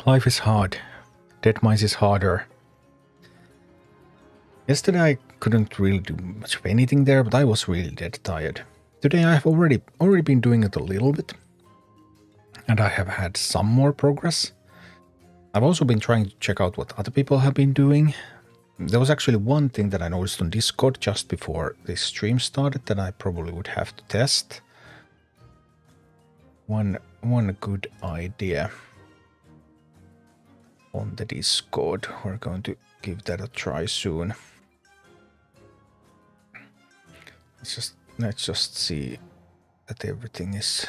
Life is hard. Deadmines is harder. Yesterday I couldn't really do much of anything there, but I was really dead tired. Today I have already been doing it a little bit. And I have had some more progress. I've also been trying to check out what other people have been doing. There was actually one thing that I noticed on Discord just before this stream started that I probably would have to test. One good idea on the Discord. We're going to give that a try soon. Let's just see that everything is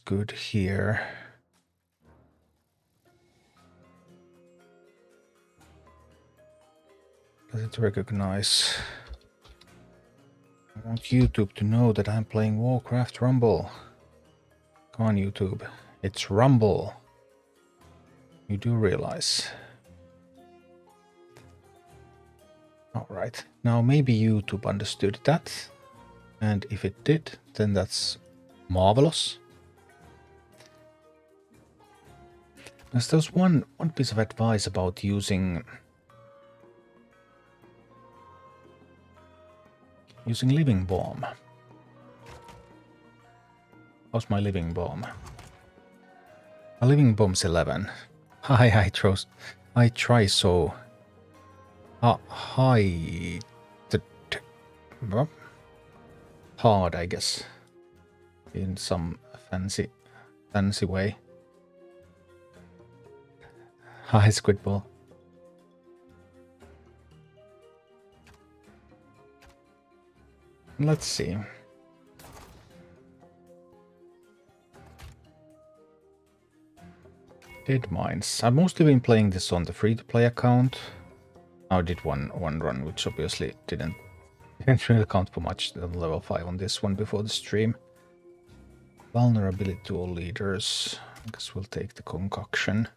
good here. Does it recognize? I want YouTube to know that I'm playing Warcraft Rumble. Come on, YouTube. It's Rumble. You do realize. Alright. Now maybe YouTube understood that. And if it did, then that's marvelous. There's one piece of advice about using living bomb. How's my living bomb? A living bomb's 11. I try so hard, I guess, in some fancy way. Hi, Squidball. Let's see. Deadmines. I've mostly been playing this on the free-to-play account. I did one run, which obviously didn't really count for much. Level 5 on this one before the stream. Vulnerability to all leaders. I guess we'll take the concoction.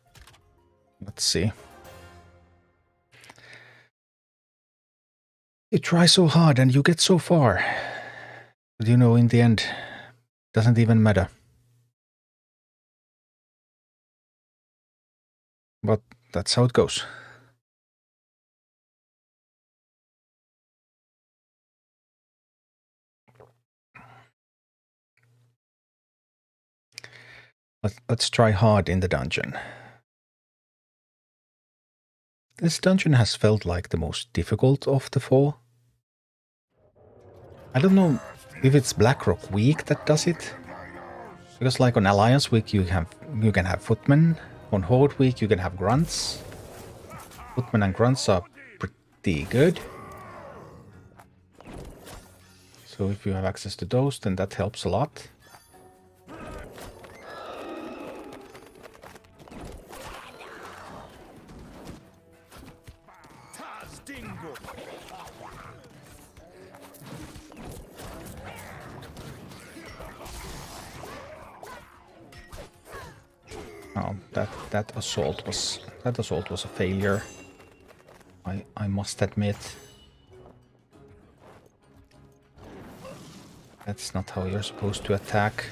Let's see. You try so hard and you get so far. But you know, in the end, it doesn't even matter. But that's how it goes. Let's try hard in the dungeon. This dungeon has felt like the most difficult of the four. I don't know if it's Blackrock Week that does it. Because like on Alliance Week you can have footmen. On Horde Week you can have grunts. Footmen and grunts are pretty good. So if you have access to those, then that helps a lot. Oh, that assault was a failure. I must admit. That's not how you're supposed to attack.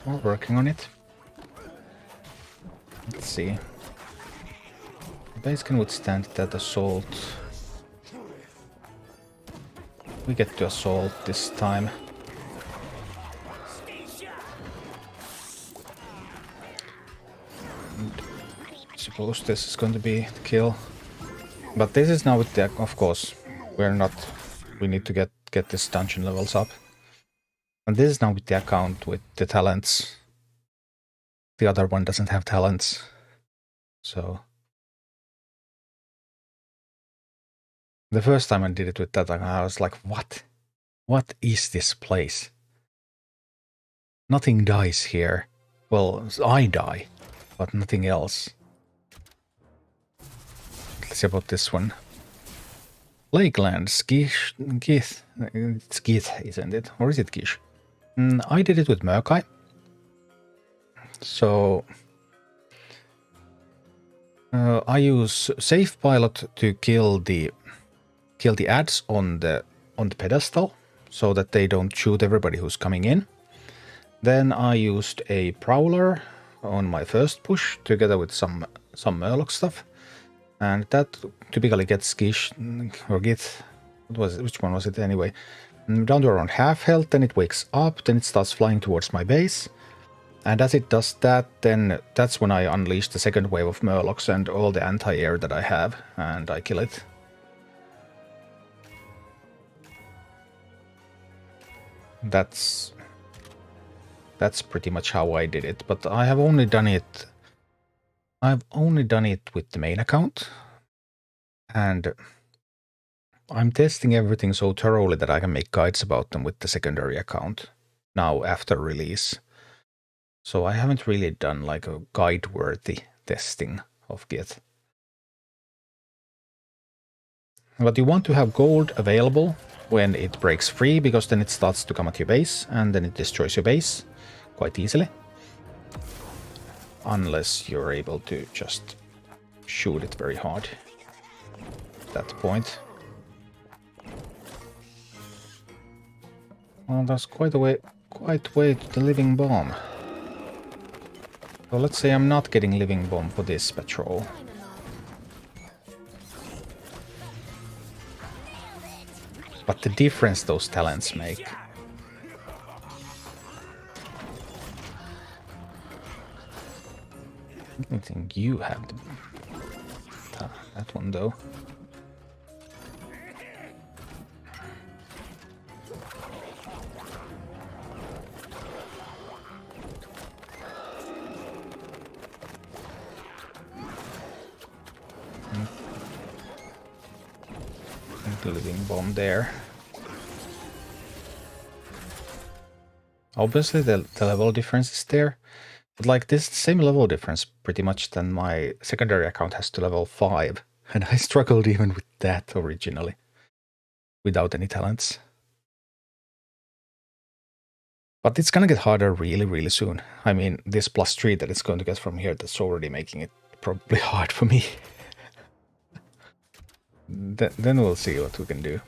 We're working on it. Let's see. The base can withstand that assault. We get to assault this time. And I suppose this is going to be the kill. But this is now with the, of course, we need to get this dungeon levels up. And this is now with the account with the talents. The other one doesn't have talents. So the first time I did it with that, I was like, what? What is this place? Nothing dies here. Well, I die, but nothing else. Let's see about this one. Lakelands, Gish, Gith. It's Gith, isn't it? Or is it Gish? I did it with Murkai. So I use Safe Pilot to kill the kill the ads on the pedestal so that they don't shoot everybody who's coming in. Then I used a Prowler on my first push together with some Murloc stuff. And that typically gets Gish, or Git, which one was it anyway? Down to around half health, then it wakes up, then it starts flying towards my base. And as it does that, then that's when I unleash the second wave of Murlocs and all the anti-air that I have, and I kill it. That's pretty much how I did it, but I have only done it. I've only done it with the main account, and I'm testing everything so thoroughly that I can make guides about them with the secondary account now after release. So I haven't really done like a guide-worthy testing of Git. But you want to have gold available when it breaks free, because then it starts to come at your base, and then it destroys your base quite easily. Unless you're able to just shoot it very hard at that point. Well, that's quite a way to the living bomb. So let's say I'm not getting living bomb for this patrol. But the difference those talents make. I don't think you have that one though. The living bomb there. Obviously the level difference is there. But like this same level difference pretty much than my secondary account has to level 5. And I struggled even with that originally. Without any talents. But it's gonna get harder really, really soon. I mean, this +3 that it's going to get from here, that's already making it probably hard for me. Then we'll see what we can do.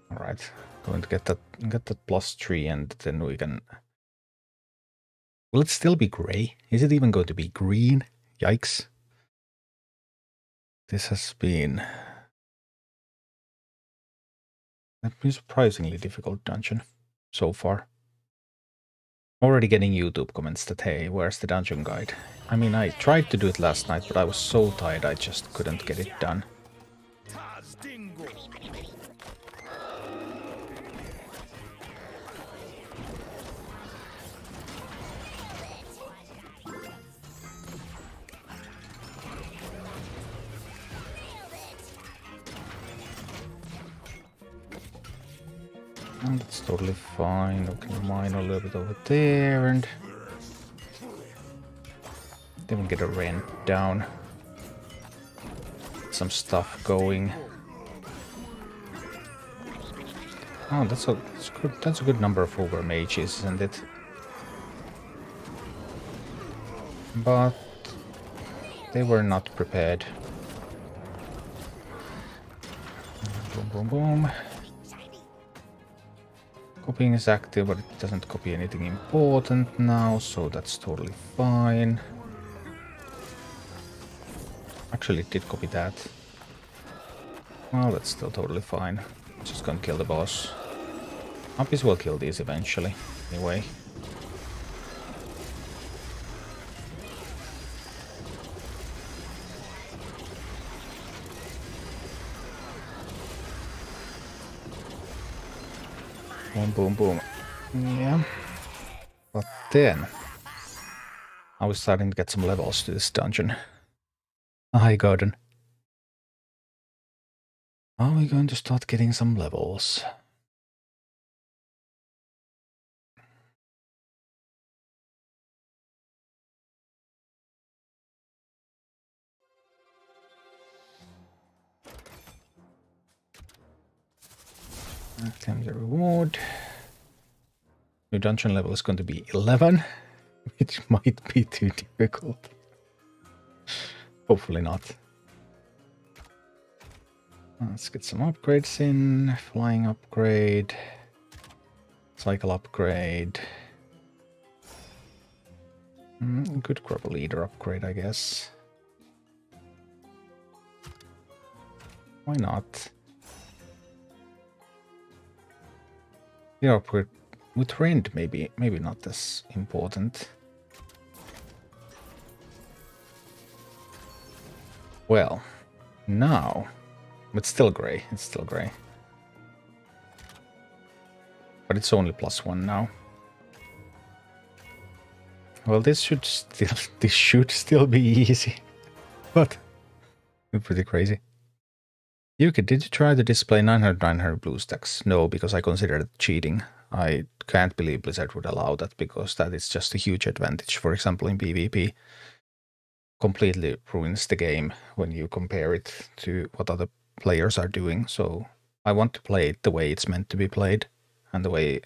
Alright, going to get that +3, and then we can... Will it still be grey? Is it even going to be green? Yikes. This has been a surprisingly difficult dungeon so far. Already getting YouTube comments that, hey, where's the dungeon guide? I mean, I tried to do it last night, but I was so tired I just couldn't get it done. And it's totally fine. We can mine a little bit over there, and then we get a rent down. Some stuff going. Oh, that's good. That's a good number of over mages, isn't it? But they were not prepared. Boom, boom, boom. Copying is active, but it doesn't copy anything important now, so that's totally fine. Actually, it did copy that. Well, that's still totally fine. Just gonna kill the boss. Uppies will kill these eventually, anyway. Boom, boom, boom. Yeah. But then I was starting to get some levels to this dungeon. Hi, Garden. Are we going to start getting some levels? Claim the reward. New dungeon level is going to be 11, which might be too difficult. Hopefully not. Let's get some upgrades in. Flying upgrade. Cycle upgrade. Good grab a leader upgrade, I guess. Why not? The upgrade with rend maybe not as important. Well, now it's still grey. It's still grey, but it's only +1 now. Well, this should still be easy, but pretty crazy. Yuki, did you try to display 900 blue stacks? No, because I consider it cheating. I can't believe Blizzard would allow that, because that is just a huge advantage. For example, in PvP, completely ruins the game when you compare it to what other players are doing. So I want to play it the way it's meant to be played, and the way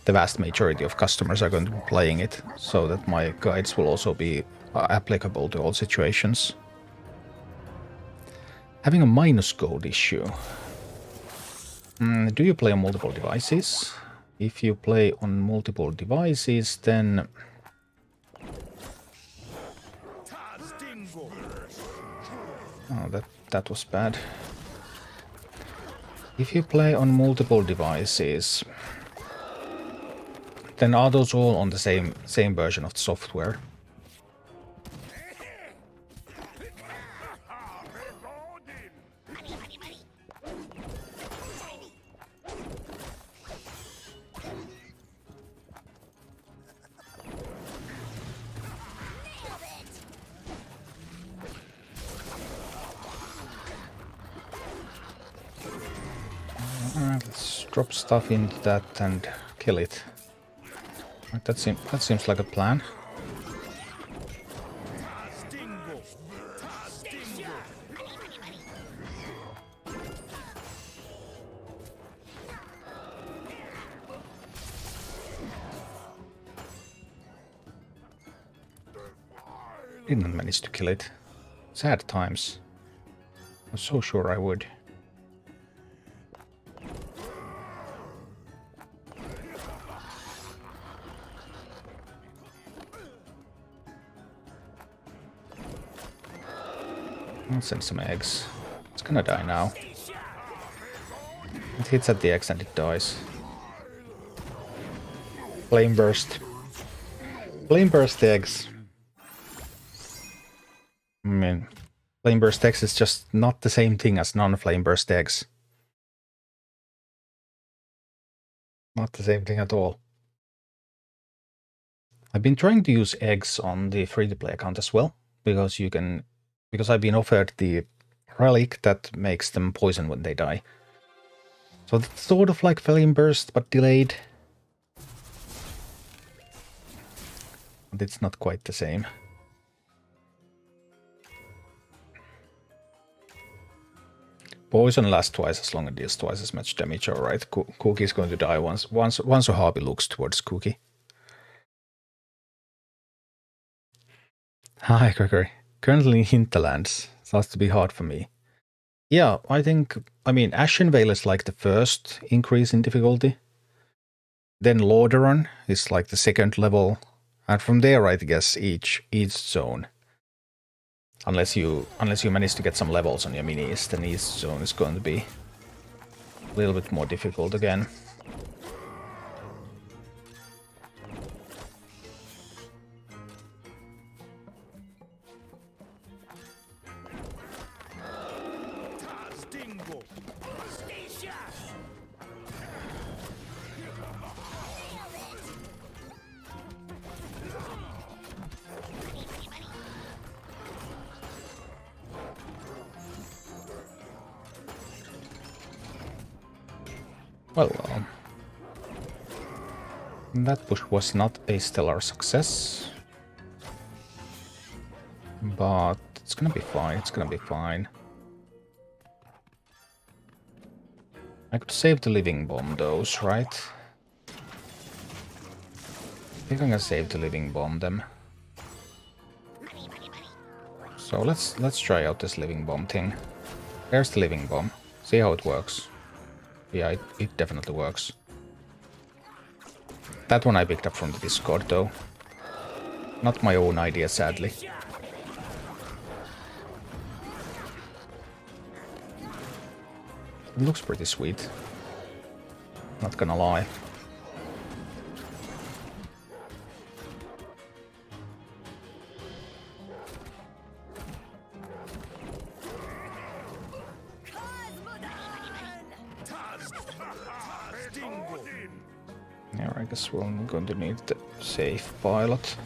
the vast majority of customers are going to be playing it, so that my guides will also be applicable to all situations. Having a minus gold issue. Do you play on multiple devices? If you play on multiple devices, then oh, that was bad. If you play on multiple devices, then are those all on the same version of the software? Let's drop stuff into that and kill it. That seems like a plan. Didn't manage to kill it. Sad times. I was so sure I would. I'll send some eggs. It's gonna die now. It hits at the eggs and it dies. Flame burst. Flame burst eggs. I mean, flame burst eggs is just not the same thing as non-flame burst eggs. Not the same thing at all. I've been trying to use eggs on the free-to-play account as well, because you can. Because I've been offered the relic that makes them poison when they die. So it's sort of like Flame Burst, but delayed. But it's not quite the same. Poison lasts twice as long and deals twice as much damage. Alright, Cookie is going to die once a Harpy looks towards Cookie. Hi, Gregory. Currently in Hinterlands. Starts to be hard for me. Yeah, I mean, Ashen Vale is like the first increase in difficulty. Then Lordaeron is like the second level. And from there, I guess, each zone. Unless you manage to get some levels on your minis, then each zone is going to be a little bit more difficult again. Well, that push was not a stellar success, but it's gonna be fine, it's gonna be fine. I could save the living bomb those, right? think I'm gonna save the living bomb them. So let's try out this living bomb thing. There's the living bomb. See how it works. Yeah, it definitely works. That one I picked up from the Discord though. Not my own idea, sadly. It looks pretty sweet. Not gonna lie. Yeah, I guess we're going to need the safe pilot.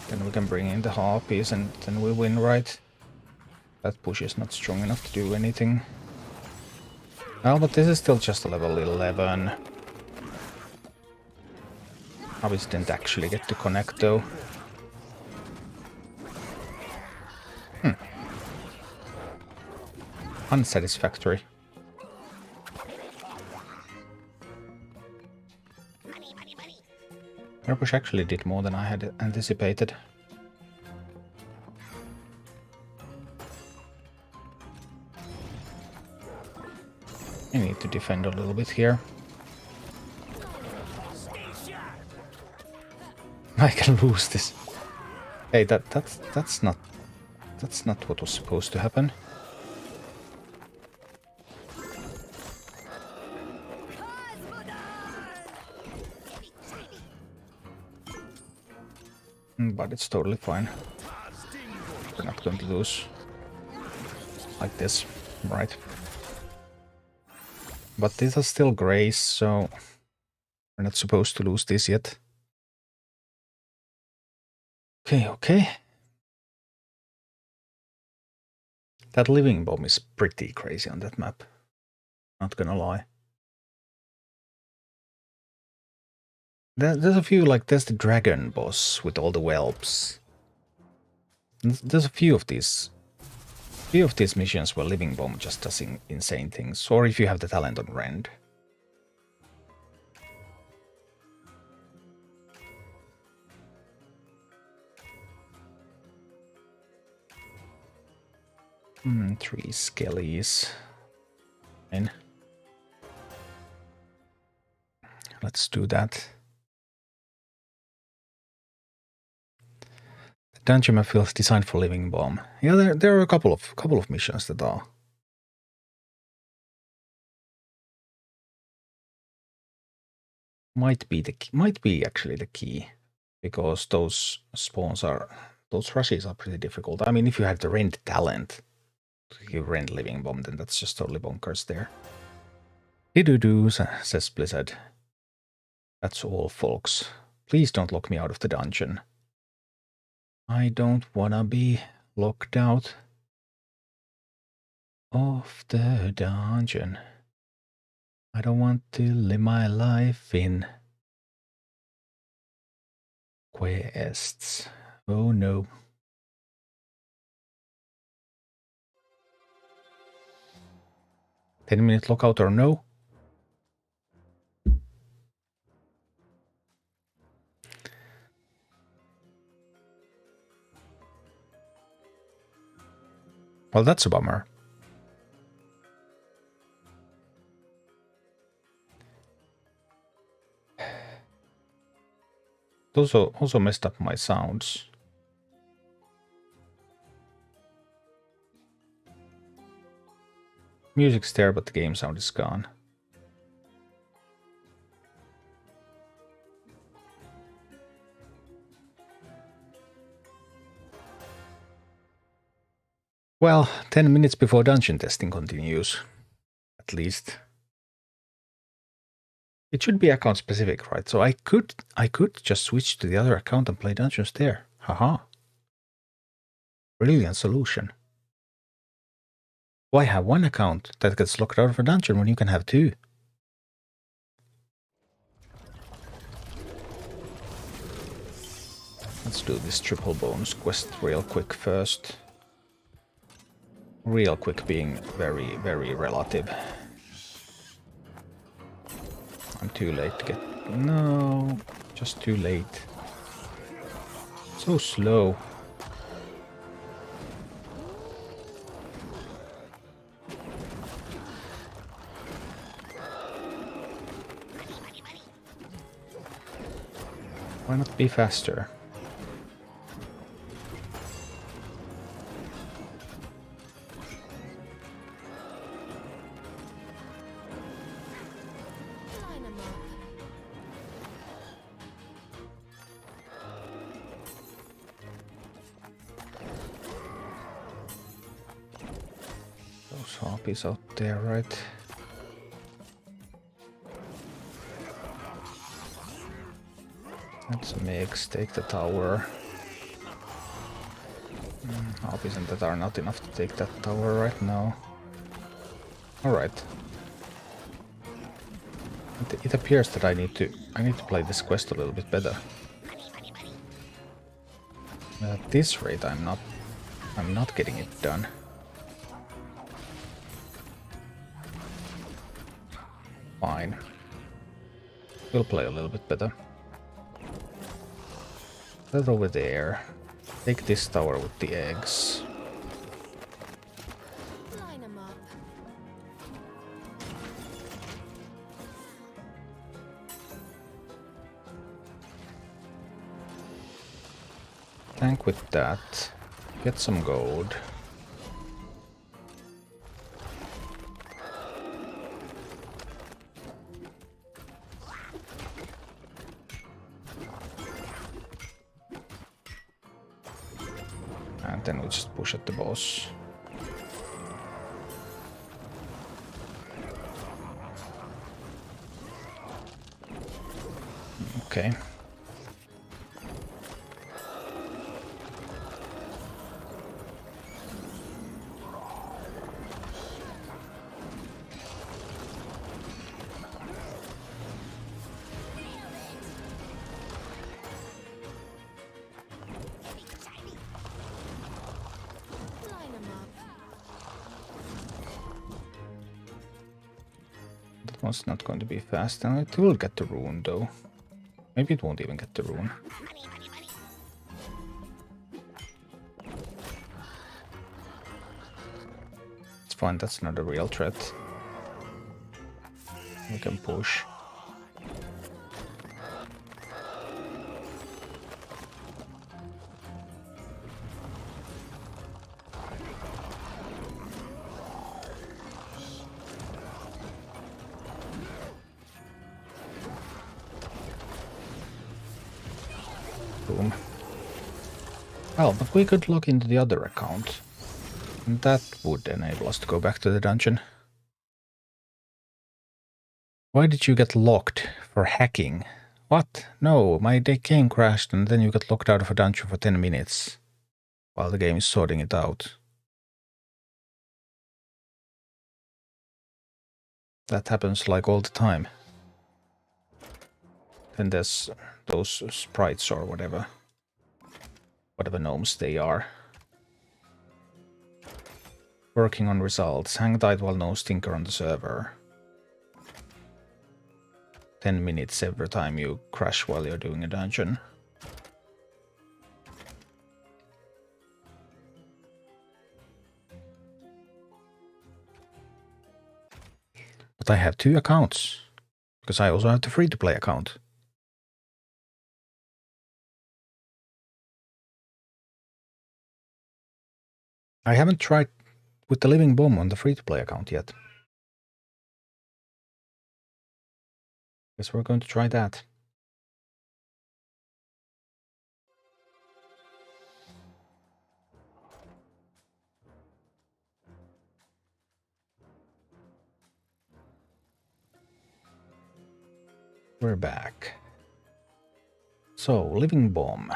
Then we can bring in the harpies and then we win, right? That push is not strong enough to do anything. Oh, but this is still just a level 11. Harpies didn't actually get to connect though. Unsatisfactory. Our push actually did more than I had anticipated. I need to defend a little bit here. I can lose this. Hey, that's not what was supposed to happen. But it's totally fine. We're not going to lose like this, right? But these are still grays, so we're not supposed to lose this yet. Okay. That living bomb is pretty crazy on that map. Not gonna lie. There's a few, like, there's the dragon boss with all the whelps. There's a few of these missions where living bomb just does insane things, or if you have the talent on Rend. Three skellies. And let's do that. The dungeon map feels designed for living bomb. Yeah, there are a couple of missions that are. Might be actually the key, because those rushes are pretty difficult. I mean, if you have the Rend talent to give Rend living bomb, then that's just totally bonkers there. Doo-doo-doo, says Blizzard. That's all, folks. Please don't lock me out of the dungeon. I don't wanna be locked out of the dungeon. I don't want to live my life in quests. Oh no. "10-minute lockout or no?" Well, that's a bummer. It also messed up my sounds. Music's there, but the game sound is gone. Well, 10 minutes before dungeon testing continues. At least. It should be account specific, right? So I could just switch to the other account and play dungeons there. Haha. Brilliant solution. Why have one account that gets locked out of a dungeon when you can have two? Let's do this triple bonus quest real quick first. Real quick being very, very relative. I'm too late to No, just too late. So slow. Why not be faster? Those harpies out there, right? Let's mix, take the tower. Harpies and that are not enough to take that tower right now. Alright. It appears that I need to play this quest a little bit better. At this rate I'm not getting it done. Fine. We'll play a little bit better. That over there. Take this tower with the eggs. Line 'em up. Tank with that. Get some gold. And then we just push at the boss. Okay. Line 'em up. That one's not going to be fast, and it will get the rune though. Maybe it won't even get the rune. It's fine, that's not a real threat. We can push. Boom. Well, but we could log into the other account. And that would enable us to go back to the dungeon. Why did you get locked? For hacking? What? No, my game crashed and then you got locked out of a dungeon for 10 minutes. While the game is sorting it out. That happens like all the time. Then there's those sprites or whatever gnomes they are. Working on results. Hang tight while no stinker on the server. 10 minutes every time you crash while you're doing a dungeon. But I have 2 accounts. Because I also have the free-to-play account. I haven't tried with the living bomb on the free-to-play account yet. Guess we're going to try that. We're back. So, living bomb.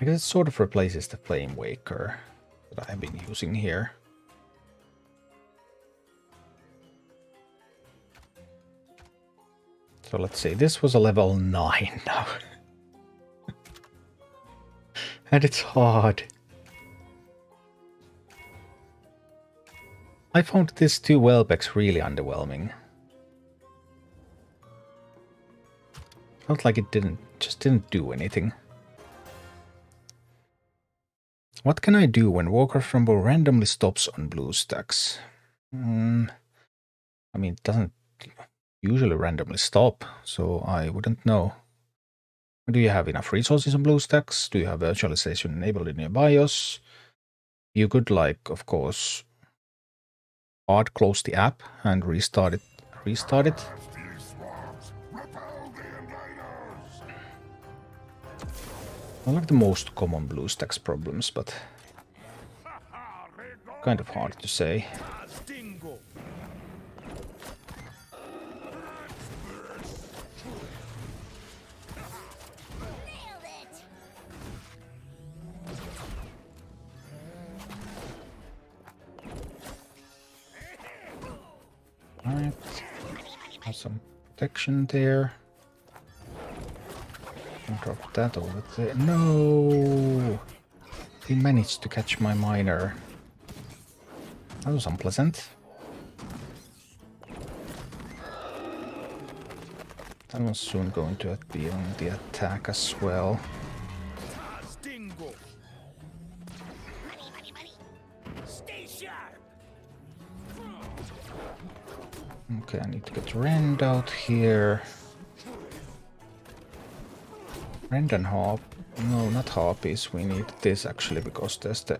I guess it sort of replaces the Flame Waker that I've been using here. So let's see, this was a level 9 now. And it's hard. I found this 2 Welbecks really underwhelming. Felt like it didn't do anything. What can I do when Warcraft Rumble randomly stops on BlueStacks? I mean, it doesn't usually randomly stop, so I wouldn't know. Do you have enough resources on BlueStacks? Do you have virtualization enabled in your BIOS? You could, like, of course, hard close the app and restart it. One of the most common BlueStacks problems, but kind of hard to say. Alright, have some protection there. Drop that over there. No! He managed to catch my miner. That was unpleasant. That was soon going to be on the attack as well. Okay, I need to get Rend out here. Rend and Harp. No, not Harpies. We need this actually because there's the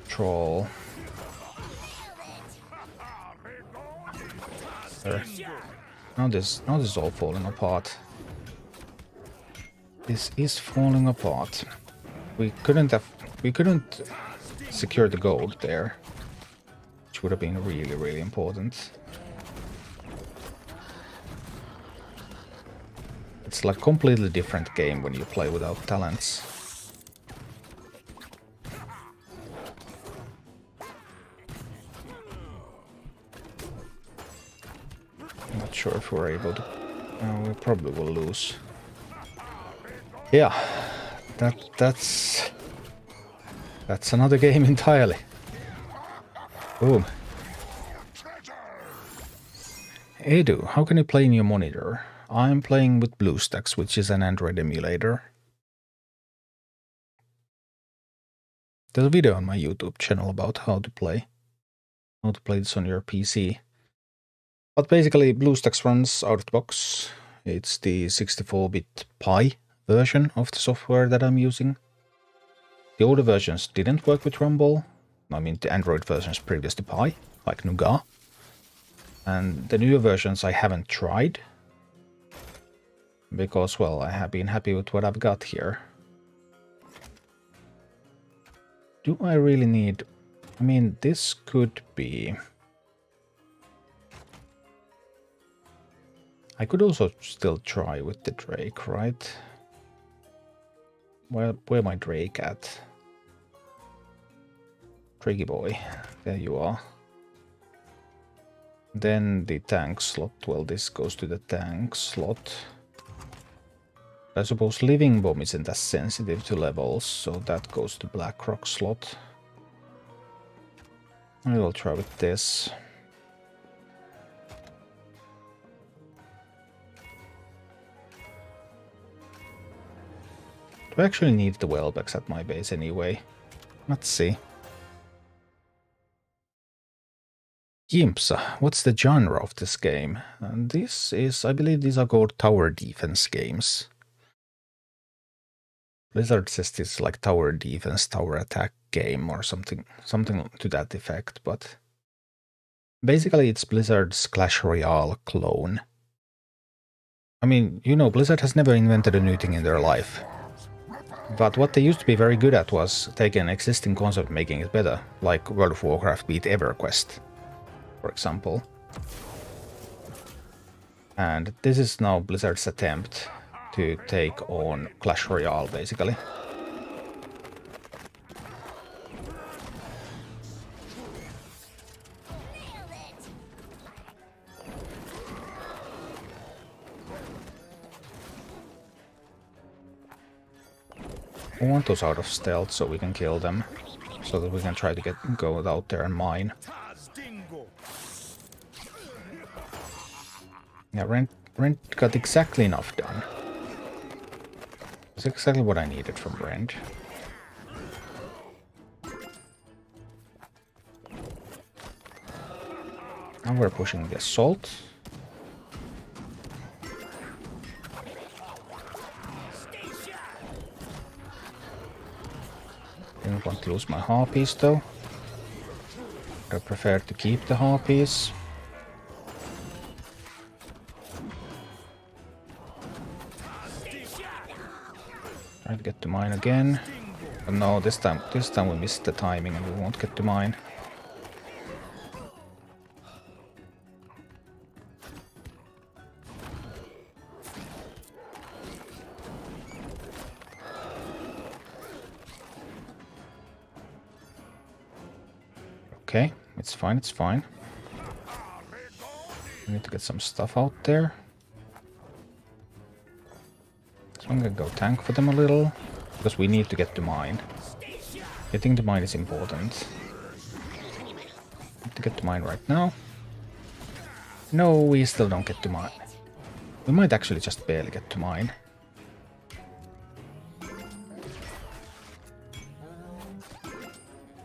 Troll. There. Now this is all falling apart. This is falling apart. We couldn't secure the gold there, which would have been really, really important. It's like a completely different game when you play without talents. I'm not sure if we're able to... we probably will lose. Yeah, that's another game entirely. Boom. Edu, how can you play in your monitor? I'm playing with BlueStacks, which is an Android emulator. There's a video on my YouTube channel about how to play this on your PC. But basically, BlueStacks runs out of the box. It's the 64-bit Pi version of the software that I'm using. The older versions didn't work with Rumble. I mean, the Android versions previous to Pi, like Nougat. And the newer versions I haven't tried. Because, well, I have been happy with what I've got here. Do I really need... I mean, this could be... I could also still try with the Drake, right? Where my Drake at? Drakey boy, there you are. Then the tank slot, well, this goes to the tank slot. I suppose Living Bomb isn't as sensitive to levels, so that goes to Blackrock slot. I will try with this. Do I actually need the Welbecks at my base anyway? Let's see. Yimpsa, what's the genre of this game? And this is, I believe these are called tower defense games. Blizzard says this is like tower defense, tower attack game or something to that effect, but basically it's Blizzard's Clash Royale clone. I mean, you know, Blizzard has never invented a new thing in their life. But what they used to be very good at was taking an existing concept and making it better, like World of Warcraft beat EverQuest, for example. And this is now Blizzard's attempt to take on Clash Royale, basically. I want those out of stealth so we can kill them, so that we can try to go out there and mine. Yeah, Brent got exactly enough done. That's exactly what I needed from Brent. Now we're pushing the assault. Didn't want to lose my harpies though. I prefer to keep the harpies. Try to get to mine again. But no, this time we missed the timing and we won't get to mine. Okay, it's fine, it's fine. We need to get some stuff out there. So I'm gonna go tank for them a little, because we need to get to mine. Getting to mine is important. Need to get to mine right now. No, we still don't get to mine. We might actually just barely get to mine.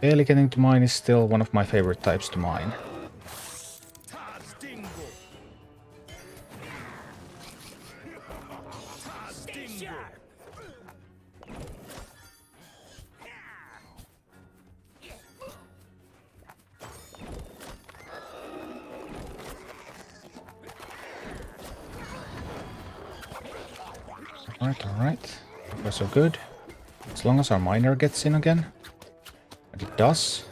Barely getting to mine is still one of my favorite types to mine. Alright. We're so good. As long as our miner gets in again. And it does.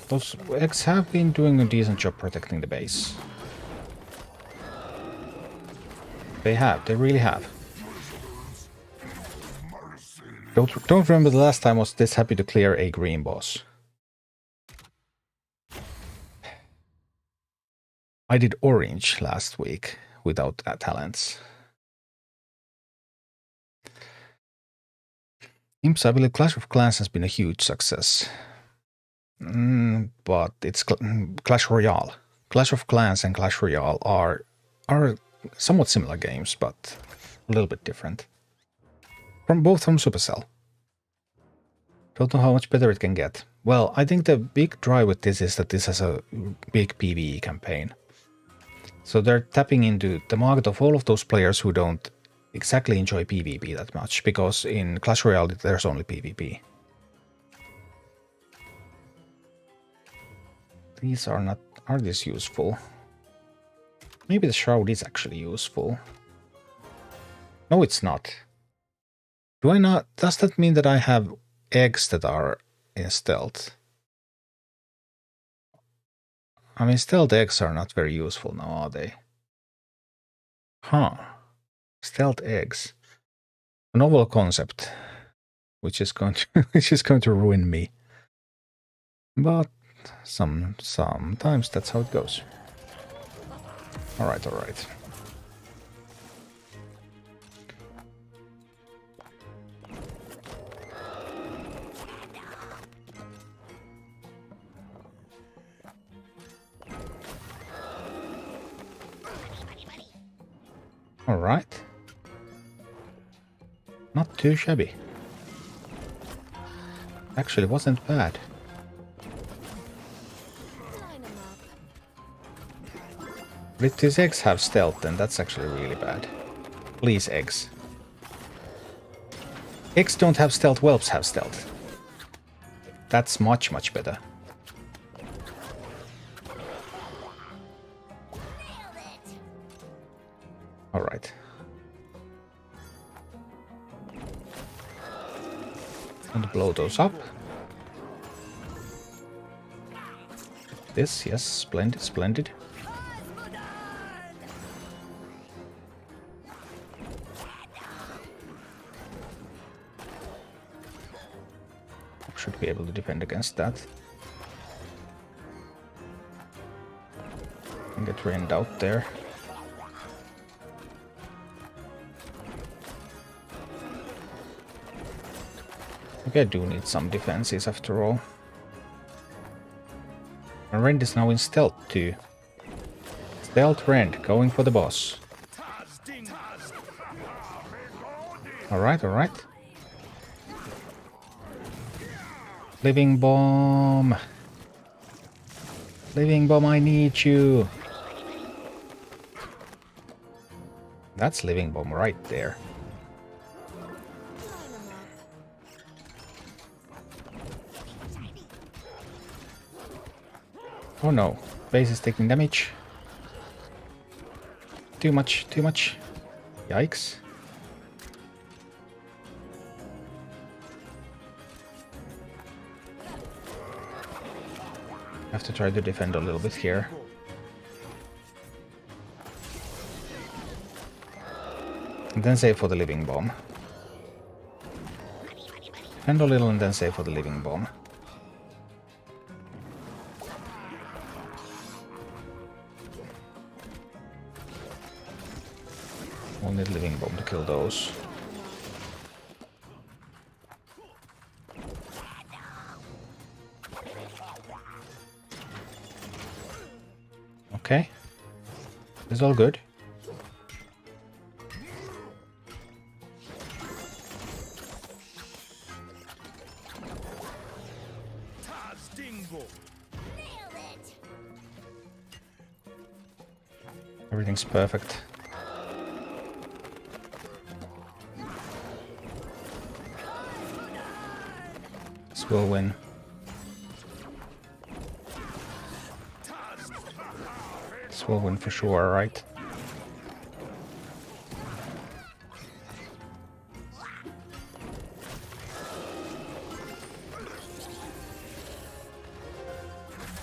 Those eggs have been doing a decent job protecting the base. They have, they really have. Don't remember the last time I was this happy to clear a green boss. I did orange last week without talents. Imps, I believe Clash of Clans has been a huge success. But it's Clash Royale. Clash of Clans and Clash Royale are somewhat similar games, but a little bit different. Both from Supercell. Don't know how much better it can get. Well, I think the big drive with this is that this has a big PvE campaign. So they're tapping into the market of all of those players who don't exactly enjoy PvP that much, because in Clash Royale there's only PvP. These are not... Are these useful? Maybe the Shroud is actually useful. No, it's not. Do I not... Does that mean that I have eggs that are in stealth? I mean, stealth eggs are not very useful now, are they? Huh. Stealth eggs. A novel concept, which is going to ruin me. But sometimes that's how it goes. All right. All right. Not too shabby. Actually, wasn't bad. But if these eggs have stealth, then that's actually really bad. Please, eggs. Eggs don't have stealth, whelps have stealth. That's much, much better. Alright. And blow those up. This, yes, splendid, splendid. Should be able to defend against that. And get rained out there. Okay, I do need some defenses after all. And Rend is now in stealth too. Stealth Rend, going for the boss. Alright, alright. Living Bomb! Living Bomb, I need you! That's Living Bomb right there. Oh no, base is taking damage. Too much, too much. Yikes. I have to try to defend a little bit here. And then save for the Living Bomb. Defend a little and then save for the Living Bomb. We'll need Living Bomb to kill those. Okay. It's all good. Everything's perfect. This will win. This will win for sure, right?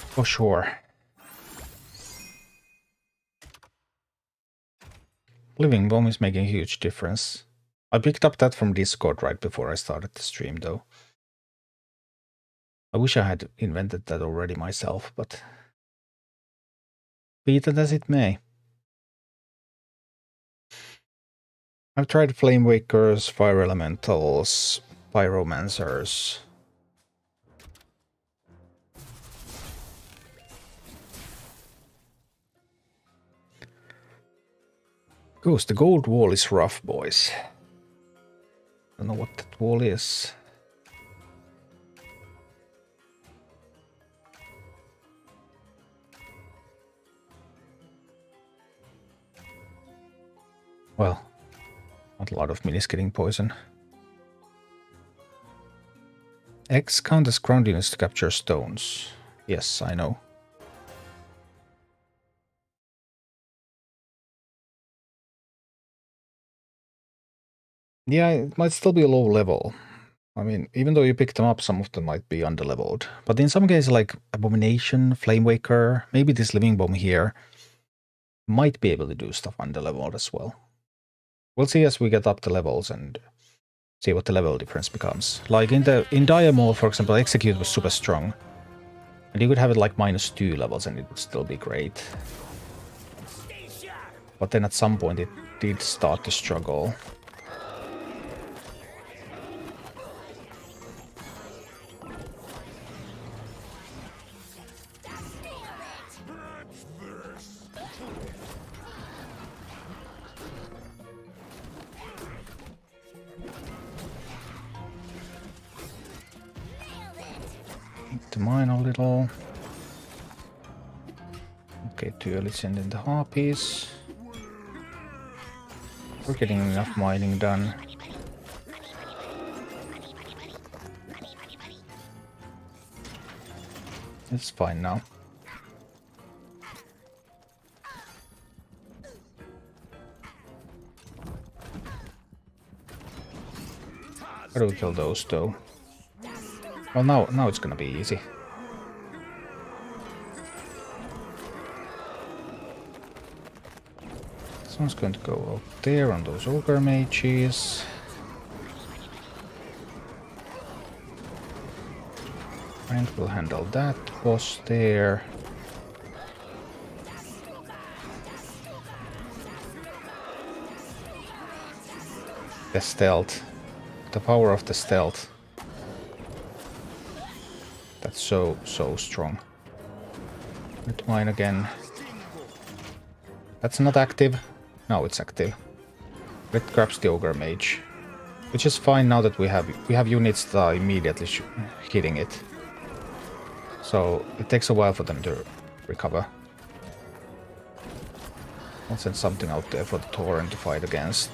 For sure. Living Bomb is making a huge difference. I picked up that from Discord right before I started the stream, though. I wish I had invented that already myself, but be that as it may. I've tried Flamewakers, Fire Elementals, Pyromancers. Ghost, the gold wall is rough, boys. Don't know what that wall is. Well, not a lot of minis getting poison. X count as ground units to capture stones. Yes, I know. Yeah, it might still be a low level. I mean, even though you pick them up, some of them might be underleveled. But in some cases, like Abomination, Flamewaker, maybe this Living Bomb here, might be able to do stuff underleveled as well. We'll see as we get up the levels and see what the level difference becomes. Like in Diamond, for example, Execute was super strong. And you could have it like -2 levels and it would still be great. But then at some point it did start to struggle. To mine a little. Okay, too early to send in the harpies. We're getting enough mining done. It's fine now. How do we kill those though? Well, now it's gonna be easy. This one's going to go out there on those ogre mages. And we'll handle that boss there. The stealth. The power of the stealth. That's so strong. Hit mine again. That's not active. No, it's active. It grabs the Ogre Mage. Which is fine now that we have units that are immediately hitting it. So it takes a while for them to recover. I'll send something out there for the Tauren to fight against.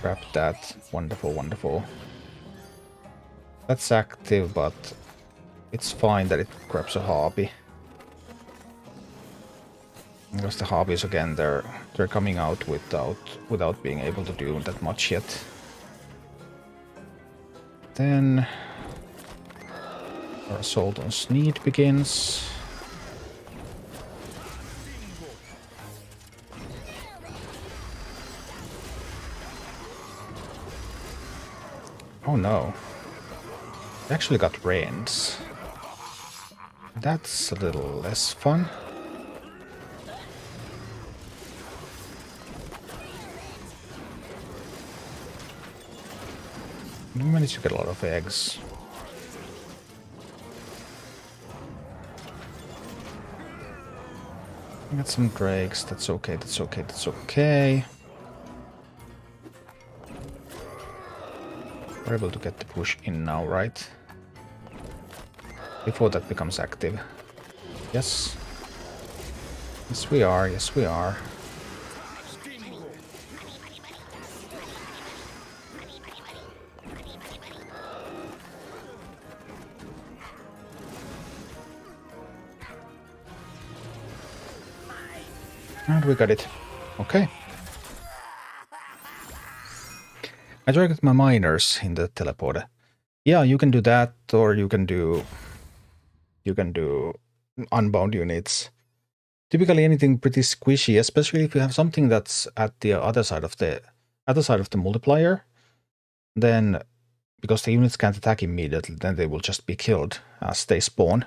Grab that. Wonderful, wonderful. That's active, but it's fine that it grabs a Harpy. Because the Harpies again, they're coming out without being able to do that much yet. Then our assault on Sneed begins. Oh no. They actually got Rains. That's a little less fun. We managed to get a lot of eggs. We got some drakes. That's okay, that's okay, that's okay. We're able to get the push in now, right? Before that becomes active. Yes. Yes, we are. Yes, we are. And we got it. Okay. I dragged my miners in the teleporter. Yeah, you can do that, or you can do unbound units. Typically anything pretty squishy, especially if you have something that's at the other side of the multiplier, then because the units can't attack immediately, then they will just be killed as they spawn.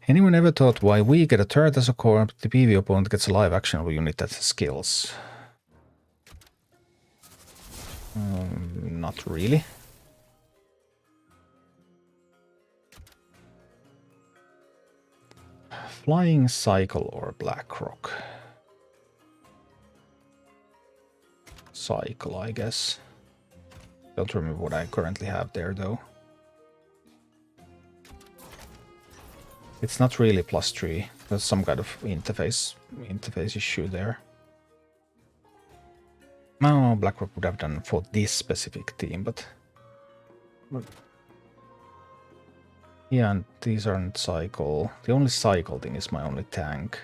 Anyone ever thought why we get a turret as a core, but the PvE opponent gets a live actionable unit that has skills? Not really. Flying Cycle or Blackrock? Cycle, I guess. Don't remember what I currently have there, though. It's not really +3. There's some kind of interface issue there. No, Blackrock would have done for this specific team, but yeah, and these aren't cycle. The only cycle thing is my only tank.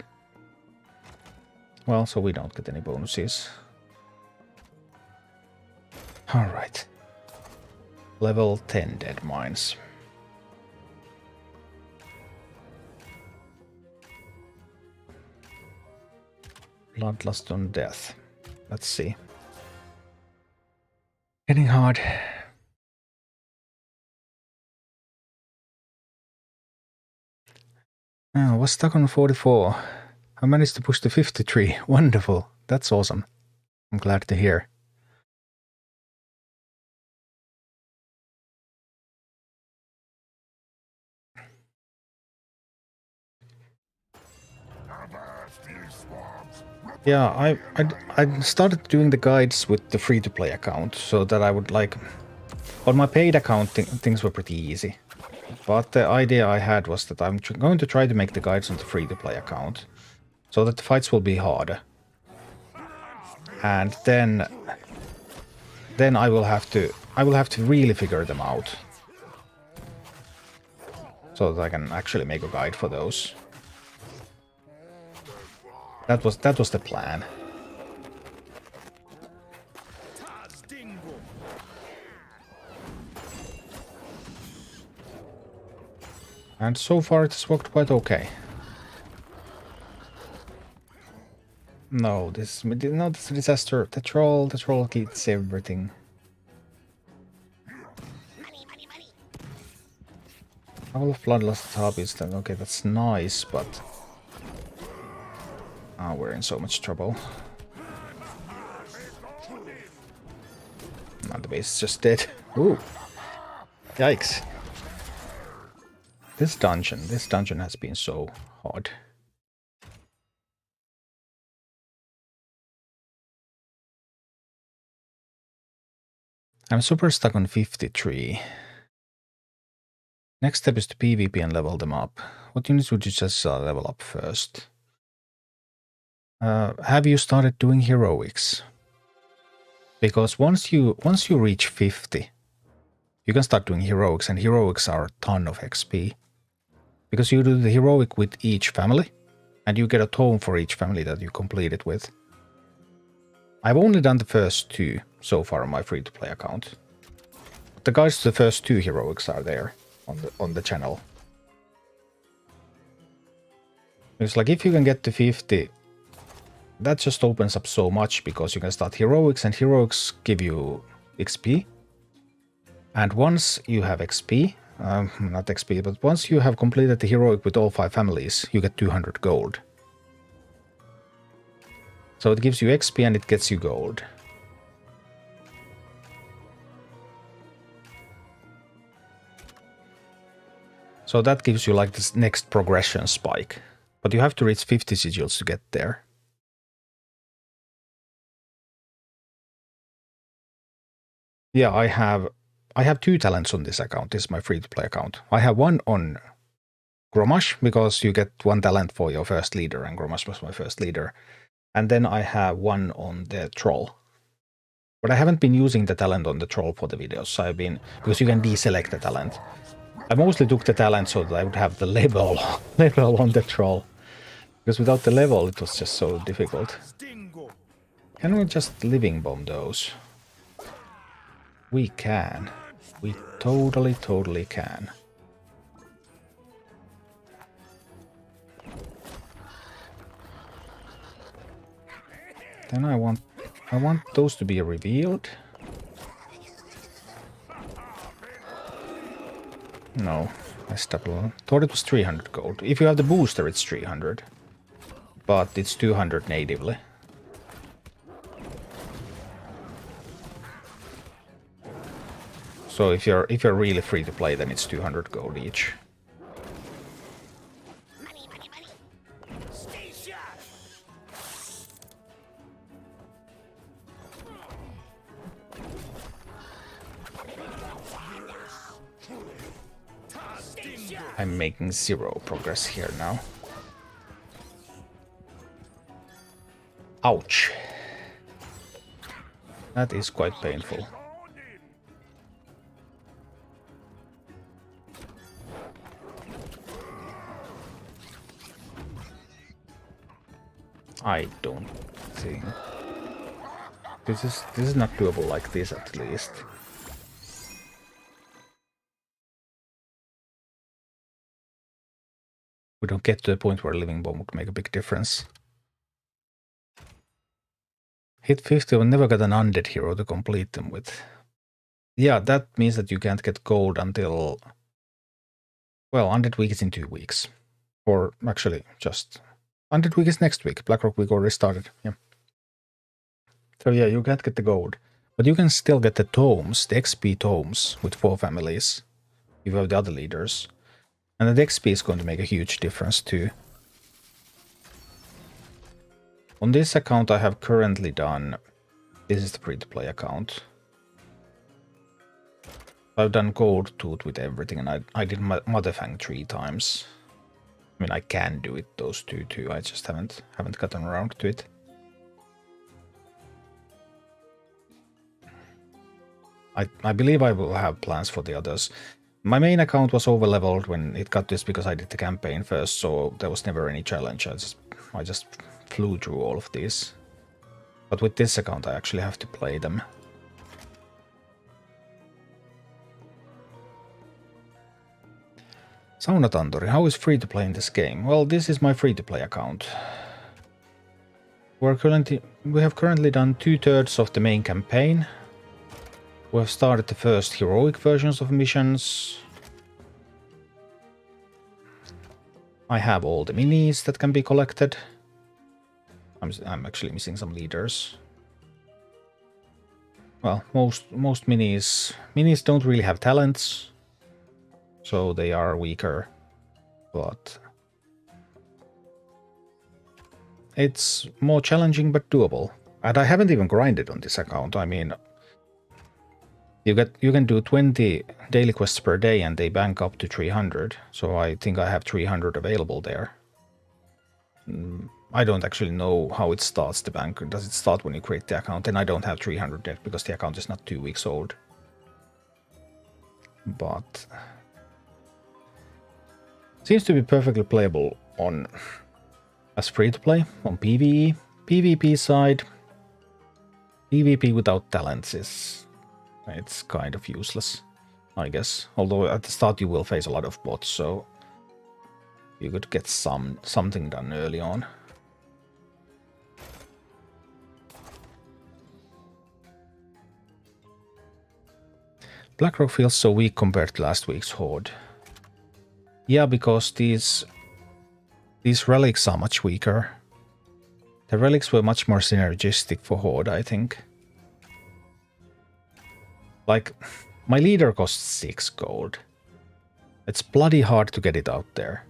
Well, so we don't get any bonuses. Alright. Level 10 dead mines. Bloodlust on death. Let's see. Getting hard. Oh, I was stuck on 44. I managed to push to 53. Wonderful. That's awesome. I'm glad to hear. Yeah, I started doing the guides with the free-to-play account, so that I would like... On my paid account, things were pretty easy. But the idea I had was that I'm going to try to make the guides on the free-to-play account, so that the fights will be harder. And then I will have to really figure them out, so that I can actually make a guide for those. That was the plan. And so far it has worked quite okay. No, this disaster. The troll gets everything. Couple of bloodlust hobbies then. Okay, that's nice, but we're in so much trouble. And the base is just dead. Ooh. Yikes. This dungeon has been so hard. I'm super stuck on 53. Next step is to PvP and level them up. What units would you just level up first? Have you started doing heroics? Because once you reach 50, you can start doing heroics, and heroics are a ton of XP. Because you do the heroic with each family, and you get a tome for each family that you complete it with. I've only done the first 2 so far on my free-to-play account. But the guides to the first 2 heroics are there on the channel. It's like if you can get to 50, that just opens up so much, because you can start heroics, and heroics give you XP. And once you have XP, not XP, but once you have completed the heroic with all 5 families, you get 200 gold. So it gives you XP and it gets you gold. So that gives you like this next progression spike. But you have to reach 50 sigils to get there. Yeah, I have 2 talents on this account. This is my free-to-play account. I have one on Grommash, because you get 1 talent for your first leader, and Grommash was my first leader. And then I have one on the troll. But I haven't been using the talent on the troll for the videos. So because you can deselect the talent. I mostly took the talent so that I would have the level on the troll. Because without the level, it was just so difficult. Can we just living bomb those? We can. We totally can. Then I want those to be revealed. No, I thought it was 300 gold. If you have the booster, it's 300, but it's 200 natively. So if you're really free to play, then it's 200 gold each. I'm making 0 progress here now. Ouch. That is quite painful. I don't think this is not doable like this, at least. We don't get to the point where living bomb would make a big difference. Hit 50 and never got an undead hero to complete them with. Yeah, that means that you can't get gold until, well, undead week is in 2 weeks. Or actually, just undead week is next week. Blackrock week already started. Yeah. So yeah, you can't get the gold. But you can still get the tomes, the XP tomes with 4 families. You have the other leaders. And the XP is going to make a huge difference too. On this account I have currently done, this is the free-to-play account. I've done Gold Tooth with everything, and I did Motherfang 3 times. I mean, I can do it, those 2 too, I just haven't gotten around to it. I believe I will have plans for the others. My main account was over-leveled when it got this because I did the campaign first, so there was never any challenge. I just flew through all of these. But with this account I actually have to play them. Sauna Tantori, how is free to play in this game? Well, this is my free-to-play account. We have currently done 2/3 of the main campaign. We have started the first heroic versions of missions. I have all the minis that can be collected. I'm actually missing some leaders. well, most minis don't really have talents, so they are weaker, but it's more challenging but doable. And I haven't even grinded on this account. I mean, you can do 20 daily quests per day and they bank up to 300. So I think I have 300 available there. I don't actually know how it starts the bank. Does it start when you create the account? And I don't have 300 yet because the account is not 2 weeks old. But seems to be perfectly playable on as free to play on PvE. PvP side, PvP without talents it's kind of useless, I guess. Although at the start you will face a lot of bots, so you could get something done early on. Blackrock feels so weak compared to last week's Horde. Yeah, because these relics are much weaker. The relics were much more synergistic for Horde, I think. Like, my leader costs 6 gold. It's bloody hard to get it out there.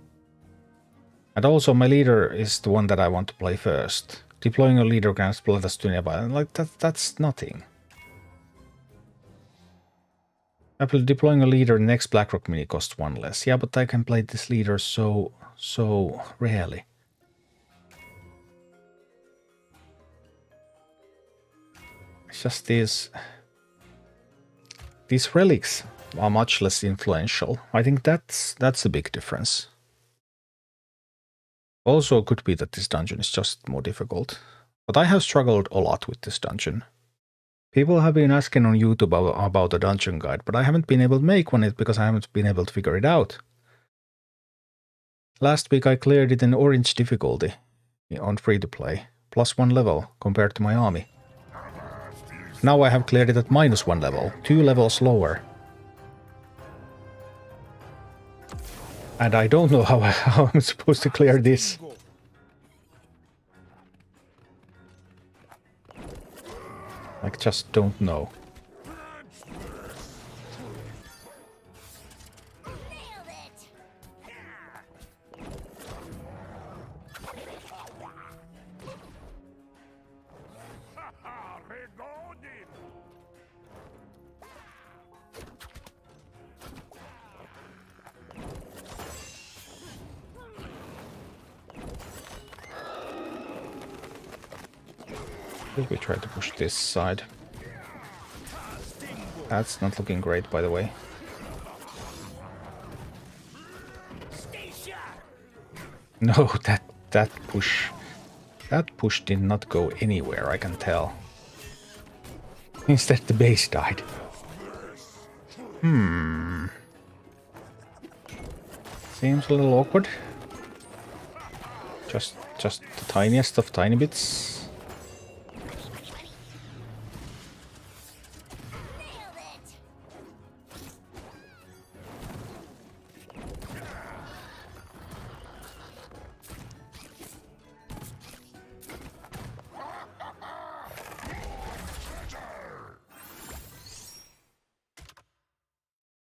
And also my leader is the one that I want to play first. Deploying a leader grants blood as to nearby, and like that's nothing. Apple deploying a leader next Blackrock mini costs 1 less. Yeah, but I can play this leader so rarely. It's just these relics are much less influential. I think that's a big difference. Also, could be that this dungeon is just more difficult. But I have struggled a lot with this dungeon. People have been asking on YouTube about a dungeon guide, but I haven't been able to make one because I haven't been able to figure it out. Last week I cleared it in orange difficulty on free to play, +1 level compared to my army. Now I have cleared it at -1 level, 2 levels lower. And I don't know how I'm supposed to clear this. Like, just don't know. We try to push this side. That's not looking great, by the way. No, that push did not go anywhere, I can tell. Instead the base died. Seems a little awkward. Just the tiniest of tiny bits.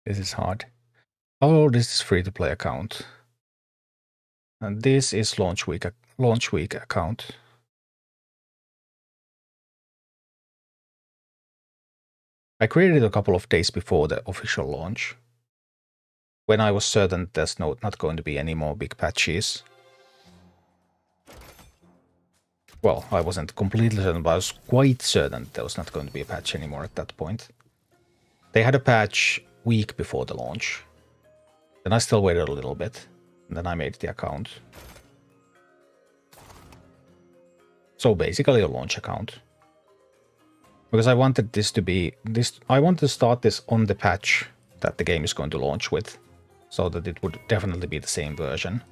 This is hard. Oh, this is free to play account. And this is launch week account. I created it a couple of days before the official launch, when I was certain there's not going to be any more big patches. Well, I wasn't completely certain, but I was quite certain there was not going to be a patch anymore at that point. They had a patch week before the launch. Then I still waited a little bit, and then I made the account. So basically a launch account. Because I wanted this to be I want to start this on the patch that the game is going to launch with, so that it would definitely be the same version.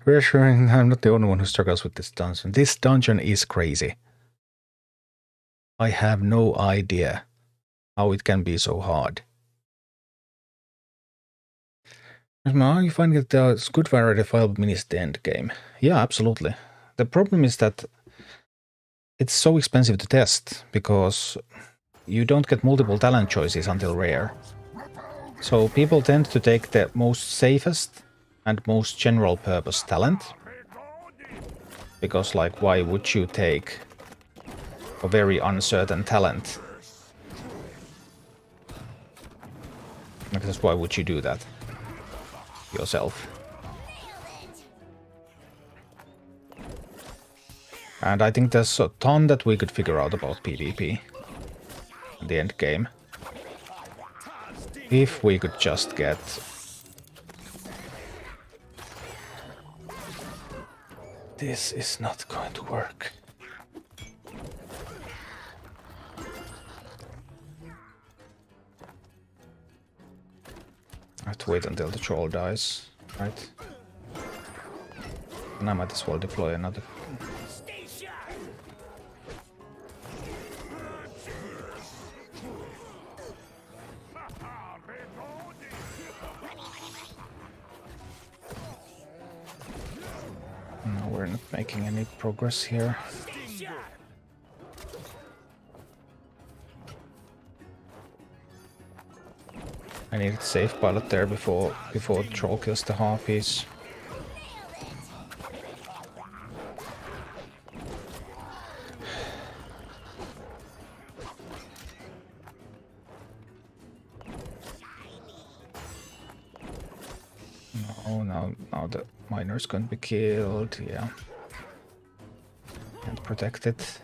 Reassuring, I'm not the only one who struggles with this dungeon. This dungeon is crazy. I have no idea how it can be so hard. Are you finding that there's good variety of viable minis at the end game? Yeah, absolutely. The problem is that it's so expensive to test because you don't get multiple talent choices until rare. So people tend to take the most safest and most general purpose talent. Because, like, why would you take a very uncertain talent? Because why would you do that yourself? And I think there's a ton that we could figure out about PvP in the end game. If we could just get... This is not going to work. I have to wait until the troll dies, right? And I might as well deploy another. No, we're not making any progress here. I need a safe pilot there before the troll kills the harpies. No, now the miner's gonna be killed, yeah. Can't protect it.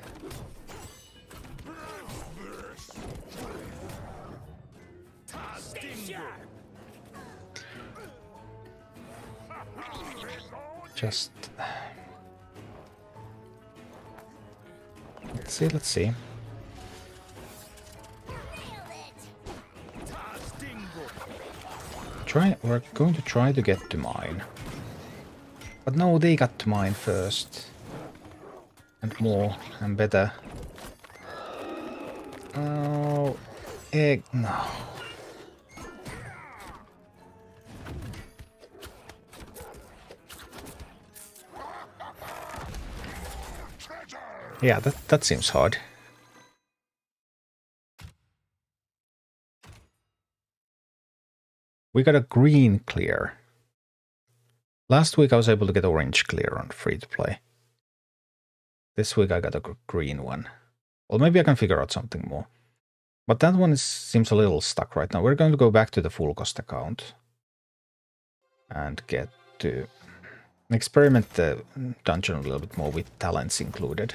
Just... Let's see. We're going to try to get to mine. But no, they got to mine first. And more, and better. Oh, egg, no. Yeah, that seems hard. We got a green clear. Last week I was able to get orange clear on free to play. This week I got a green one. Well, maybe I can figure out something more. But that one seems a little stuck right now. We're going to go back to the full cost account. And get to experiment the dungeon a little bit more with talents included.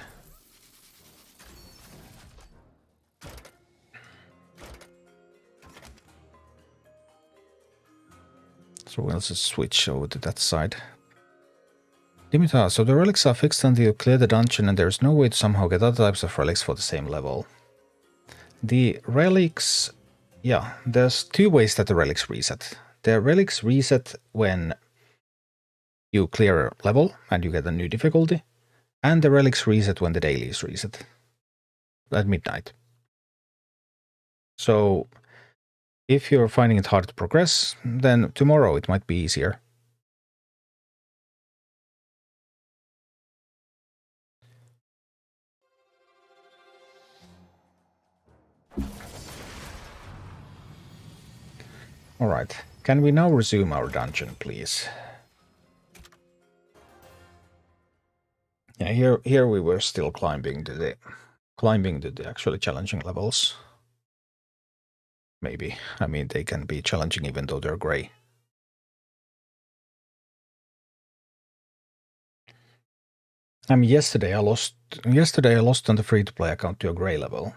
So we'll just switch over to that side. Dimitar, so the relics are fixed until you clear the dungeon and there's no way to somehow get other types of relics for the same level. The relics... Yeah, there's two ways that the relics reset. The relics reset when you clear a level and you get a new difficulty. And the relics reset when the daily is reset. At midnight. So... if you're finding it hard to progress, then tomorrow it might be easier. Alright, can we now resume our dungeon, please? Yeah, here we were still climbing to the actually challenging levels. Maybe. I mean, they can be challenging even though they're gray. I mean, yesterday I lost on the free-to-play account to a gray level.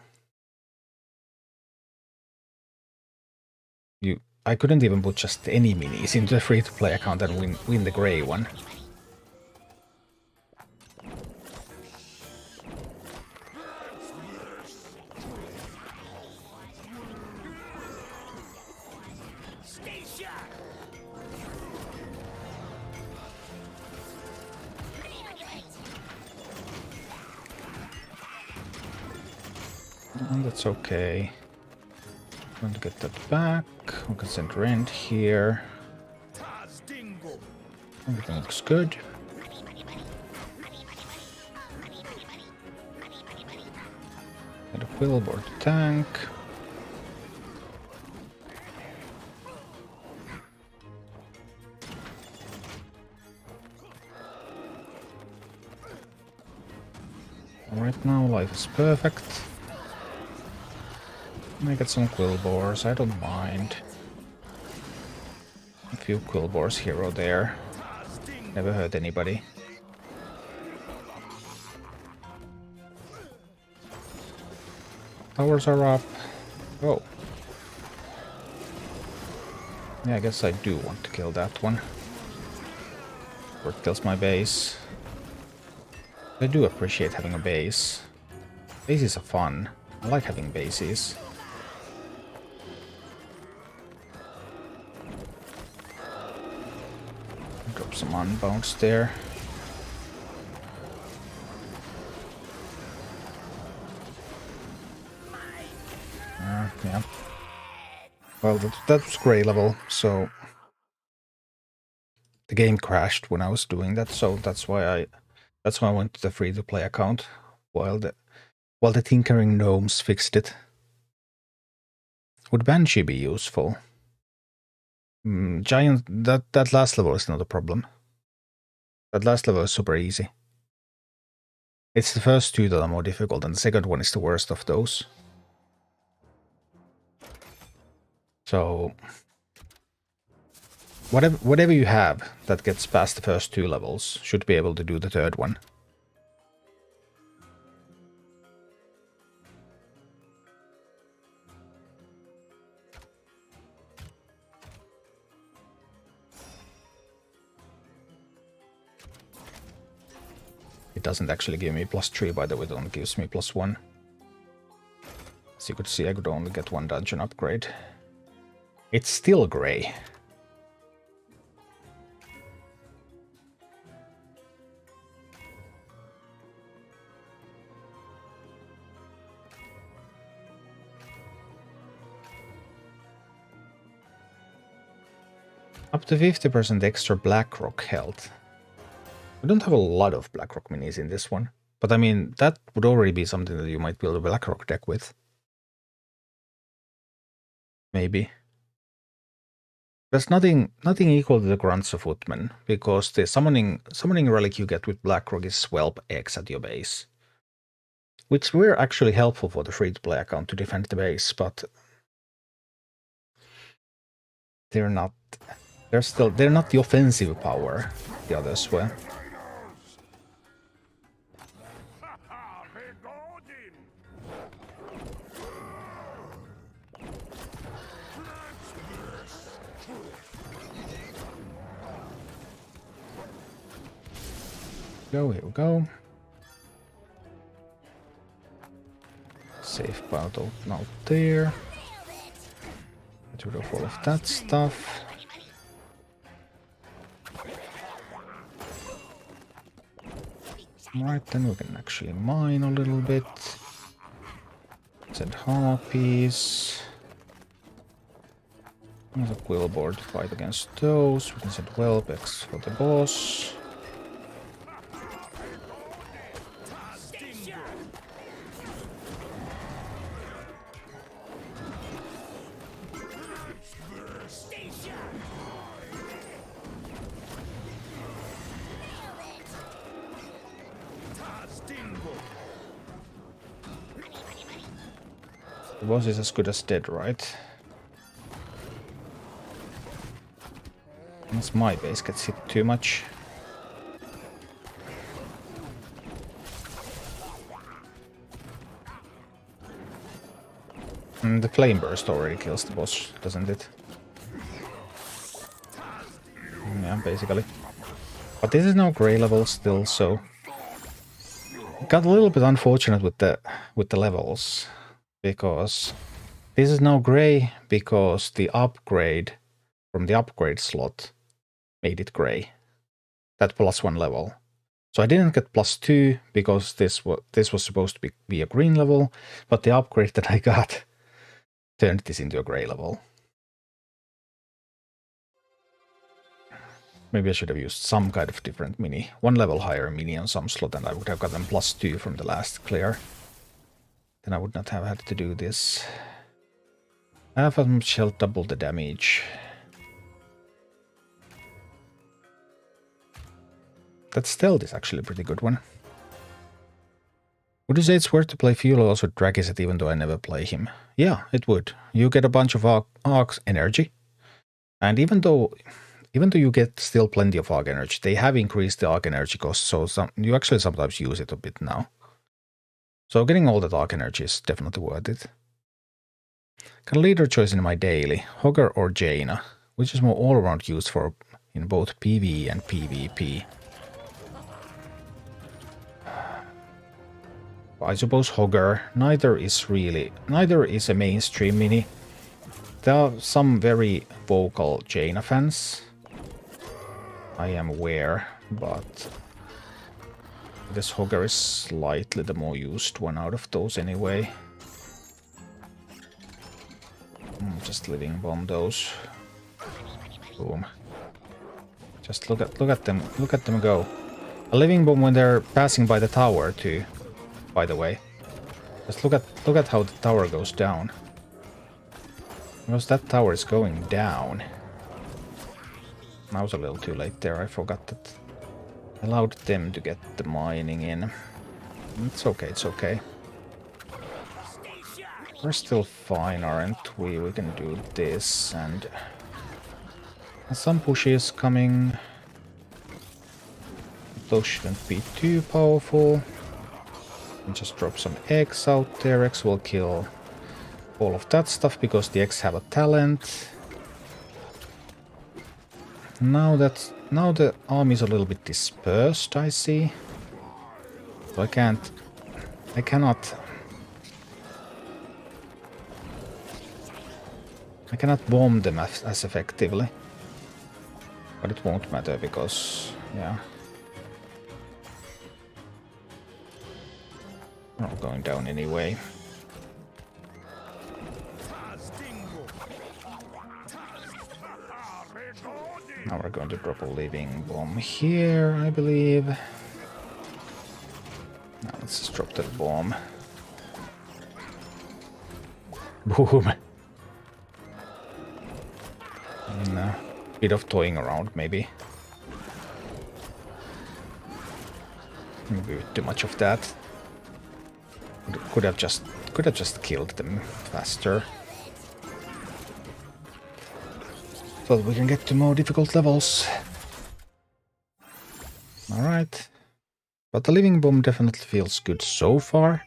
I couldn't even put just any minis into the free-to-play account and win the gray one. That's okay. Trying to get that back. We can send rent here. Everything looks good. Get a billboard tank. Right now life is perfect. I get some Quillbores, I don't mind. A few Quillbores here or there. Never hurt anybody. Towers are up. Oh. Yeah, I guess I do want to kill that one. Or it kills my base. I do appreciate having a base. Bases are fun. I like having bases. Drop some unbounds there. Yeah. Well, that was grey level, so the game crashed when I was doing that, so that's why I went to the free-to-play account while the tinkering gnomes fixed it. Would Banshee be useful? Giant, that last level is not a problem. That last level is super easy. It's the first two that are more difficult, and the second one is the worst of those. So, whatever you have that gets past the first two levels should be able to do the third one. It doesn't actually give me +3, by the way, it only gives me +1. As you could see, I could only get one dungeon upgrade. It's still grey. Up to 50% extra Blackrock health. We don't have a lot of Blackrock minis in this one, but I mean, that would already be something that you might build a Blackrock deck with. Maybe. There's nothing equal to the Grunts of Footman, because the summoning relic you get with Blackrock is Swelp X at your base. Which were actually helpful for the free-to-play account to defend the base, but they're not the offensive power the others were. Here we go. Safe battle now there. Get rid of all of that stuff. Right, then we can actually mine a little bit. Send harpies. There's a Quillboard to fight against those. We can send Whelpex for the boss. The boss is as good as dead, right? Unless my base gets hit too much. The Flame Burst already kills the boss, doesn't it? Yeah, basically. But this is now grey level still, so it got a little bit unfortunate with the levels, because this is now grey because the upgrade from the upgrade slot made it grey. That +1 level. So I didn't get +2 because this was supposed to be a green level, but the upgrade that I got turned this into a grey level. Maybe I should have used some kind of different mini. 1 level higher mini on some slot, and I would have gotten +2 from the last clear. Then I would not have had to do this. Half of them shall double the damage. That stealth is actually a pretty good one. Would you say it's worth to play Fuel also Regis even though I never play him? Yeah, it would. You get a bunch of Arc energy. And even though you get still plenty of Arc energy, they have increased the Arc energy cost, so you actually sometimes use it a bit now. So getting all that Arc energy is definitely worth it. Can leader choice in my daily, Hogger or Jaina, which is more all-around used for in both PvE and PvP. I suppose Hogger. Neither is a mainstream mini. There are some very vocal Jaina fans, I am aware, but this Hogger is slightly the more used one out of those anyway. Just living bomb those. Boom. Just look at them go. A living bomb when they're passing by the tower too. By the way, just look at how the tower goes down. Because that tower is going down. I was a little too late there. I forgot that I allowed them to get the mining in. It's okay. It's okay. We're still fine, aren't we? We can do this, and some pushes coming. Those shouldn't be too powerful. And just drop some eggs out there. Eggs will kill all of that stuff because the eggs have a talent. Now the army is a little bit dispersed, I see. So I cannot bomb them as effectively. But it won't matter because, yeah. We're all going down anyway. Now we're going to drop a living bomb here, I believe. Now let's just drop that bomb. Boom! And a bit of toying around, maybe. Maybe too much of that. Could have just killed them faster. So that we can get to more difficult levels. Alright. But the living bomb definitely feels good so far.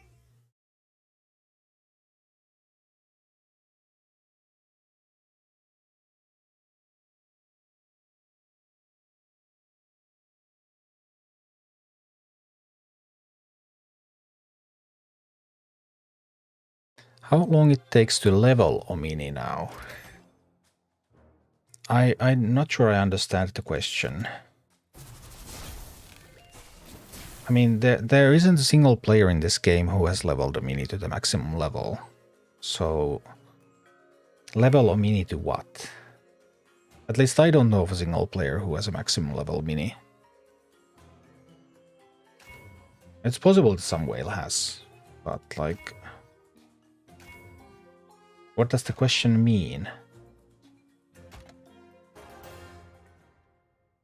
How long it takes to level Omini now? I'm not sure I understand the question. I mean, there isn't a single player in this game who has leveled Omini to the maximum level. So, level Omini to what? At least I don't know of a single player who has a maximum level mini. It's possible that some whale has, but like... What does the question mean?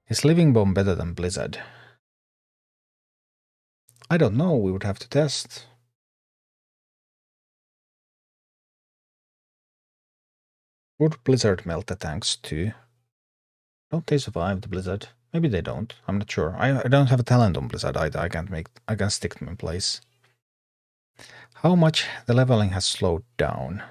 Is Living Bomb better than Blizzard? I don't know, we would have to test. Would Blizzard melt the tanks too? Don't they survive the Blizzard? Maybe they don't, I'm not sure. I don't have a talent on Blizzard either, I can stick them in place. How much the leveling has slowed down?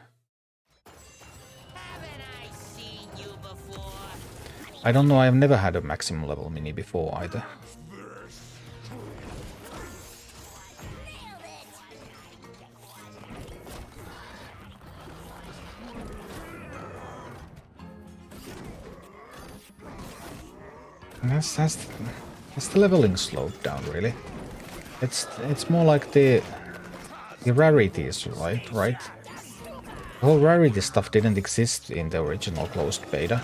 I don't know, I've never had a maximum level mini before either. Has the leveling slowed down really? It's more like the rarities, right? The whole rarity stuff didn't exist in the original closed beta.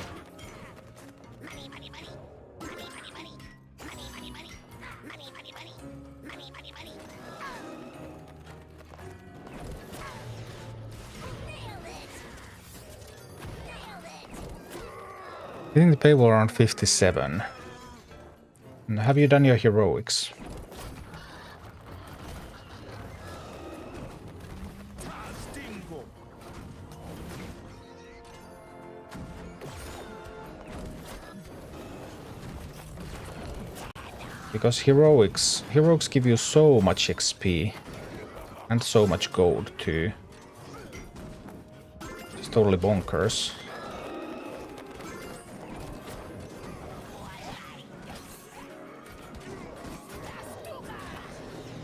I think the payable around 57. And have you done your heroics? Because heroics give you so much XP and so much gold too. It's totally bonkers.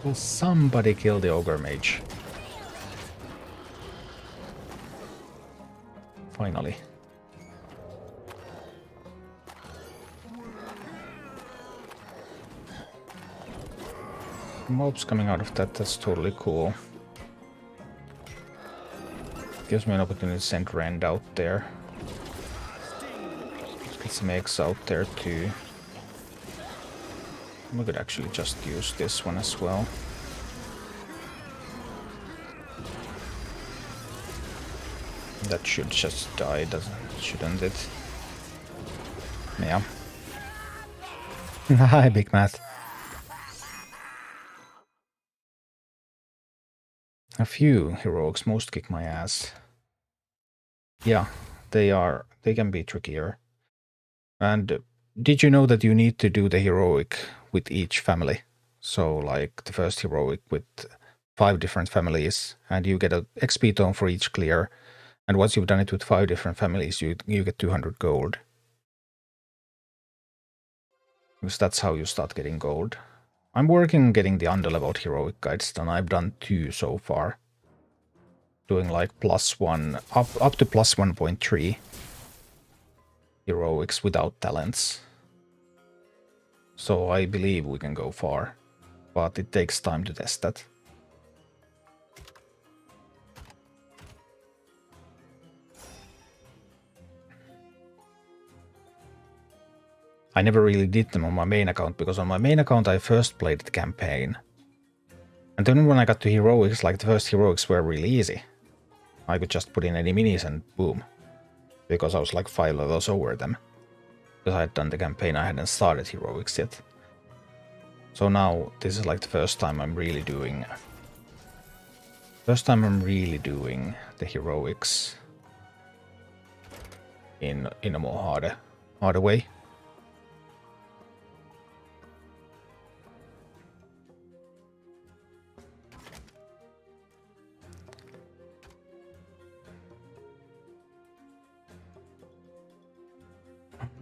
Will somebody kill the ogre mage? Finally. Mobs coming out of that, that's totally cool. Gives me an opportunity to send Rand out there. Let's get some eggs out there too. We could actually just use this one as well. That should just die, shouldn't it? Yeah. Hi, Big Matt. A few heroics, most kick my ass. Yeah, they can be trickier. And did you know that you need to do the heroic with each family? So like the first heroic with 5 different families, and you get a XP tome for each clear. And once you've done it with 5 different families, you get 200 gold. Because that's how you start getting gold. I'm working on getting the underleveled heroic guides done. I've done 2 so far. Doing like +1, up to +1.3 heroics without talents. So I believe we can go far. But it takes time to test that. I never really did them on my main account, because on my main account I first played the campaign. And then when I got to heroics, like the first heroics were really easy. I could just put in any minis and boom. Because I was like 5 levels over them. Because I had done the campaign, I hadn't started heroics yet. So now this is like the first time I'm really doing... the heroics in a more harder way.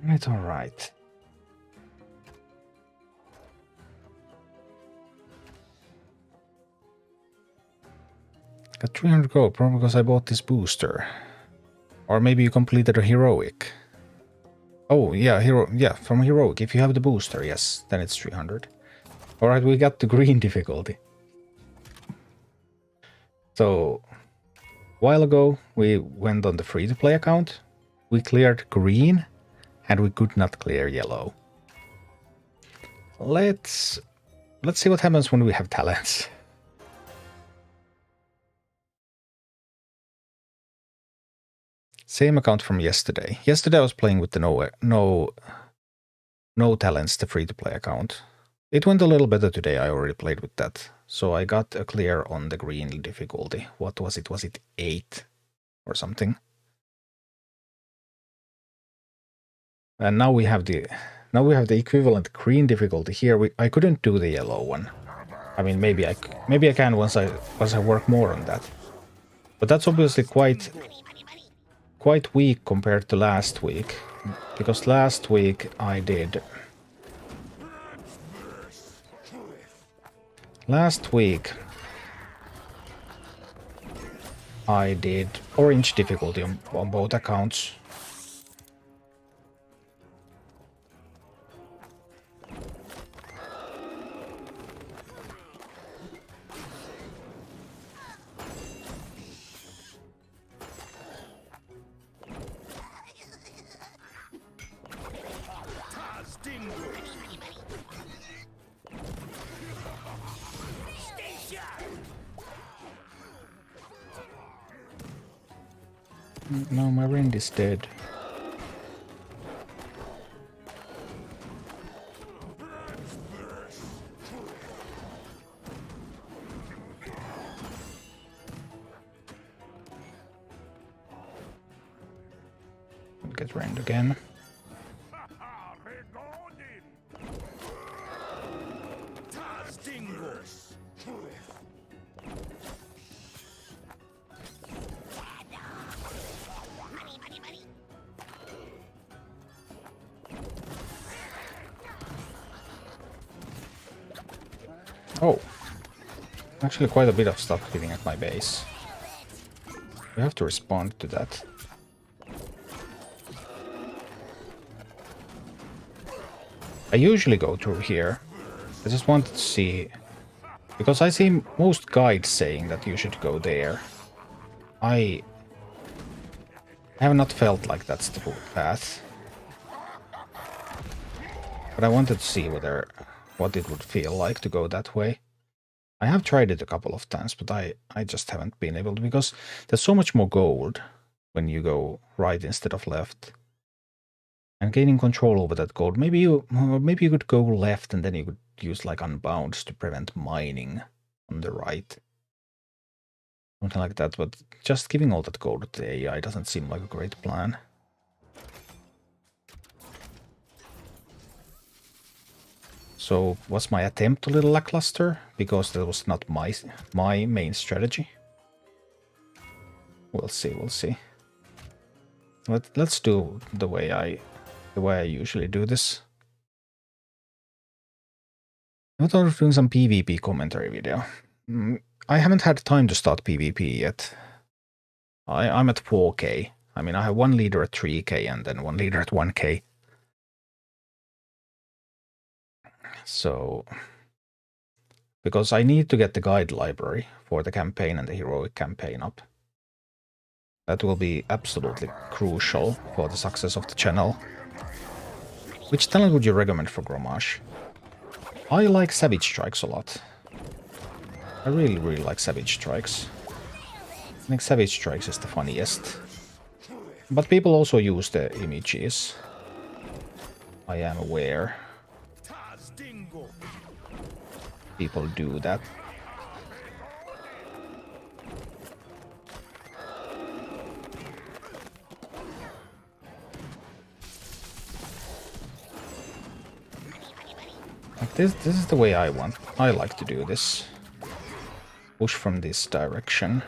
It's alright. Got 300 gold, probably because I bought this booster. Or maybe you completed a heroic. Oh, yeah, from heroic. If you have the booster, yes, then it's 300. Alright, we got the green difficulty. So, a while ago, we went on the free-to-play account. We cleared green, and we could not clear yellow. Let's see what happens when we have talents. Same account from yesterday. Yesterday I was playing with the no talents, the free-to-play account. It went a little better today. I already played with that. So I got a clear on the green difficulty. What was it? Was it 8 or something? And now we have the equivalent green difficulty here. I couldn't do the yellow one. I mean, maybe I can once I work more on that. But that's obviously quite weak compared to last week, because last week I did orange difficulty on both accounts. No, my rend is dead. Get rend again. Oh, actually quite a bit of stuff hitting at my base. We have to respond to that. I usually go through here. I just wanted to see, because I see most guides saying that you should go there. I have not felt like that's the path. But I wanted to see what it would feel like to go that way. I have tried it a couple of times, but I just haven't been able to, because there's so much more gold when you go right instead of left. And gaining control over that gold, maybe you could go left and then you could use like unbounds to prevent mining on the right. Something like that, but just giving all that gold to the AI doesn't seem like a great plan. So was my attempt a little lackluster because that was not my main strategy? We'll see, we'll see. Let's do the way I usually do this. I thought of doing some PvP commentary video. I haven't had time to start PvP yet. I'm at 4k. I mean, I have one leader at 3k and then one leader at 1k. So, because I need to get the guide library for the campaign and the heroic campaign up. That will be absolutely crucial for the success of the channel. Which talent would you recommend for Grommash? I like Savjz Strikes a lot. I really, really like Savjz Strikes. I think Savjz Strikes is the funniest. But people also use the images. I am aware. People do that. Like this is the way I like to do this. Push from this direction.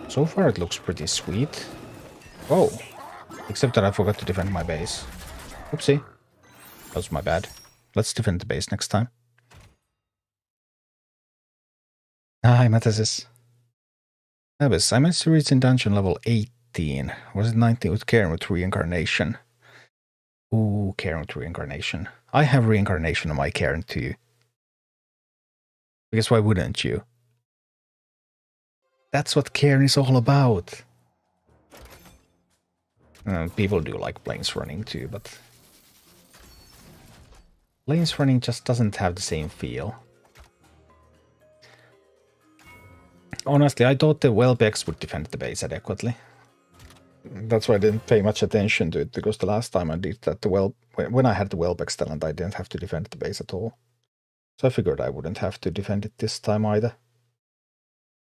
So far it looks pretty sweet. Oh, except that I forgot to defend my base. Oopsie. That was my bad. Let's defend the base next time. Hi, Metasis. Nebis, I managed to reach in dungeon level 18. Was it 19 with Karen with reincarnation? Ooh, Karen with reincarnation. I have reincarnation on my Karen too. Because why wouldn't you? That's what Karen is all about. People do like planes running too, but planes running just doesn't have the same feel. Honestly, I thought the Welbex would defend the base adequately. That's why I didn't pay much attention to it, because the last time I did that, when I had the Welbex talent, I didn't have to defend the base at all. So I figured I wouldn't have to defend it this time either.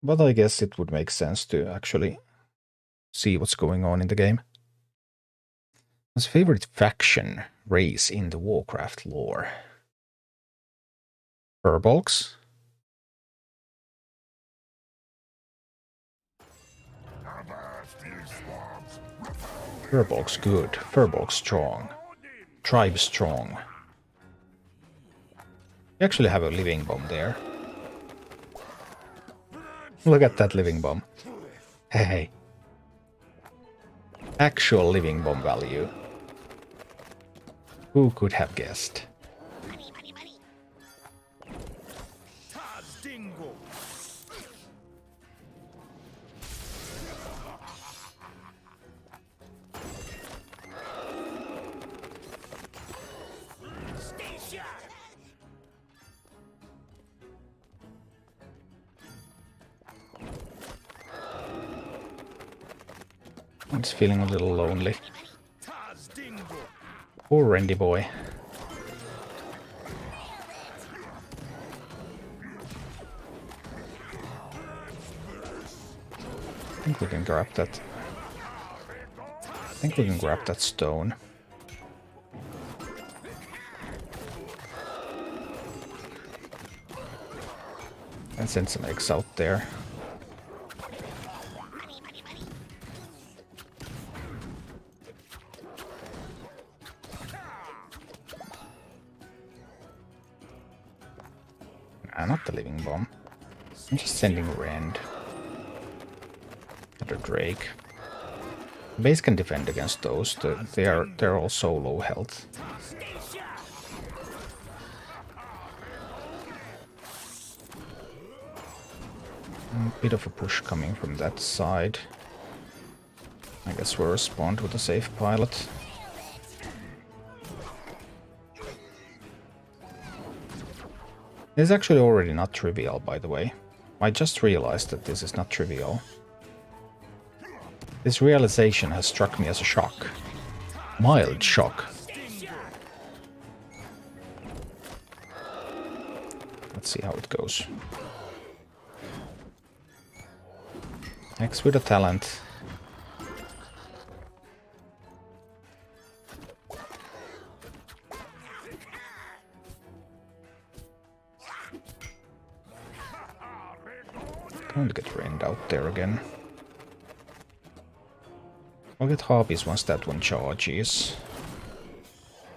But I guess it would make sense to actually see what's going on in the game. What's favorite faction race in the Warcraft lore? Furbolgs? Furbolgs good. Furbolgs strong. Tribe strong. We actually have a living bomb there. Look at that living bomb. Hey. Actual living bomb value. Who could have guessed? I'm just feeling a little lonely. Poor Randy boy. I think we can grab that. I think we can grab that stone. And send some eggs out there. Nah, not the living bomb. I'm just sending Rend. Another Drake. Base can defend against those. They're all so low health. A bit of a push coming from that side. I guess we'll respond with a safe pilot. This is actually already not trivial, by the way. I just realized that this is not trivial. This realization has struck me as a shock. Mild shock. Let's see how it goes. X with a talent. Going to get Rend out there again. I'll get Harpies once that one charges.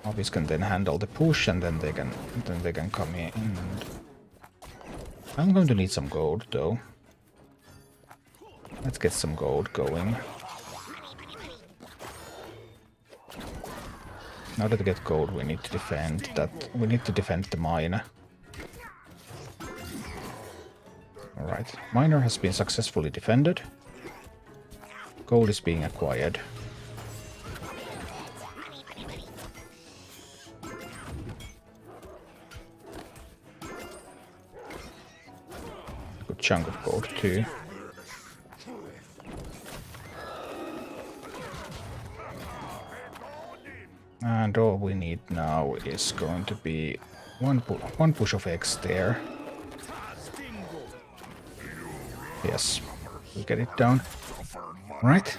Harpies can then handle the push, and then they can come in. And I'm going to need some gold though. Let's get some gold going. In order to get gold, we need to defend that. We need to defend the mine. Alright, miner has been successfully defended. Gold is being acquired. Good chunk of gold too. And all we need now is going to be one push of X there. Yes, we'll get it down. Right.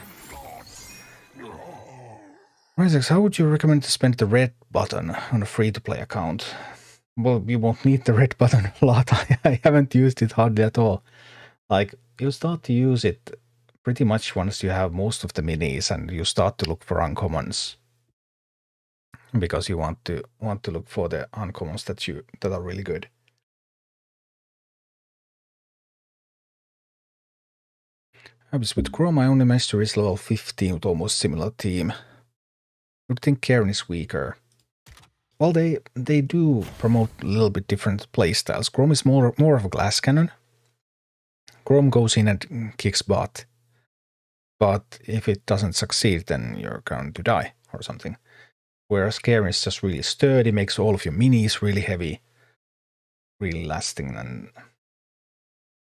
Regis, how would you recommend to spend the red button on a free-to-play account? Well, you won't need the red button a lot. I haven't used it hardly at all. Like, you start to use it pretty much once you have most of the minis and you start to look for uncommons. Because you want to look for the uncommons that are really good. With Chrome, I only managed to reach level 15 with almost similar team. I would think Karen is weaker. Well, they do promote a little bit different playstyles. Chrome is more of a glass cannon. Chrome goes in and kicks butt. But if it doesn't succeed, then you're going to die or something. Whereas Karen is just really sturdy, makes all of your minis really heavy, really lasting, and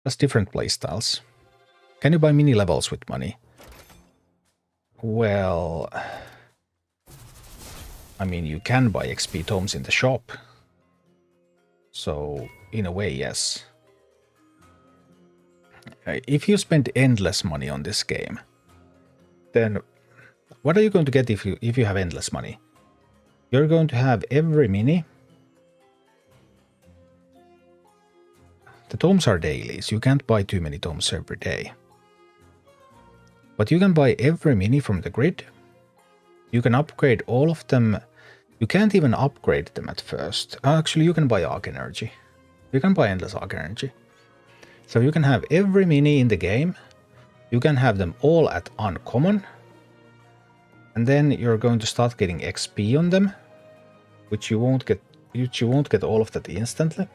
just different playstyles. Can you buy mini levels with money? Well, I mean, you can buy XP tomes in the shop. So, in a way, yes. If you spend endless money on this game, then what are you going to get if you have endless money? You're going to have every mini. The tomes are dailies. You can't buy too many tomes every day. But you can buy every mini from the grid. You can upgrade all of them. You can't even upgrade them at first. Actually, you can buy Arc Energy. You can buy endless Arc Energy. So you can have every mini in the game. You can have them all at uncommon. And then you're going to start getting XP on them, which you won't get all of that instantly.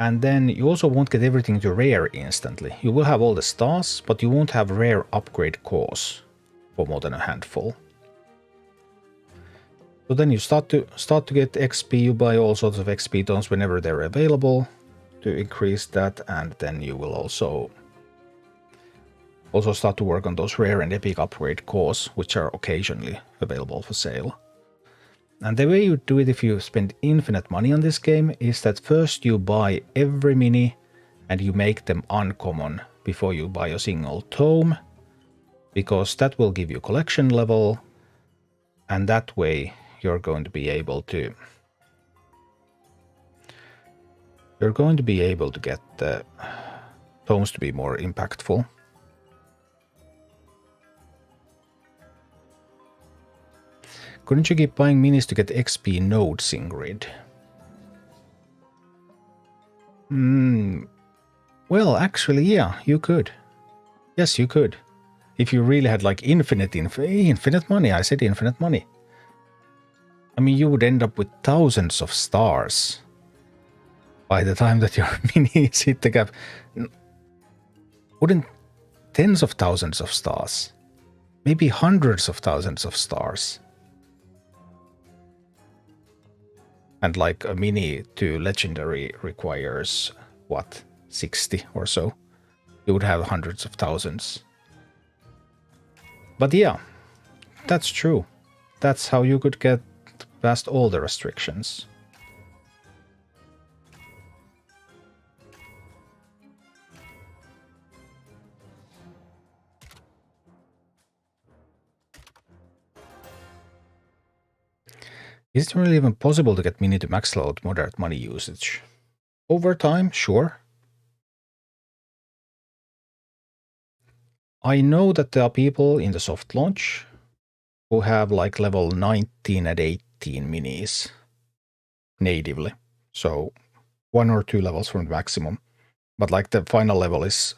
And then you also won't get everything to rare instantly. You will have all the stars, but you won't have rare upgrade cores for more than a handful. So then you start to get XP. You buy all sorts of XP tones whenever they're available to increase that, and then you will also Also start to work on those rare and epic upgrade cores, which are occasionally available for sale. And the way you do it if you spend infinite money on this game is that first you buy every mini and you make them uncommon before you buy a single tome, because that will give you collection level, and that way you're going to be able to get the tomes to be more impactful. Couldn't you keep buying minis to get XP nodes in grid? Well, actually, yeah, you could. Yes, you could. If you really had like infinite money, I said infinite money. I mean, you would end up with thousands of stars by the time that your minis hit the cap. Wouldn't tens of thousands of stars, maybe hundreds of thousands of stars. And like a mini to legendary requires, what, 60 or so? You would have hundreds of thousands. But yeah, that's true. That's how you could get past all the restrictions. Is it really even possible to get mini to max level with moderate money usage? Over time, sure. I know that there are people in the soft launch who have like level 19 and 18 minis natively. So 1 or 2 levels from the maximum. But like the final level is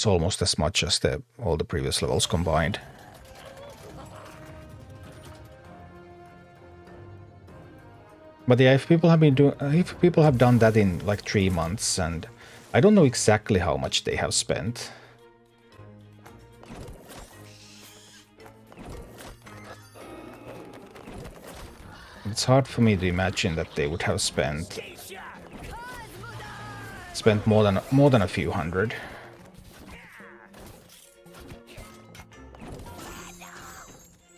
almost as much as all the previous levels combined. But yeah, if people have done that in like 3 months, and I don't know exactly how much they have spent. It's hard for me to imagine that they would have spent more than a few hundred.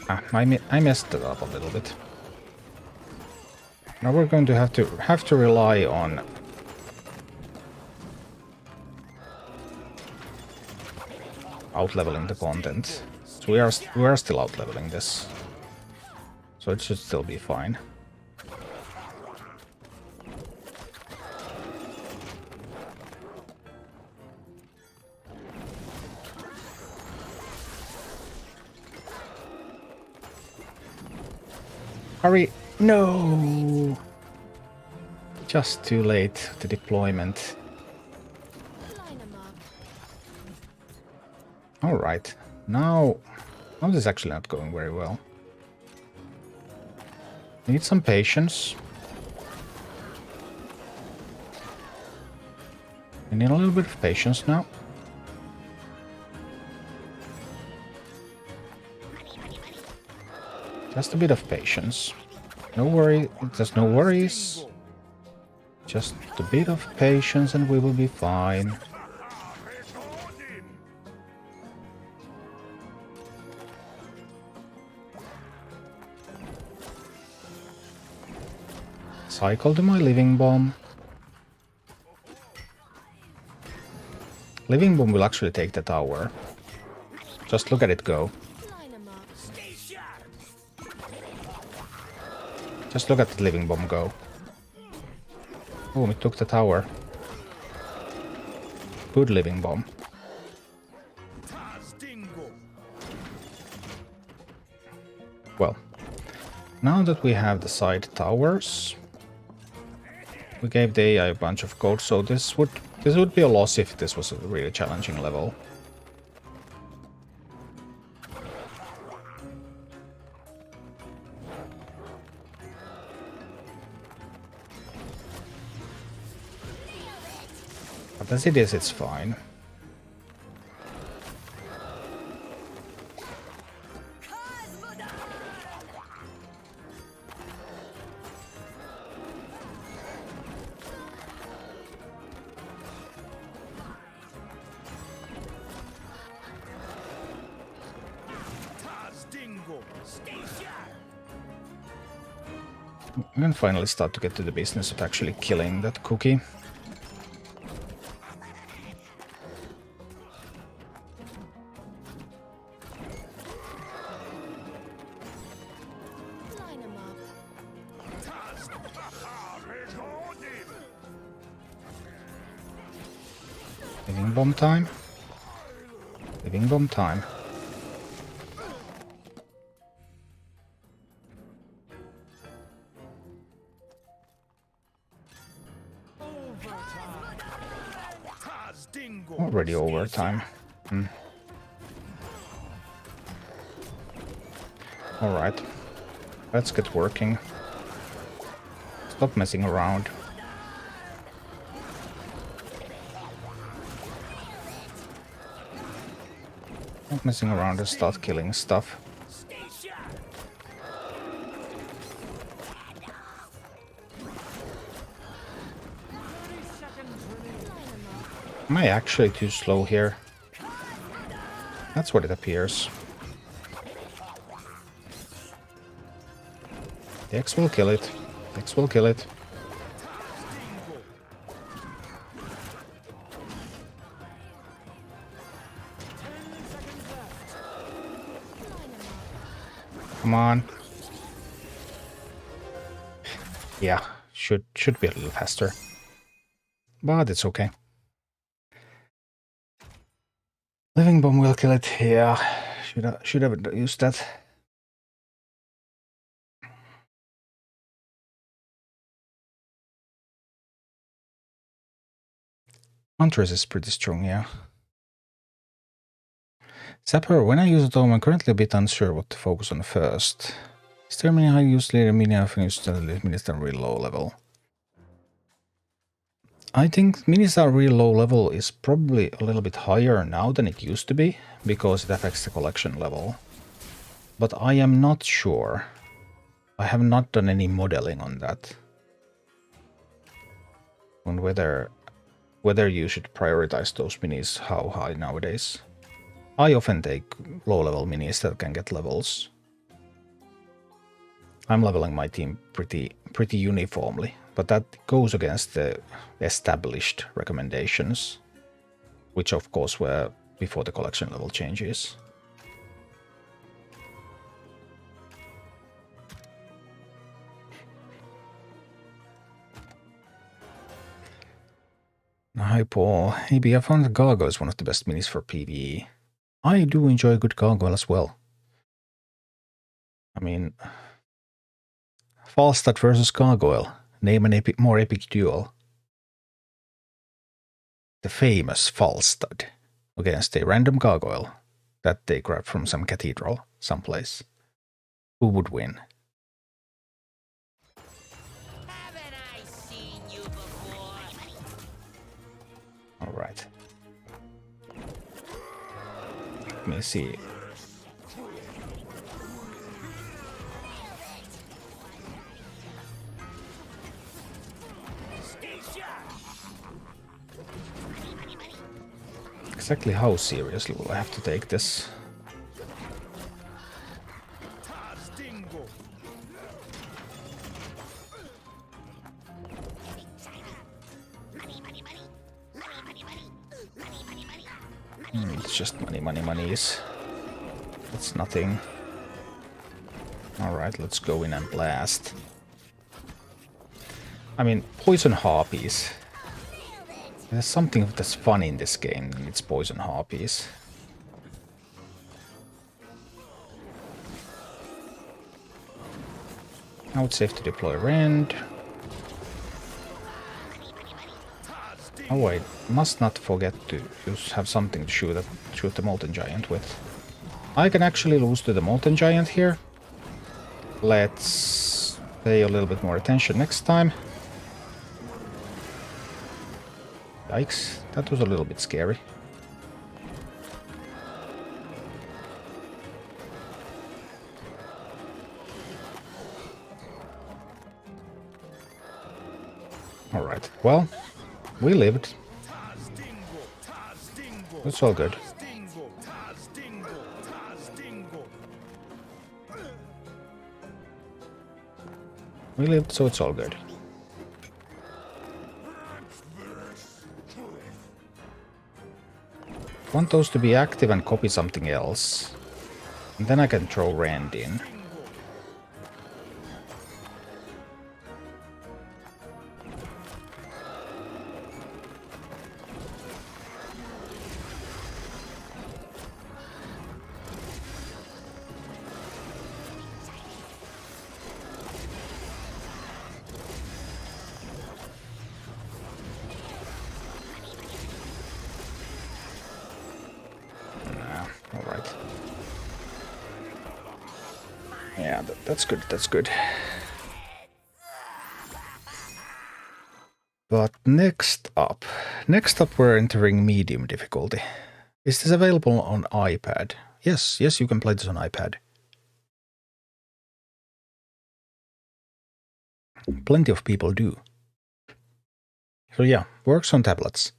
I messed it up a little bit. Now we're going to have to rely on out-leveling the content. So we are still out-leveling this. So it should still be fine. Hurry! No! Just too late, the deployment. Alright, now this is actually not going very well. Need some patience. We need a little bit of patience now. Just a bit of patience. No worry, there's no worries. Just a bit of patience and we will be fine. Cycle to my living bomb. Living bomb will actually take the tower. Just look at it go. Just look at the living bomb go. Oh, it took the tower. Good living bomb. Well, now that we have the side towers, we gave the AI a bunch of code, so this would be a loss if this was a really challenging level. But as it is, it's fine. We can finally start to get to the business of actually killing that cookie. Line 'em up. Living bomb time. Living bomb time. Already overtime. Alright. Let's get working. Stop messing around. Stop messing around and start killing stuff. Am I actually too slow here? That's what it appears. Dex will kill it. Dex will kill it. Come on. Yeah, should be a little faster. But it's okay. Living bomb will kill it. Yeah, should have used that. Huntress is pretty strong, yeah. Sapper, when I use a tome, I'm currently a bit unsure what to focus on first. Is there many high use later mini I've used minis that are really low level? I think minis are real low level is probably a little bit higher now than it used to be, because it affects the collection level. But I am not sure. I have not done any modeling on that. On whether you should prioritize those minis how high nowadays. I often take low level minis that can get levels. I'm leveling my team pretty uniformly, but that goes against the established recommendations, which of course were before the collection level changes. Hi Paul. Maybe I found the Gargoyle is one of the best minis for PvE. I do enjoy a good Gargoyle as well. I mean, Falstad versus Gargoyle. Name an more epic duel. The famous Falstad against a random Gargoyle that they grabbed from some cathedral someplace. Who would win? Haven't I seen you before? All right. Let me see. Exactly how seriously will I have to take this? It's just money. It's nothing. Alright, let's go in and blast. I mean, poison harpies. There's something that's fun in this game, and it's poison harpies. Now it's safe to deploy Rend. Oh, I must not forget to have something to shoot the Molten Giant with. I can actually lose to the Molten Giant here. Let's pay a little bit more attention next time. Yikes, that was a little bit scary. Alright, well, we lived. It's all good. We lived, so it's all good. Want those to be active and copy something else. And then I can throw Rand in. Alright. Yeah, that's good, that's good. But next up we're entering medium difficulty. Is this available on iPad? Yes, you can play this on iPad. Plenty of people do. So yeah, works on tablets.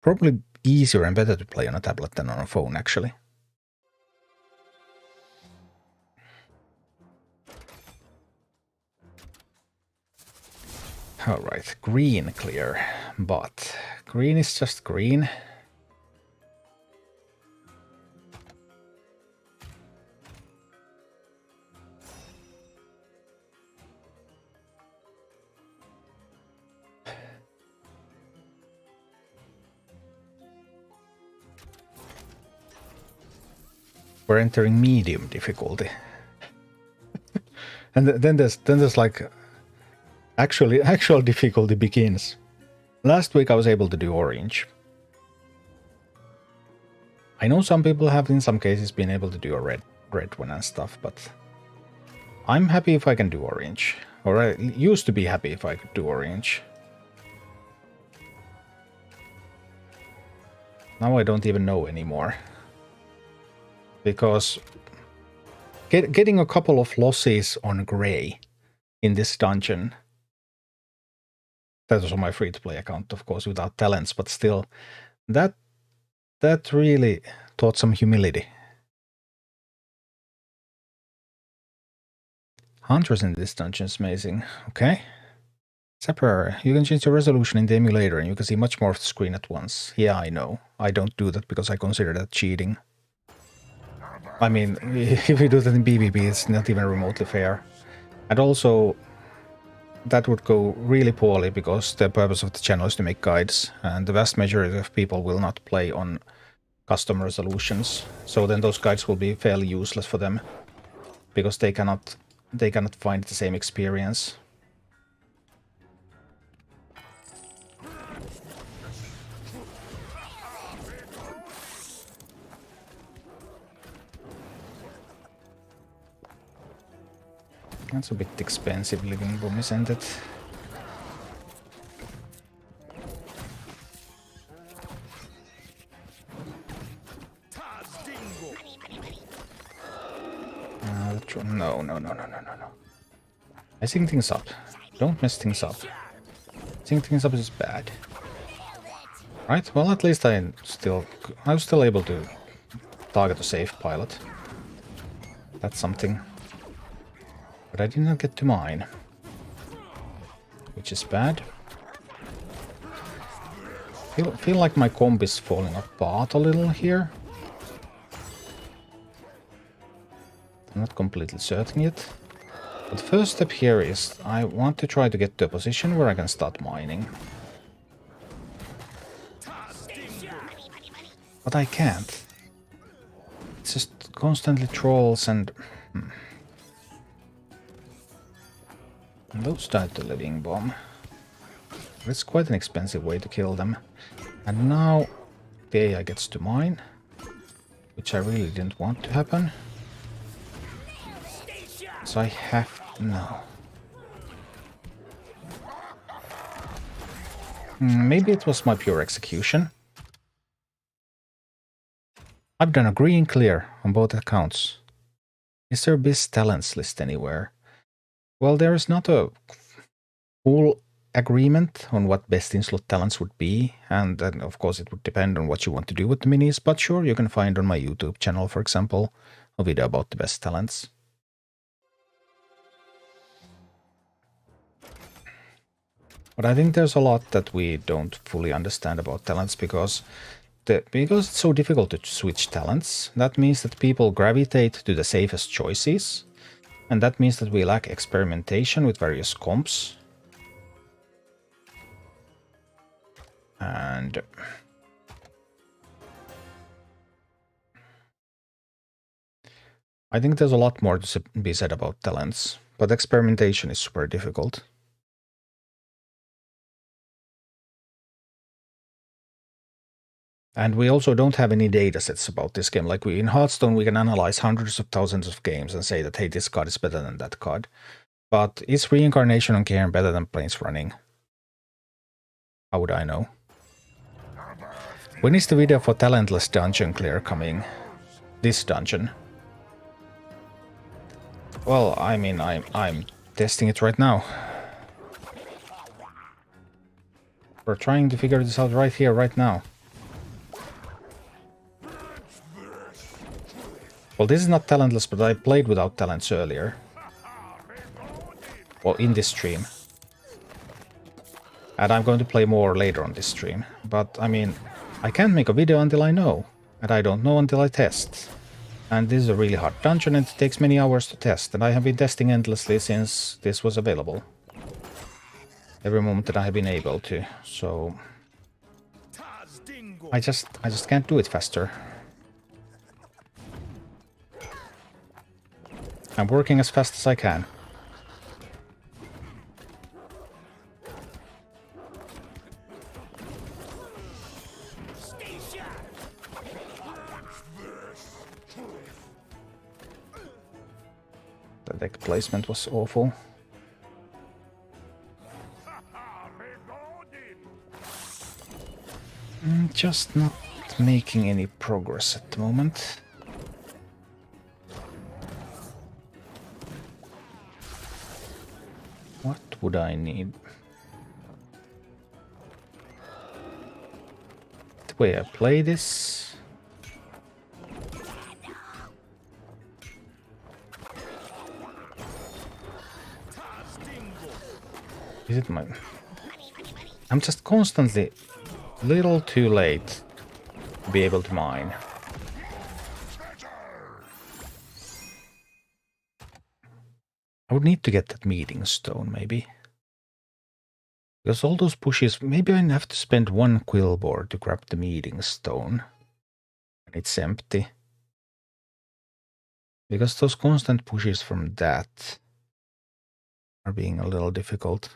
Probably easier and better to play on a tablet than on a phone, actually. Alright, green clear, but green is just green. We're entering medium difficulty. And then there's like actual difficulty begins. Last week I was able to do orange. I know some people have in some cases been able to do a red one and stuff, but I'm happy if I can do orange. Or I used to be happy if I could do orange. Now I don't even know anymore. Because getting a couple of losses on gray in this dungeon, that was on my free-to-play account, of course, without talents, but still, that really taught some humility. Hunters in this dungeon is amazing. Okay. Separate. You can change the resolution in the emulator and you can see much more of the screen at once. Yeah, I know. I don't do that because I consider that cheating. I mean, if you do that in PvP, it's not even remotely fair. And also, that would go really poorly because the purpose of the channel is to make guides, and the vast majority of people will not play on custom resolutions. So then those guides will be fairly useless for them because they cannot find the same experience. That's a bit expensive living room, isn't it? No. Messing things up. Don't mess things up. Messing things up is bad. Right, well at least I was still able to target a safe pilot. That's something. But I did not get to mine, which is bad. Feel like my comp is falling apart a little here. I'm not completely certain yet. But the first step here is I want to try to get to a position where I can start mining. But I can't. It's just constantly trolls and... Those died to living bomb. It's quite an expensive way to kill them. And now the AI gets to mine, which I really didn't want to happen. So I have... no. Maybe it was my pure execution. I've done a green clear on both accounts. Is there a best talents list anywhere? Well, there is not a full agreement on what best in-slot talents would be, and then of course it would depend on what you want to do with the minis, but sure, you can find on my YouTube channel, for example, a video about the best talents. But I think there's a lot that we don't fully understand about talents because it's so difficult to switch talents. That means that people gravitate to the safest choices. And that means that we lack experimentation with various comps. And I think there's a lot more to be said about talents, but experimentation is super difficult. And we also don't have any datasets about this game. Like in Hearthstone, we can analyze hundreds of thousands of games and say that, hey, this card is better than that card. But is Reincarnation on Cairn better than Plains Running? How would I know? When is the video for Talentless Dungeon Clear coming? This dungeon? Well, I mean, I'm testing it right now. We're trying to figure this out right here, right now. Well, this is not talentless, but I played without talents earlier. Well, in this stream. And I'm going to play more later on this stream. But, I mean, I can't make a video until I know. And I don't know until I test. And this is a really hard dungeon and it takes many hours to test. And I have been testing endlessly since this was available. Every moment that I have been able to. So I just can't do it faster. I'm working as fast as I can. The deck placement was awful. Just not making any progress at the moment. What would I need? The way I play this. Is it my... I'm just constantly a little too late to be able to mine. I would need to get that meeting stone, maybe. Because all those pushes... Maybe I have to spend one quill board to grab the meeting stone. And it's empty. Because those constant pushes from that are being a little difficult.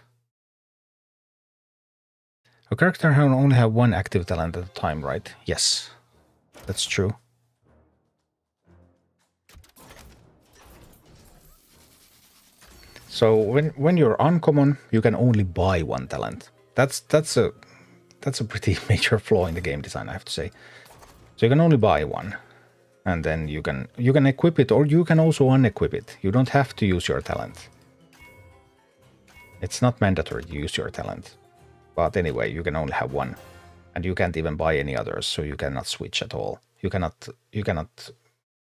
A character can only have one active talent at a time, right? Yes, that's true. So when you're uncommon, you can only buy one talent. That's a pretty major flaw in the game design, I have to say. So you can only buy one, and then you can equip it, or you can also unequip it. You don't have to use your talent. It's not mandatory to use your talent. But anyway, you can only have one, and you can't even buy any others, so you cannot switch at all. You cannot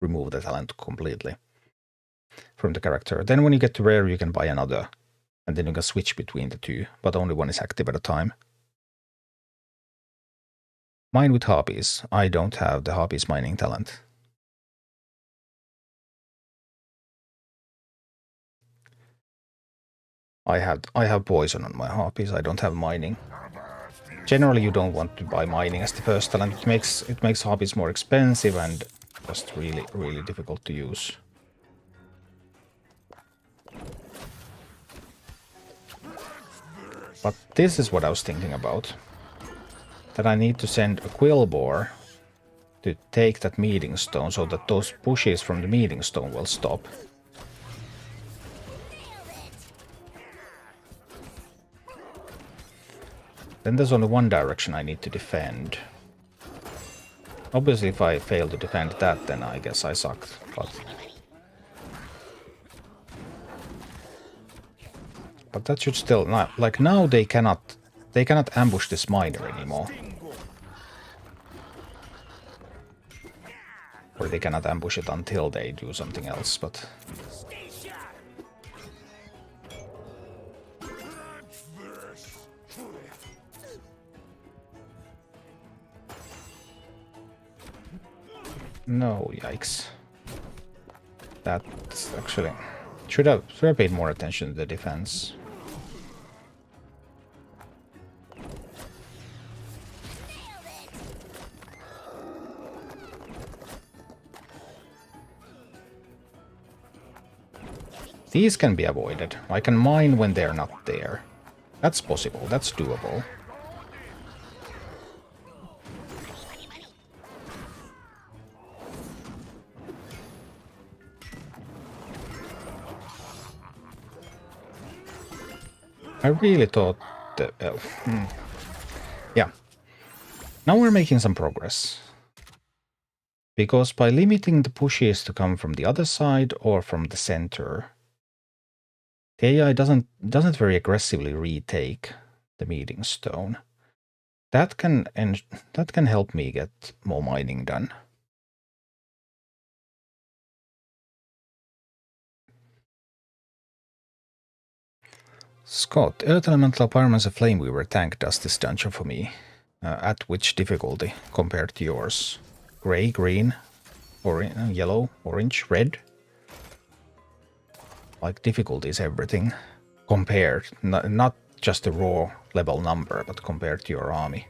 remove the talent completely from the character. Then when you get to rare, you can buy another, and then you can switch between the two, but only one is active at a time. Mine with harpies. I don't have the harpies mining talent. I have poison on my harpies. I don't have mining. Generally, you don't want to buy mining as the first talent. It makes harpies more expensive and just really difficult to use. But this is what I was thinking about. That I need to send a quill boar to take that meeting stone so that those pushes from the meeting stone will stop. Then there's only one direction I need to defend. Obviously, if I fail to defend that, then I guess I sucked. But that should still... Like, now they cannot ambush this miner anymore. Or they cannot ambush it until they do something else, but... No, yikes. That's actually... Should have paid more attention to the defense. These can be avoided. I can mine when they're not there. That's possible. That's doable. I really thought that... Yeah. Now we're making some progress. Because by limiting the pushes to come from the other side or from the center, the AI doesn't very aggressively retake the meeting stone. That can help me get more mining done. Scott, Earth Elemental Pyromancer a Flameweaver tank does this dungeon for me. At which difficulty compared to yours? Gray, green, yellow, orange, red? Like difficulty is everything. Compared, not just the raw level number, but compared to your army.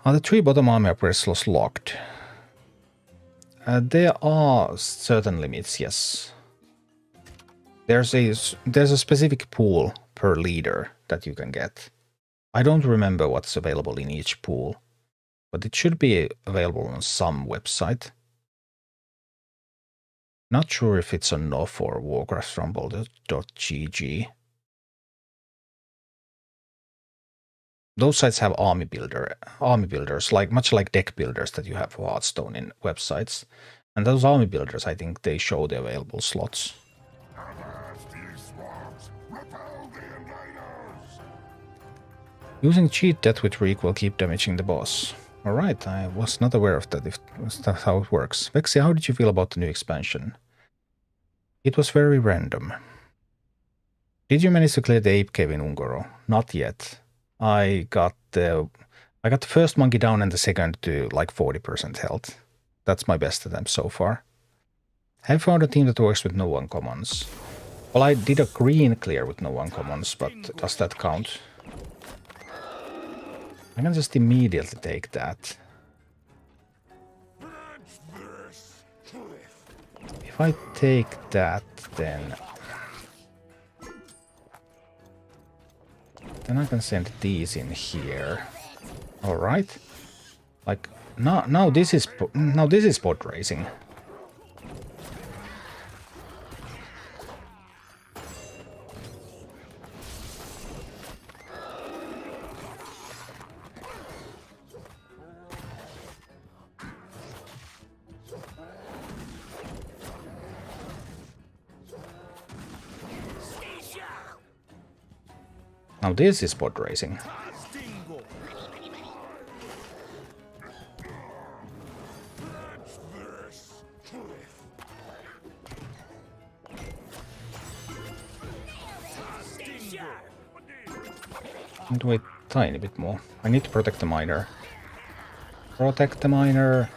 Are the 3 bottom army upgrade slots locked? There are certain limits, yes. There's a specific pool per leader that you can get. I don't remember what's available in each pool, but it should be available on some website. Not sure if it's on Nof or Warcraft.gg. Those sites have army builders, much like deck builders that you have for Hearthstone in websites. And those army builders, I think they show the available slots. Using cheat death with Reek will keep damaging the boss. Alright, I was not aware of that, if that's how it works. Vexi, how did you feel about the new expansion? It was very random. Did you manage to clear the ape cave in Ungoro? Not yet. I got the first monkey down and the second to like 40% health. That's my best attempt so far. Have found a team that works with no uncommons. Well, I did a green clear with no uncommons, but does that count? I can just immediately take that. If I take that, then I can send these in here. All right. Like now this is pod racing. Now this is pod racing. And wait a tiny bit more. I need to protect the miner. Protect the miner.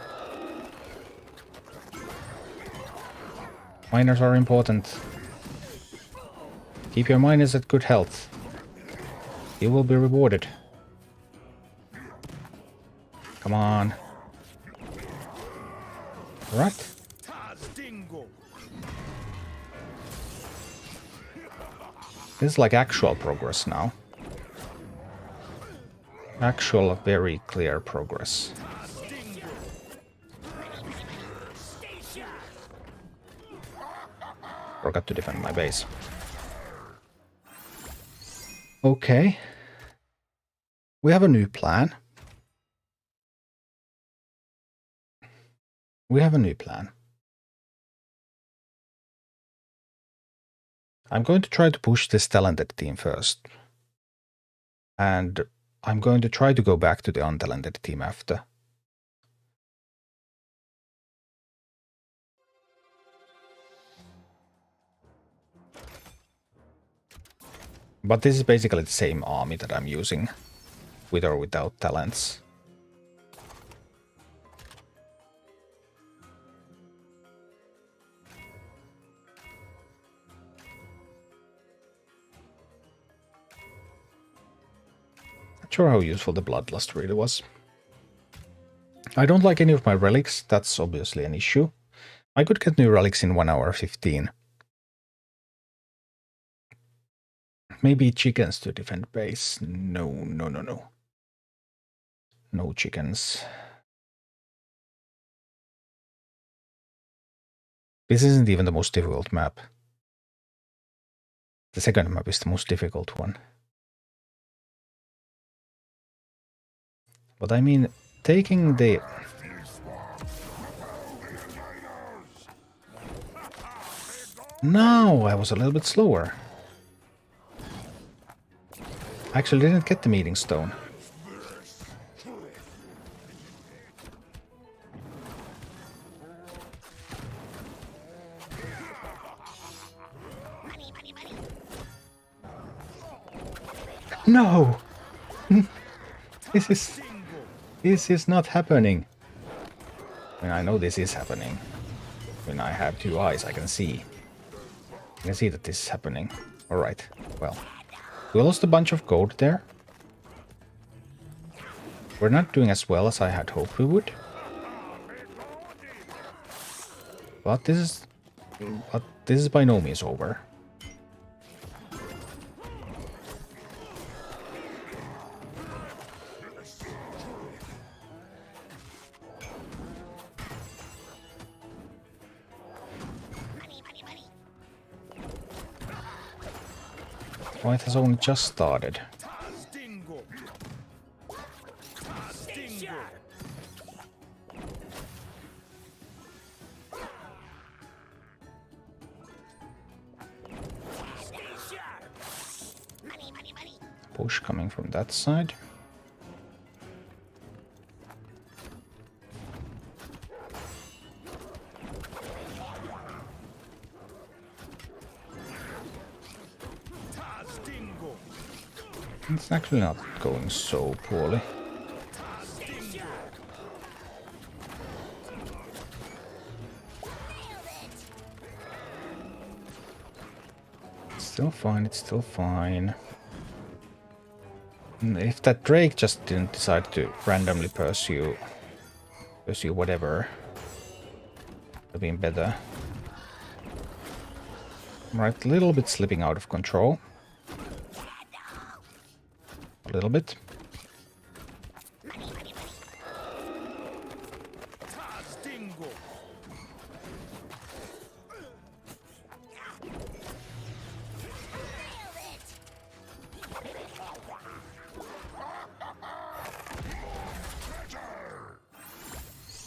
Miners are important. Keep your miners at good health. You will be rewarded. Come on. Right. This is like actual progress now. Actual, very clear progress. Forgot to defend my base. Okay. We have a new plan. I'm going to try to push this talented team first. And I'm going to try to go back to the untalented team after. But this is basically the same army that I'm using, with or without talents. sure how useful the Bloodlust really was. I don't like any of my relics, that's obviously an issue. I could get new relics in 1 hour 15. Maybe chickens to defend base. No. No chickens. This isn't even the most difficult map. The second map is the most difficult one. But I mean, taking the... No, I was a little bit slower. I actually didn't get the meeting stone. No! This is not happening. I mean, I know this is happening. When I have 2 eyes, I can see. I can see that this is happening. Alright, well. We lost a bunch of gold there. We're not doing as well as I had hoped we would. But this is by no means over. Fight has only just started. Push coming from that side. It's actually not going so poorly. It's still fine, it's still fine. If that Drake just didn't decide to randomly pursue whatever, it would have been better. Right, a little bit slipping out of control. A little bit.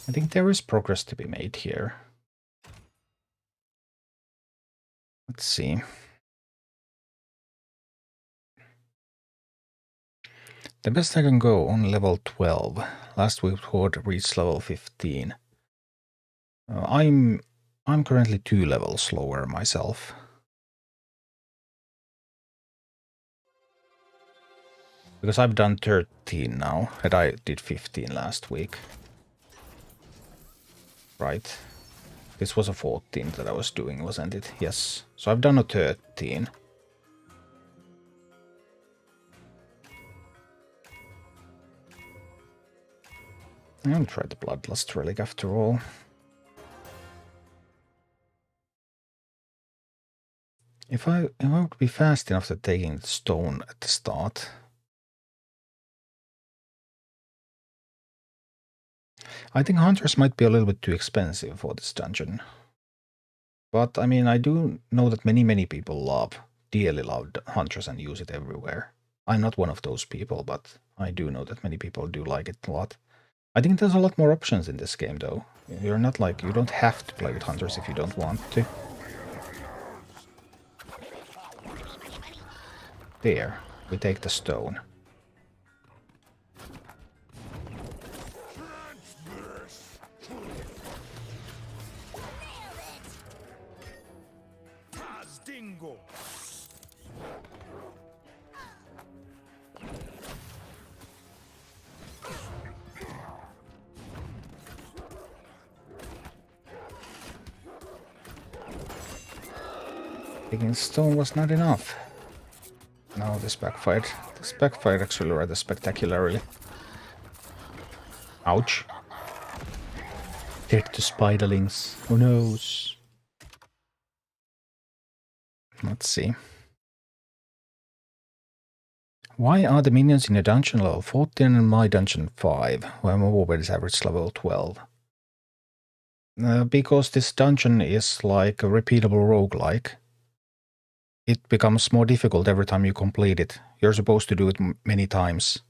I think there is progress to be made here. Let's see. The best I can go on level 12. Last week Horde reached level 15. I'm currently 2 levels lower myself. Because I've done 13 now, and I did 15 last week. Right. This was a 14 that I was doing, wasn't it? Yes. So I've done a 13. I'll try the Bloodlust Relic after all. If I would be fast enough at taking the stone at the start. I think hunters might be a little bit too expensive for this dungeon. But I mean, I do know that many people dearly love hunters and use it everywhere. I'm not one of those people, but I do know that many people do like it a lot. I think there's a lot more options in this game though. You're not like, you don't have to play with hunters if you don't want to. There, we take the stone. Taking stone was not enough. No, this backfired. The spec fight actually rather spectacularly. Ouch. Dead to spiderlings. Who knows? Let's see. Why are the minions in your dungeon level 14 and my dungeon 5, when my warbear's average level 12? Because this dungeon is like a repeatable roguelike. It becomes more difficult every time you complete it. You're supposed to do it many times.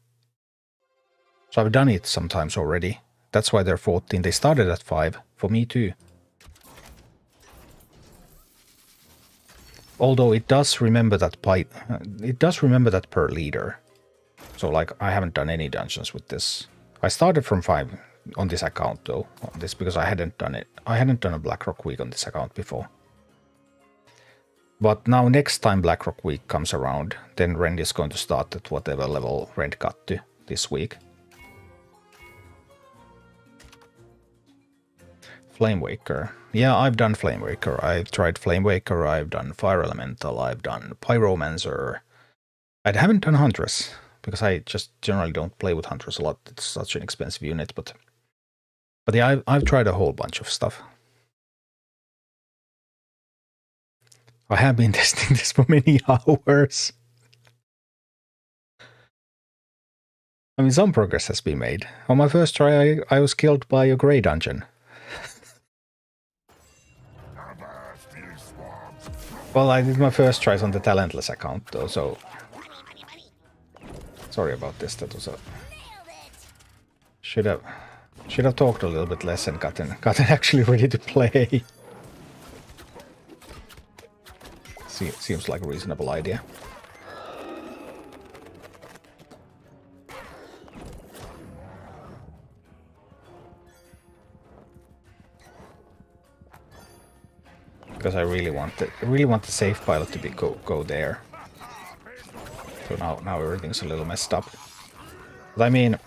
So I've done it sometimes already. That's why they're 14. They started at 5. For me too. Although it does remember that per leader. So like I haven't done any dungeons with this. I started from 5 on this account though. On this because I hadn't done it. I hadn't done a Blackrock week on this account before. But now next time Blackrock week comes around, then Rend is going to start at whatever level Rend got to this week. Flamewaker. Yeah, I've done Flamewaker. I've tried Flamewaker, I've done Fire Elemental, I've done Pyromancer. I haven't done Huntress, because I just generally don't play with Huntress a lot. It's such an expensive unit, but yeah, I've tried a whole bunch of stuff. I have been testing this for many hours. I mean, some progress has been made. On my first try, I was killed by a grey dungeon. Well, I did my first tries on the talentless account, though, so... Sorry about this, that was a... Should have talked a little bit less and gotten actually ready to play. Seems like a reasonable idea. Because I really want the safe pilot to be go there. So now everything's a little messed up. But I mean,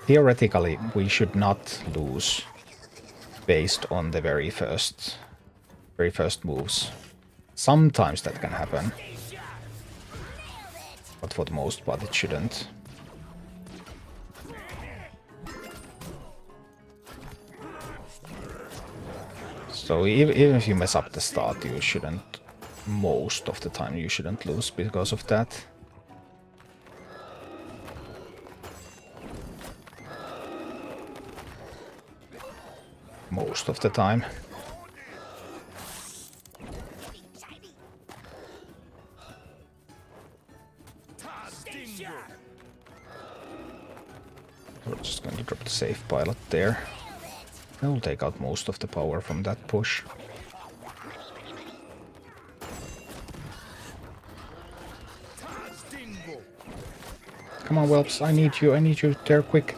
theoretically we should not lose based on the very first moves. Sometimes that can happen, but for the most part it shouldn't. So even if you mess up the start, you shouldn't, most of the time you shouldn't lose because of that. Most of the time. We're just going to drop the safe pilot there. That will take out most of the power from that push. Come on, Whelps, I need you there quick.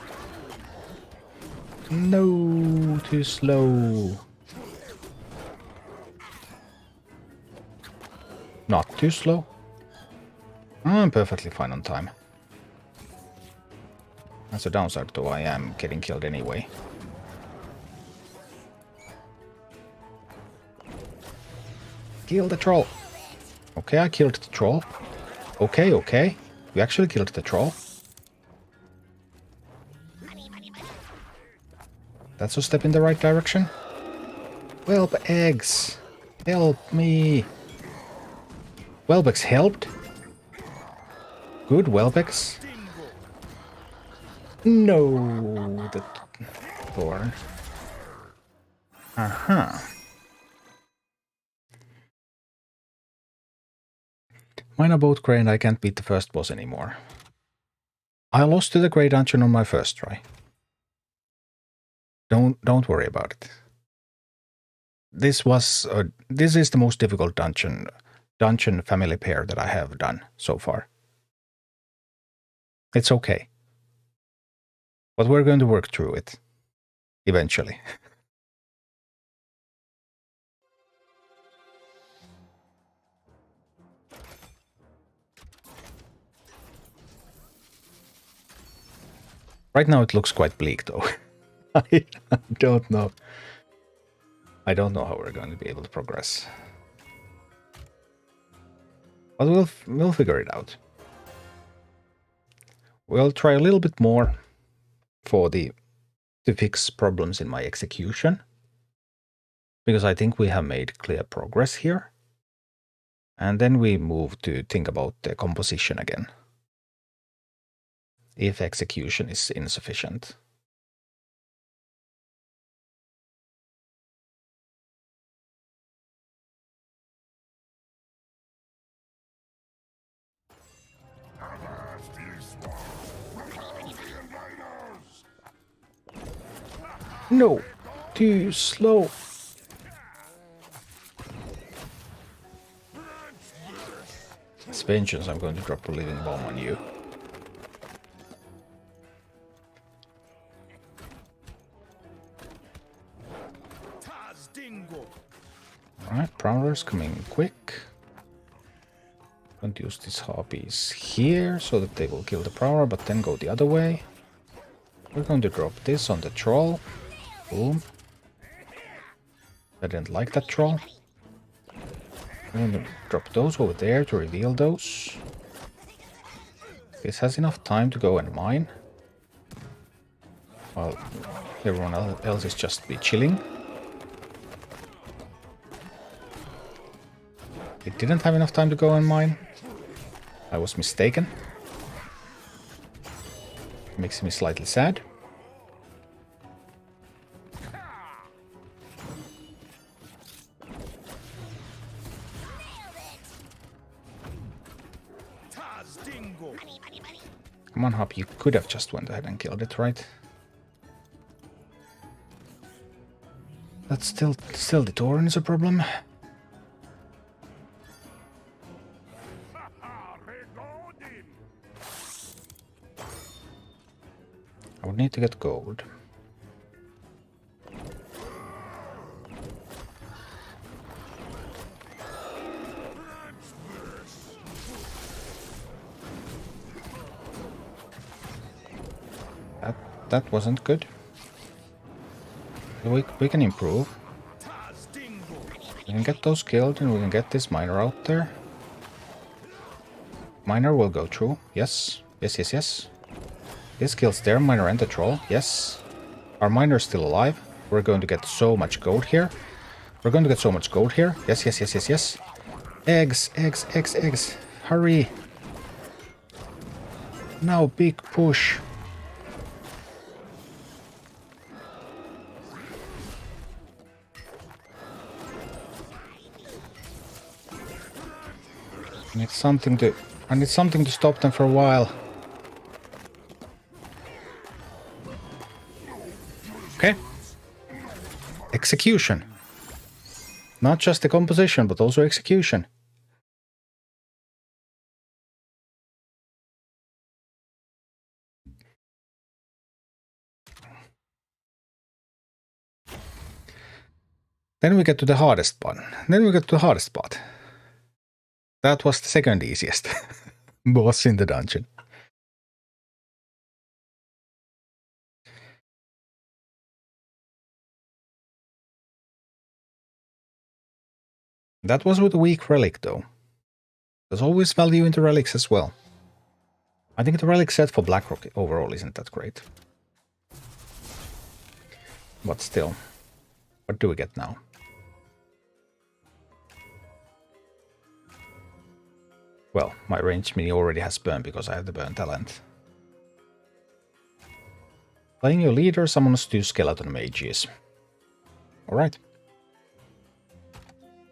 No, too slow. Not too slow. I'm perfectly fine on time. That's a downside, though. I am getting killed anyway. Kill the troll. Okay, I killed the troll. Okay. We actually killed the troll. That's a step in the right direction. Whelp eggs. Help me. Whelbex helped. Good, Whelbex. No, the thorn. Mine are both grey and I can't beat the first boss anymore. I lost to the grey dungeon on my first try. Don't worry about it. This is the most difficult dungeon family pair that I have done so far. It's okay. But we're going to work through it. Eventually. Right now it looks quite bleak though. I don't know. I don't know how we're going to be able to progress. But we'll figure it out. We'll try a little bit more to fix problems in my execution, because I think we have made clear progress here. And then we move to think about the composition again, if execution is insufficient. No, too slow. It's vengeance. I'm going to drop a living bomb on you. Alright, Prowler's coming quick. I'm going to use these harpies here so that they will kill the Prowler, but then go the other way. We're going to drop this on the troll. Boom. I didn't like that troll. I'm going to drop those over there to reveal those. This has enough time to go and mine. While everyone else is just be chilling. It didn't have enough time to go and mine. I was mistaken. Makes me slightly sad. Come on, Hop, you could have just went ahead and killed it, right? That's still the Tauren is a problem. I would need to get gold. That wasn't good. We can improve. We can get those killed and we can get this miner out there. Miner will go through. Yes. Yes, yes, yes. This kills their miner and the troll. Yes. Our miner's still alive. We're going to get so much gold here. We're going to get so much gold here. Yes, yes, yes, yes, yes. Eggs, eggs, eggs, eggs. Hurry. Now big push. I need something to stop them for a while. Okay. Execution. Not just the composition, but also execution. Then we get to the hardest part. That was the second easiest boss in the dungeon. That was with a weak relic, though. There's always value in the relics as well. I think the relic set for Blackrock overall isn't that great. But still, what do we get now? Well, my range mini already has burn because I have the burn talent. Playing your leader summons 2 skeleton mages. Alright.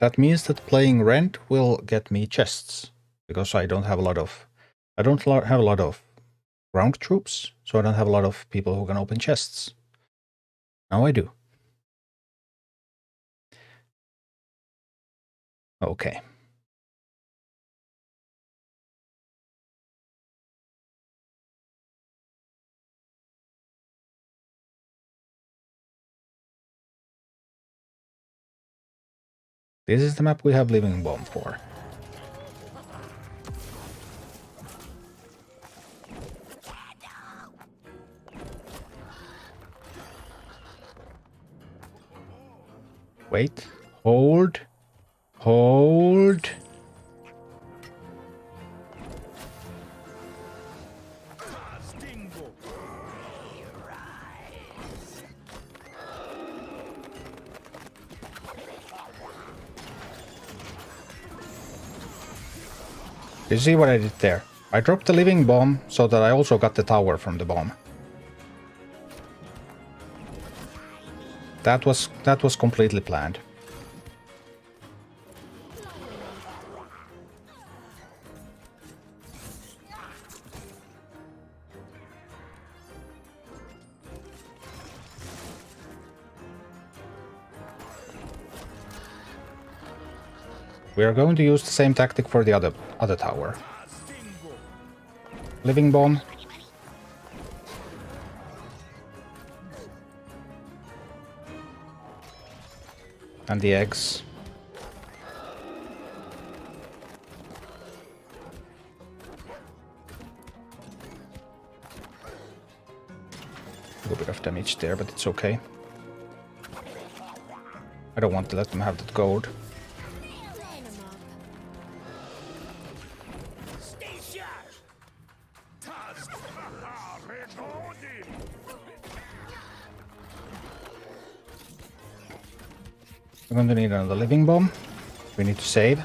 That means that playing Rend will get me chests. Because I don't have a lot of ground troops, so I don't have a lot of people who can open chests. Now I do. Okay. This is the map we have Living Bomb for. Wait. Hold. Hold. You see what I did there? I dropped the living bomb so that I also got the tower from the bomb. That was completely planned. We are going to use the same tactic for the other tower. Living bomb. And the eggs. A little bit of damage there, but it's okay. I don't want to let them have that gold. We're going to need another living bomb. We need to save.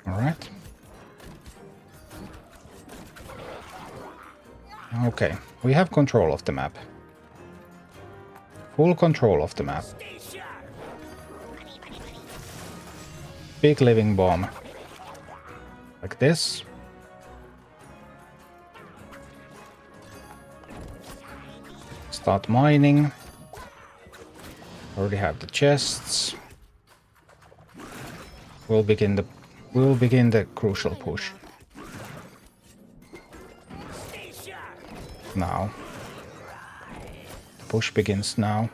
Alright. Okay, we have control of the map. Full control of the map. Big living bomb. Like this. Start mining. Already have the chests. We'll begin the crucial push. Now. The push begins now.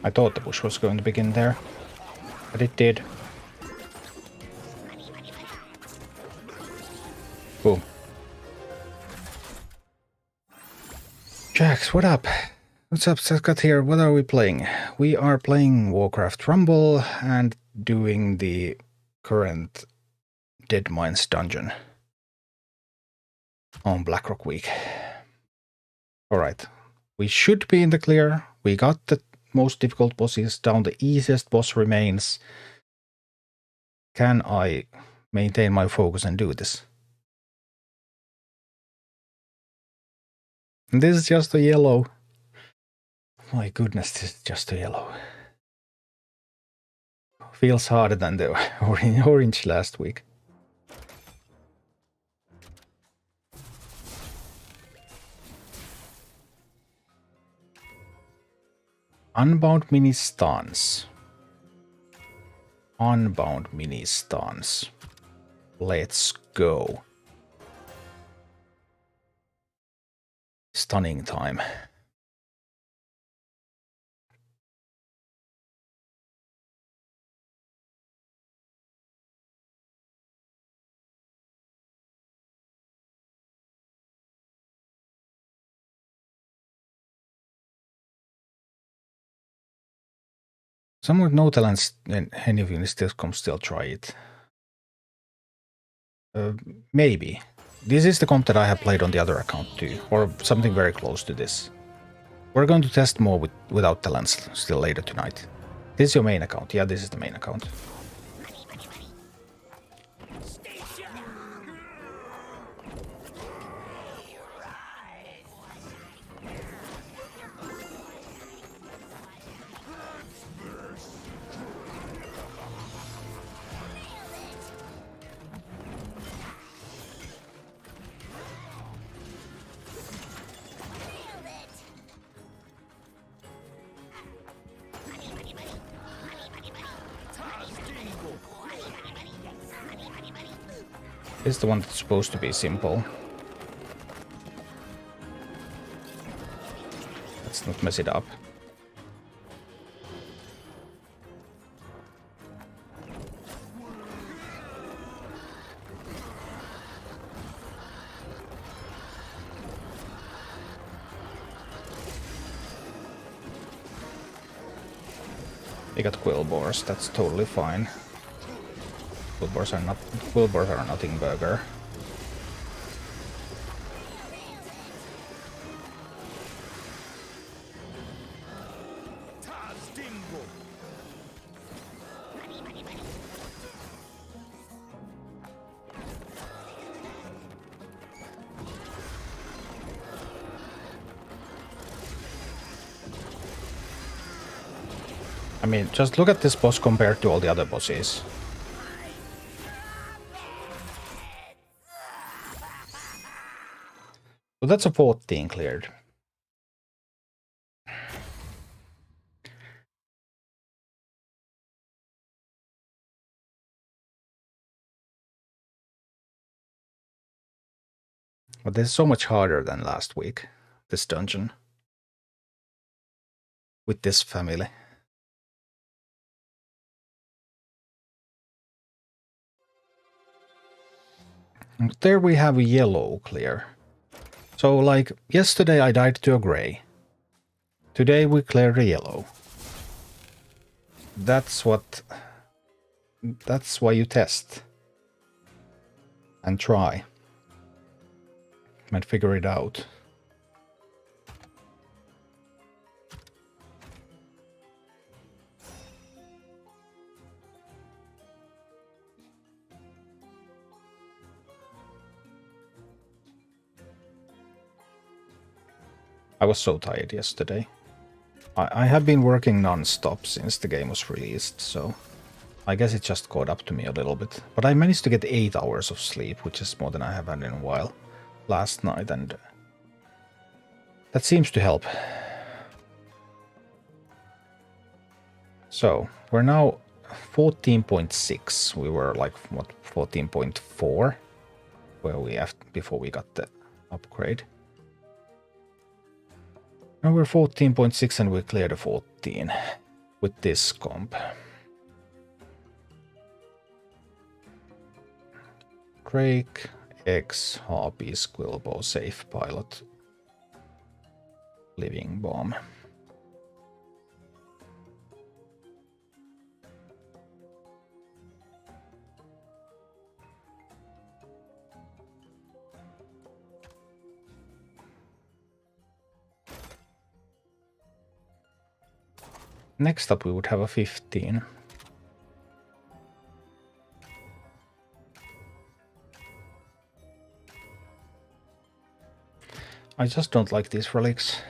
I thought the push was going to begin there, but it did. Boom. Jax, what up? What's up, Scott here? What are we playing? We are playing Warcraft Rumble and doing the current Dead Mines dungeon on Blackrock Week. Alright, we should be in the clear. We got the most difficult bosses down. The easiest boss remains. Can I maintain my focus and do this? And this is just a yellow. My goodness, this is just a yellow. Feels harder than the orange last week. Unbound mini stance. Unbound mini stance. Let's go. Stunning time. Some with no talents, and any of you still come, still try it. Maybe. This is the comp that I have played on the other account too, or something very close to this. We're going to test more without talents still later tonight. This is your main account. Yeah, this is the main account. This is the one that's supposed to be simple. Let's not mess it up. We got Quillboars, that's totally fine. Quillboars are nothing burger. I mean, just look at this boss compared to all the other bosses. So that's a 14 cleared. But this is so much harder than last week, this dungeon. With this family. And there we have a yellow clear. So, like, yesterday I died to a gray. Today we cleared a yellow. That's why you test. And try. And figure it out. I was so tired yesterday. I have been working non-stop since the game was released, so I guess it just caught up to me a little bit. But I managed to get 8 hours of sleep, which is more than I have had in a while, last night, and that seems to help. So, we're now 14.6. We were like, what, 14.4? Where we have before we got the upgrade. Now we're 14.6 and we cleared a 14 with this comp. Drake, X, Harpies, Quillbow, Safe Pilot, Living Bomb. Next up we would have a 15. I just don't like these relics.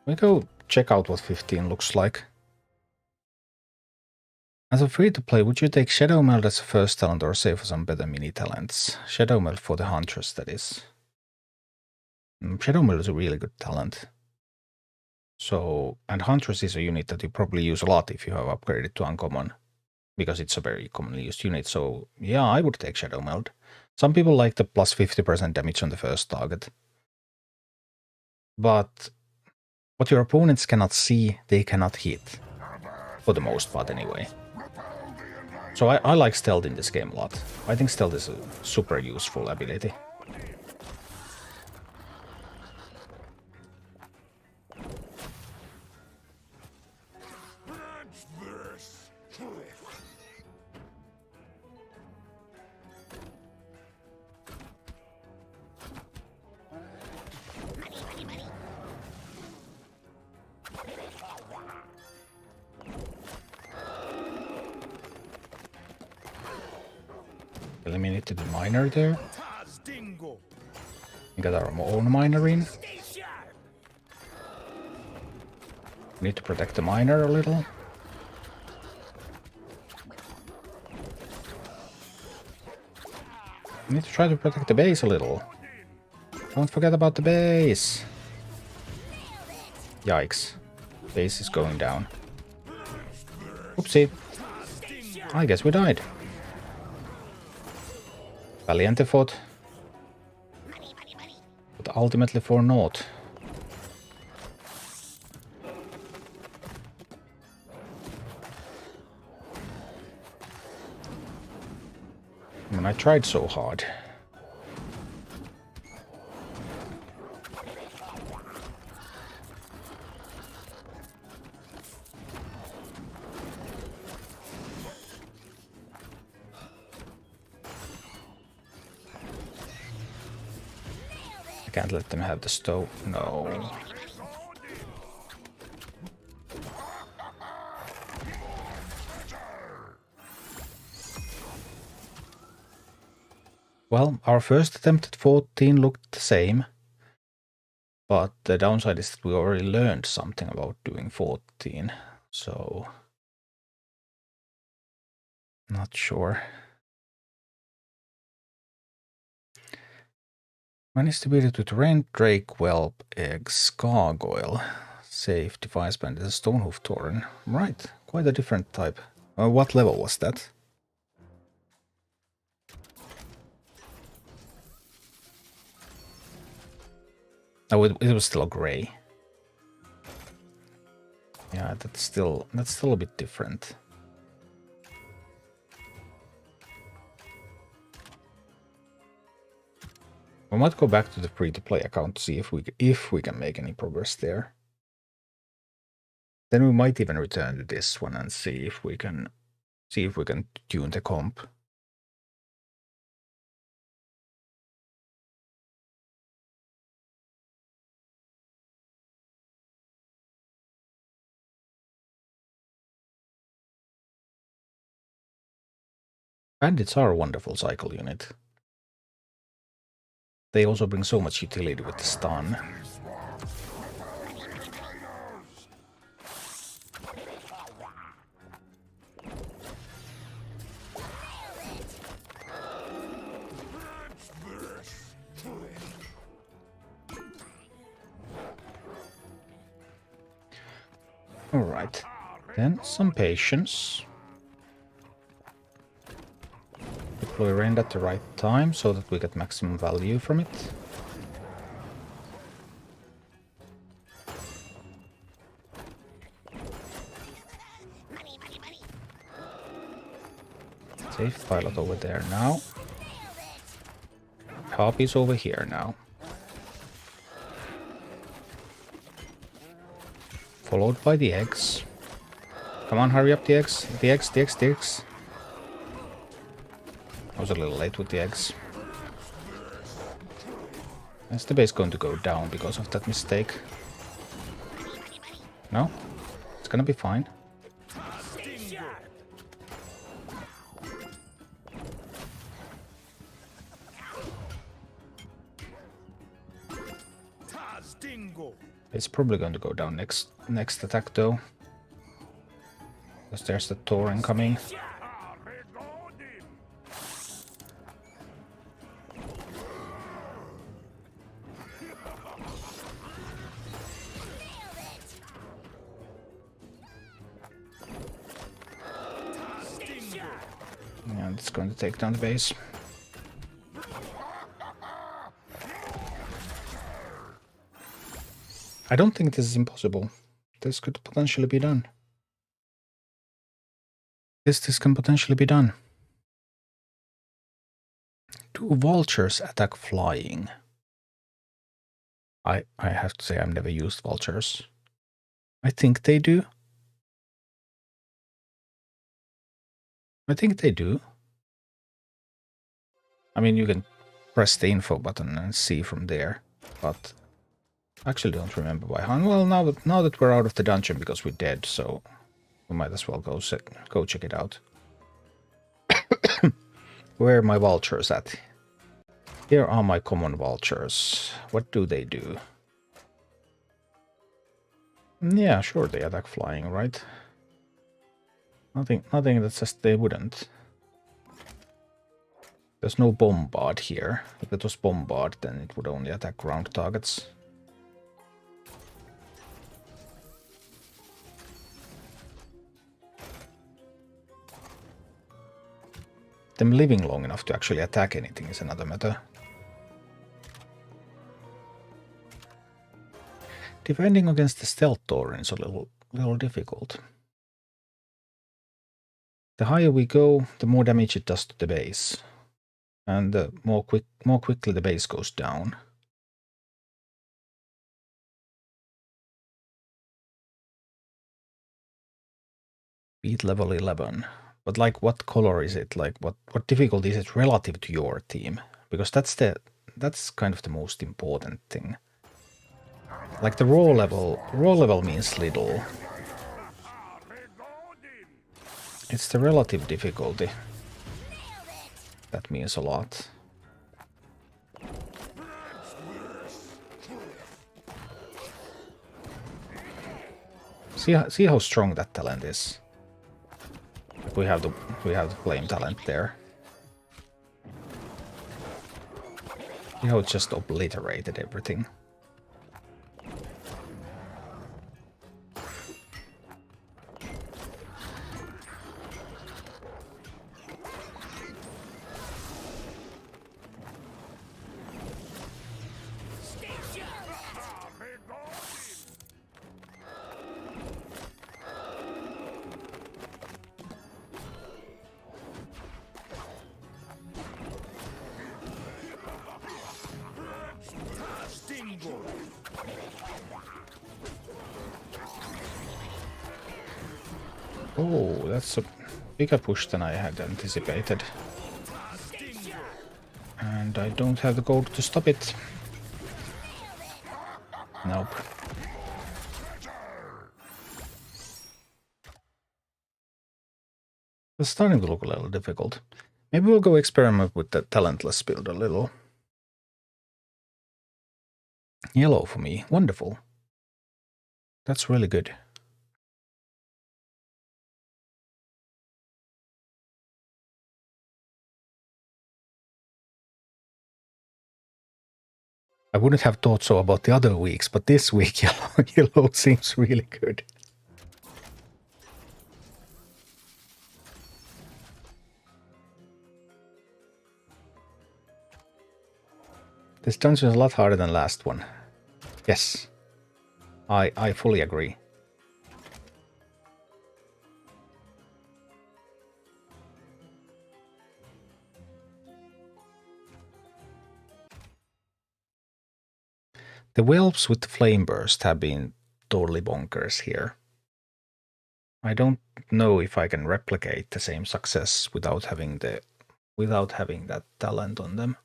We go check out what 15 looks like. As a free-to-play, would you take Shadow Meld as a first talent or save for some better mini talents? Shadow Meld for the Huntress, that is. Shadow Meld is a really good talent. So, and Huntress is a unit that you probably use a lot if you have upgraded to Uncommon, because it's a very commonly used unit. So, yeah, I would take Shadow Meld. Some people like the plus 50% damage on the first target. But what your opponents cannot see, they cannot hit. For the most part, anyway. So I like Stealth in this game a lot. I think Stealth is a super useful ability. Eliminated the miner there. We got our own miner in. We need to protect the miner a little. We need to try to protect the base a little. Don't forget about the base. Yikes. Base is going down. Oopsie. I guess we died. Valiant effort. But ultimately for naught. I mean, I tried so hard. I can't let them have the stove. No. Well, our first attempt at 14 looked the same. But the downside is that we already learned something about doing 14. So... not sure. Managed to beat it with Rent, Drake, Whelp, Eggs, Gargoyle. Safe, Defiance Bandit, Stonehoof Tauren. Right, quite a different type. What level was that? Oh, it was still a grey. Yeah, that's still a bit different. We might go back to the free-to-play account to see if we can make any progress there. Then we might even return to this one and see if we can tune the comp. Bandits are a wonderful cycle unit. They also bring so much utility with the stun. Alright, then some patience. Deploy Rend at the right time so that we get maximum value from it. Safe pilot over there now. Harpy's over here now. Followed by the eggs. Come on, hurry up, the eggs. The eggs, the eggs, the eggs. I was a little late with the eggs. Is the base going to go down because of that mistake? No? It's gonna be fine. It's probably going to go down next attack though. Because there's the Tauren coming. And it's going to take down the base. I don't think this is impossible. This could potentially be done. This can potentially be done. Do vultures attack flying? I have to say I've never used vultures. I think they do. I think they do. I mean, you can press the info button and see from there, but I actually don't remember by hand. Well, now that we're out of the dungeon because we're dead, so we might as well go check it out. Where are my vultures at? Here are my common vultures. What do they do? Yeah, sure, they attack flying, right? Nothing that says they wouldn't. There's no bombard here. If it was bombard, then it would only attack ground targets. them living long enough to actually attack anything is another matter. Defending against the stealth Tauren is a little difficult. The higher we go, the more damage it does to the base, and the more quickly the base goes down. Beat level 11. But like, what color is it? Like, what difficulty is it relative to your team? Because that's kind of the most important thing. Like the raw level means little. It's the relative difficulty that means a lot. See how strong that talent is. We have the flame talent there. See how it just obliterated everything. Oh, that's a bigger push than I had anticipated. And I don't have the gold to stop it. Nope. It's starting to look a little difficult. Maybe we'll go experiment with the talentless build a little. Yellow for me. Wonderful. That's really good. I wouldn't have thought so about the other weeks, but this week yellow seems really good. This dungeon is a lot harder than last one. Yes, I fully agree. The whelps with the flame burst have been totally bonkers here. I don't know if I can replicate the same success without having that talent on them.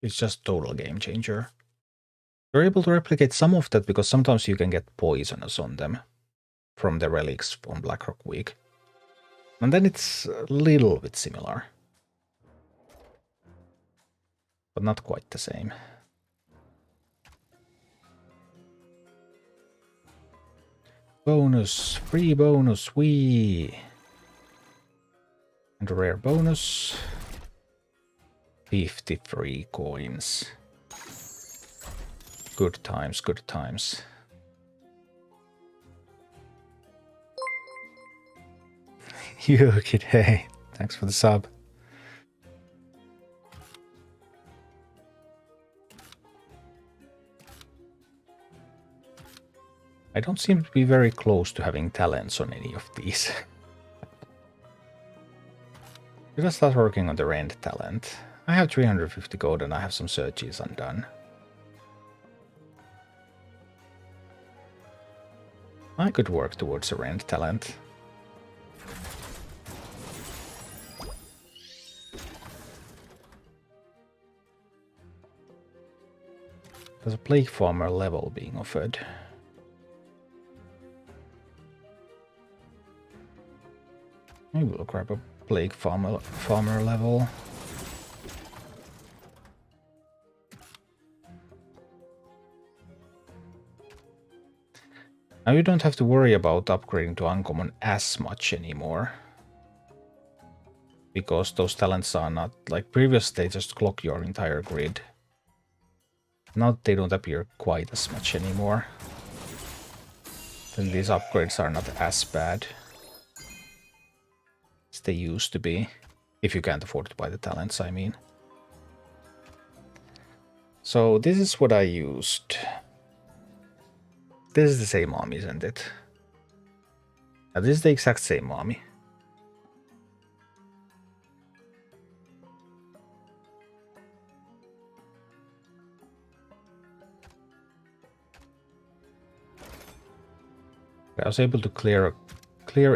It's just total game changer. You're able to replicate some of that because sometimes you can get poisonous on them from the relics on Blackrock Week. And then it's a little bit similar. But not quite the same. Bonus, free bonus, wee! And a rare bonus. 53 coins. Good times, good times. You kid, hey, thanks for the sub. I don't seem to be very close to having talents on any of these. Should I start working on the rend talent? I have 350 gold and I have some searches undone. I could work towards a rend talent. There's a plague farmer level being offered. Maybe we'll grab a plague farmer level. Now you don't have to worry about upgrading to uncommon as much anymore. Because those talents are not like previous, they just clock your entire grid. Now they don't appear quite as much anymore. Then these upgrades are not as bad. as they used to be. If you can't afford to buy the talents, I mean. So this is what I used. This is the same army, isn't it? Now, this is the exact same army. I was able to clear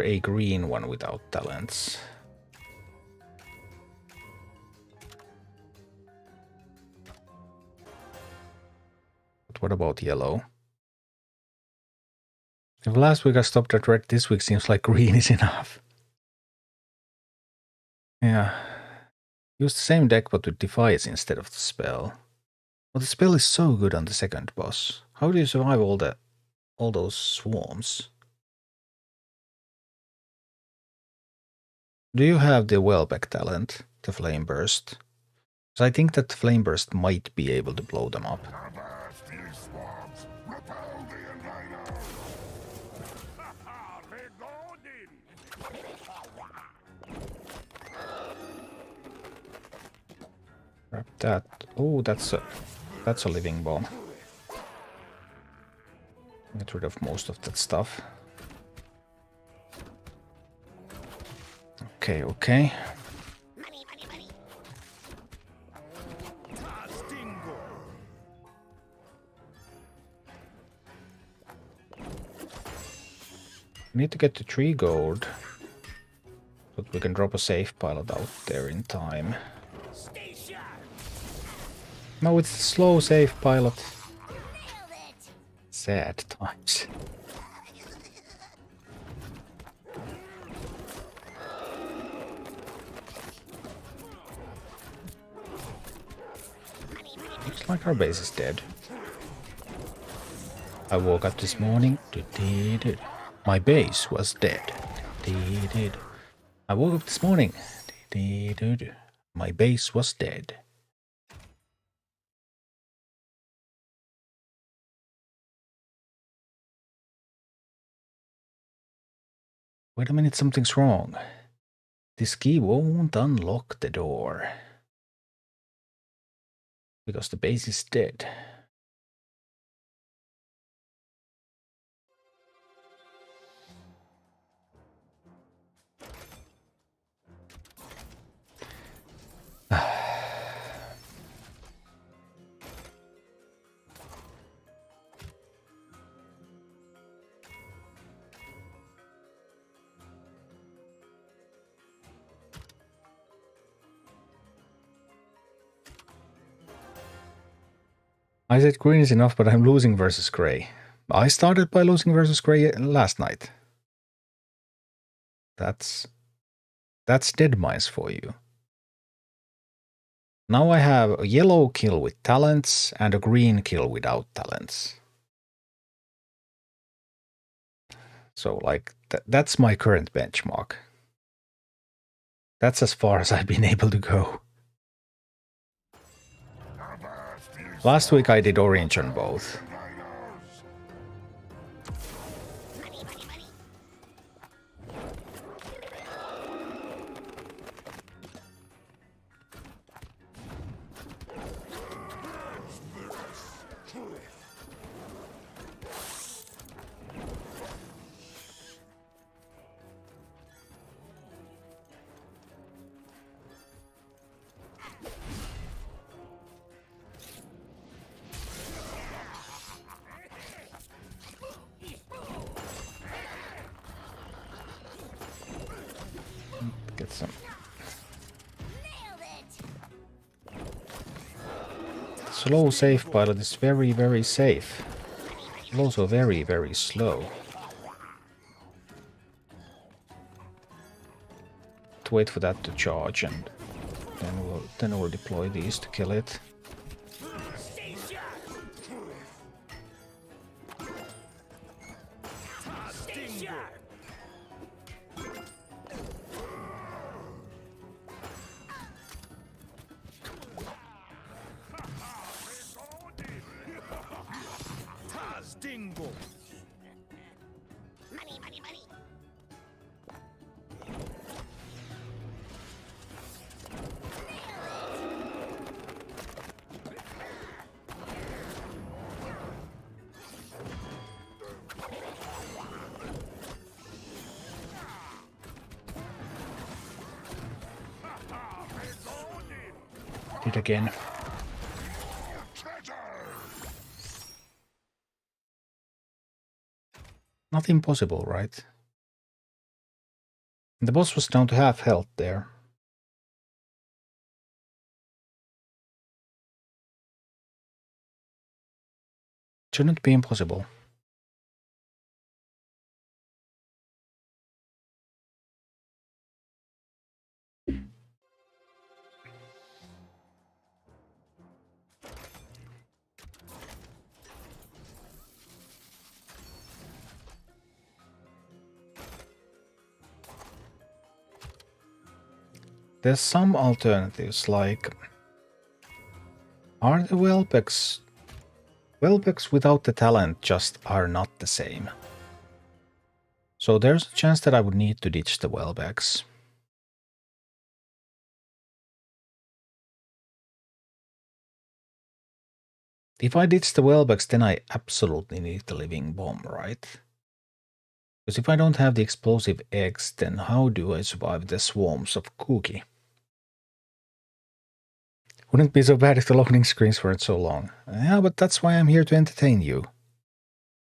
a green one without talents. But what about yellow? If last week I stopped at red, this week seems like green is enough. Yeah. Use the same deck but with Defiance instead of the spell. Well, the spell is so good on the second boss. How do you survive all those swarms? Do you have the Wellbeck talent, the Flame Burst? Because I think that the Flame Burst might be able to blow them up. Grab that. Oh, that's a living bomb. Get rid of most of that stuff. Okay, okay. We need to get to 3 gold. But we can drop a safe pilot out there in time. No, it's a slow safe pilot. Sad times. Looks like our base is dead. I woke up this morning. My base was dead. I woke up this morning. My base was dead. Wait a minute, something's wrong. This key won't unlock the door. Because the base is dead. I said green is enough, but I'm losing versus gray. I started by losing versus gray last night. That's dead mice for you. Now I have a yellow kill with talents and a green kill without talents. So like that's my current benchmark. That's as far as I've been able to go. Last week I did orange on both. Get some. Slow safe pilot is very, very safe. But also very, very slow. To wait for that to charge, and then we'll deploy these to kill it. it again. Not impossible, right? The boss was down to half health there. Shouldn't be impossible. There's some alternatives, like... Are the Welbecks... Welbecks without the talent just are not the same. So there's a chance that I would need to ditch the Welbecks. If I ditch the Welbecks, then I absolutely need the Living Bomb, right? Because if I don't have the explosive eggs, then how do I survive the swarms of Cookie? Wouldn't be so bad if the loading screens weren't so long. Yeah, but that's why I'm here to entertain you.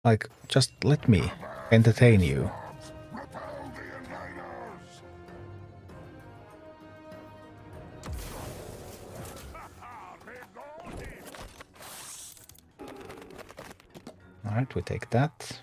Like, just let me entertain you. Alright, we take that.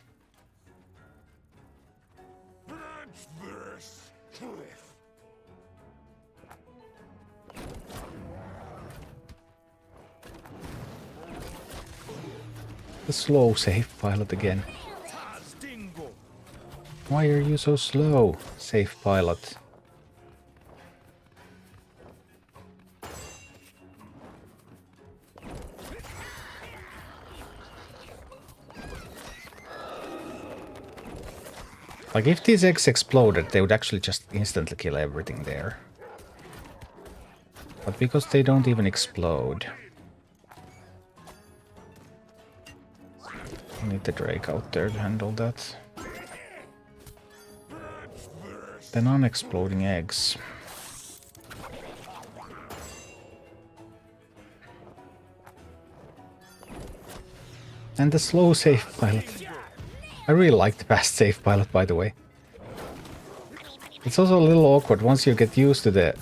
The slow save pilot again. Why are you so slow, save pilot? Like, if these eggs exploded, they would actually just instantly kill everything there. But because they don't even explode... I need the Drake out there to handle that. The non-exploding eggs. And the slow save pilot. I really like the fast save pilot, by the way. It's also a little awkward once you get used to the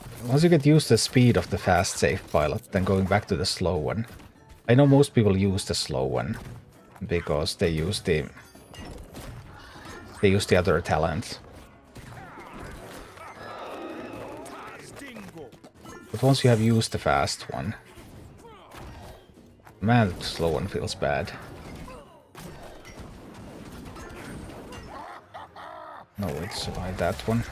speed of the fast save pilot, then going back to the slow one. I know most people use the slow one because they use the other talent. But once you have used the fast one, man, the slow one feels bad. No way to survive that one.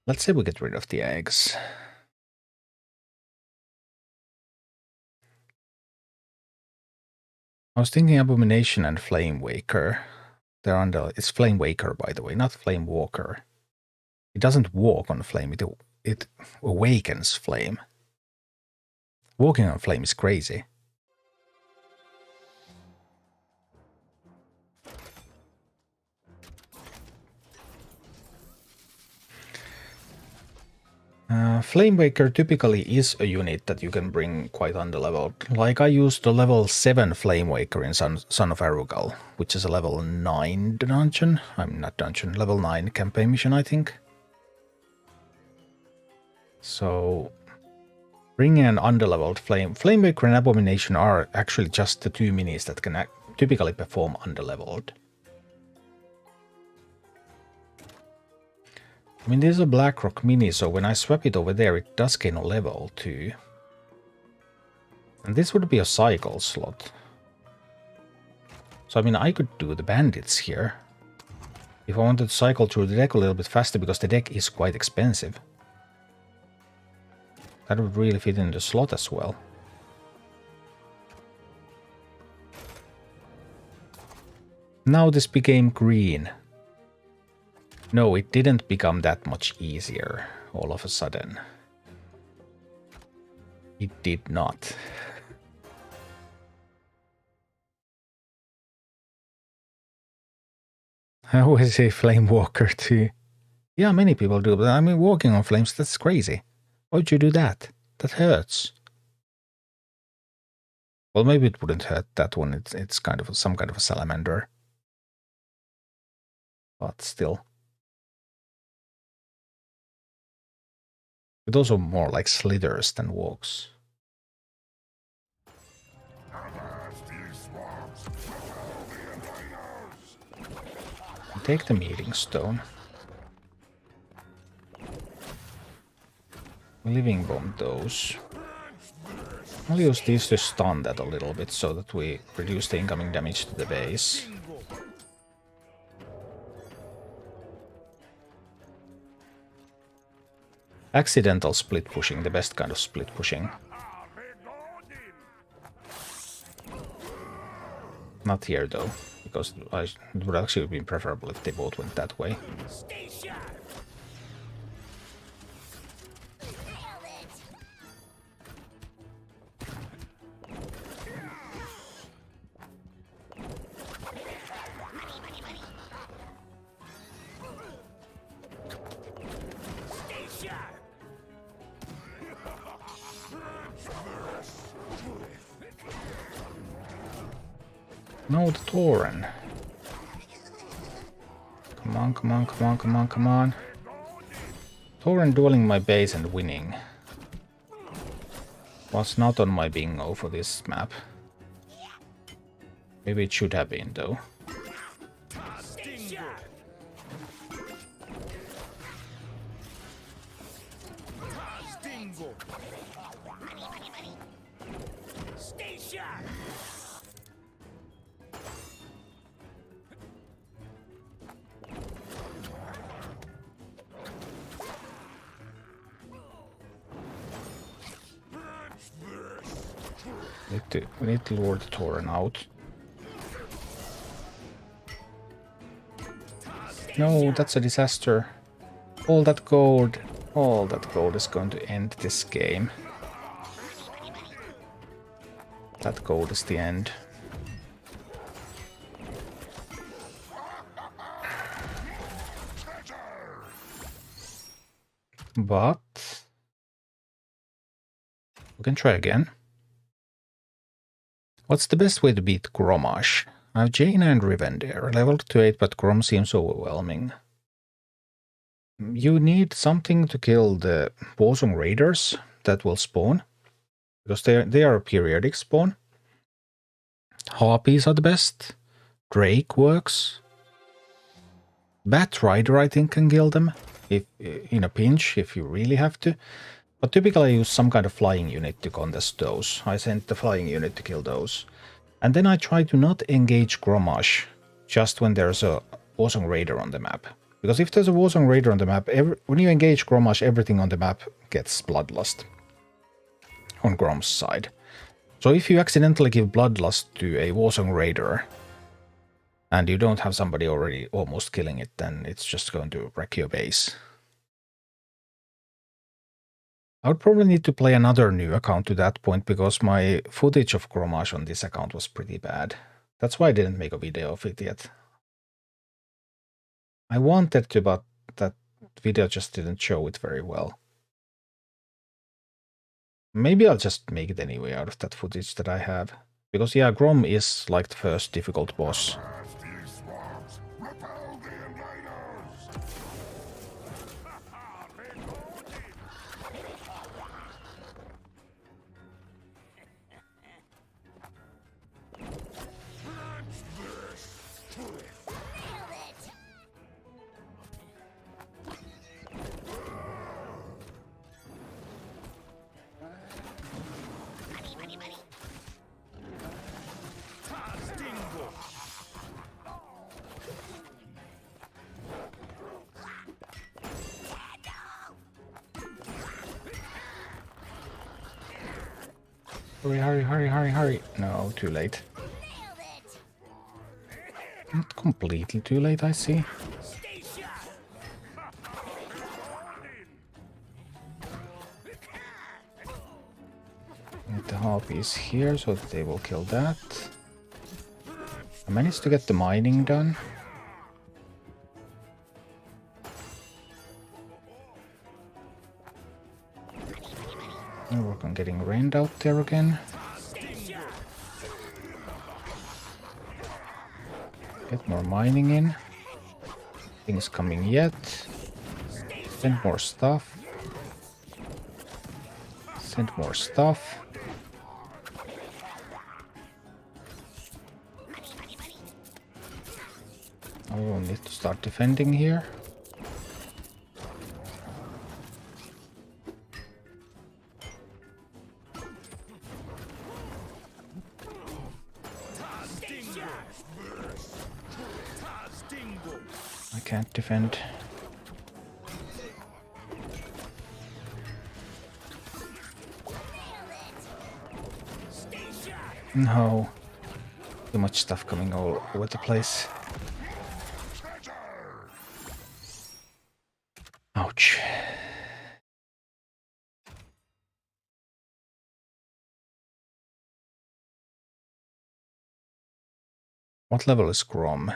Let's say we get rid of the eggs. I was thinking Abomination and Flame Waker. They're under. It's Flame Waker, by the way, not Flame Walker. It doesn't walk on flame, it awakens flame. Walking on flame is crazy. Flamewaker typically is a unit that you can bring quite underleveled. Like I used the level 7 Flamewaker in Son of Arugal, which is a level 9 dungeon. I'm not dungeon, level 9 campaign mission, I think. So, bringing an underleveled Flamewaker and Abomination are actually just the two minis that can typically perform underleveled. I mean, this is a Blackrock mini, so when I swap it over there, it does gain a level too. And this would be a cycle slot. So, I mean, I could do the bandits here. If I wanted to cycle through the deck a little bit faster, because the deck is quite expensive. That would really fit in the slot as well. Now this became green. No, it didn't become that much easier all of a sudden. It did not. I always say Flame Walker too. Yeah, many people do, but I mean, walking on flames, that's crazy. Why'd you do that? That hurts. Well, maybe it wouldn't hurt that one. It's kind of some kind of a salamander. But still. It also more like slithers than walks. Take the meeting stone. Living bomb those. I'll use these to stun that a little bit so that we reduce the incoming damage to the base. Accidental split pushing, the best kind of split pushing. Not here though, because it would actually be preferable if they both went that way. No, the Rarran. Come on, come on, come on, come on, come on. Rarran dueling my base and winning. Was not on my bingo for this map. Maybe it should have been though. We need to lure the Rarran out. No, that's a disaster. All that gold is going to end this game. That gold is the end. But we can try again. What's the best way to beat Grommash? I have Jaina and Rivendare, leveled to 8, but Grom seems overwhelming. You need something to kill the Warsong Raiders that will spawn, because they are a periodic spawn. Harpies are the best. Drake works. Bat Rider, I think, can kill them if in a pinch, if you really have to. But typically I use some kind of flying unit to contest those. I sent the flying unit to kill those. And then I try to not engage Grommash just when there's a Warsong Raider on the map. Because if there's a Warsong Raider on the map, when you engage Grommash, everything on the map gets Bloodlust on Grom's side. So if you accidentally give Bloodlust to a Warsong Raider and you don't have somebody already almost killing it, then it's just going to wreck your base. I would probably need to play another new account to that point because my footage of Grommash on this account was pretty bad. That's why I didn't make a video of it yet. I wanted to, but that video just didn't show it very well. Maybe I'll just make it anyway out of that footage that I have. Because yeah, Grom is like the first difficult boss. Hurry. No, too late. Not completely too late, I see. Need the harpies here so that they will kill that. I managed to get the mining done. I work on getting rained out there again. Get more mining in. Things coming yet. Send more stuff. Send more stuff. I will need to start defending here. I can't defend. No. Too much stuff coming all over the place. Ouch. What level is Grom?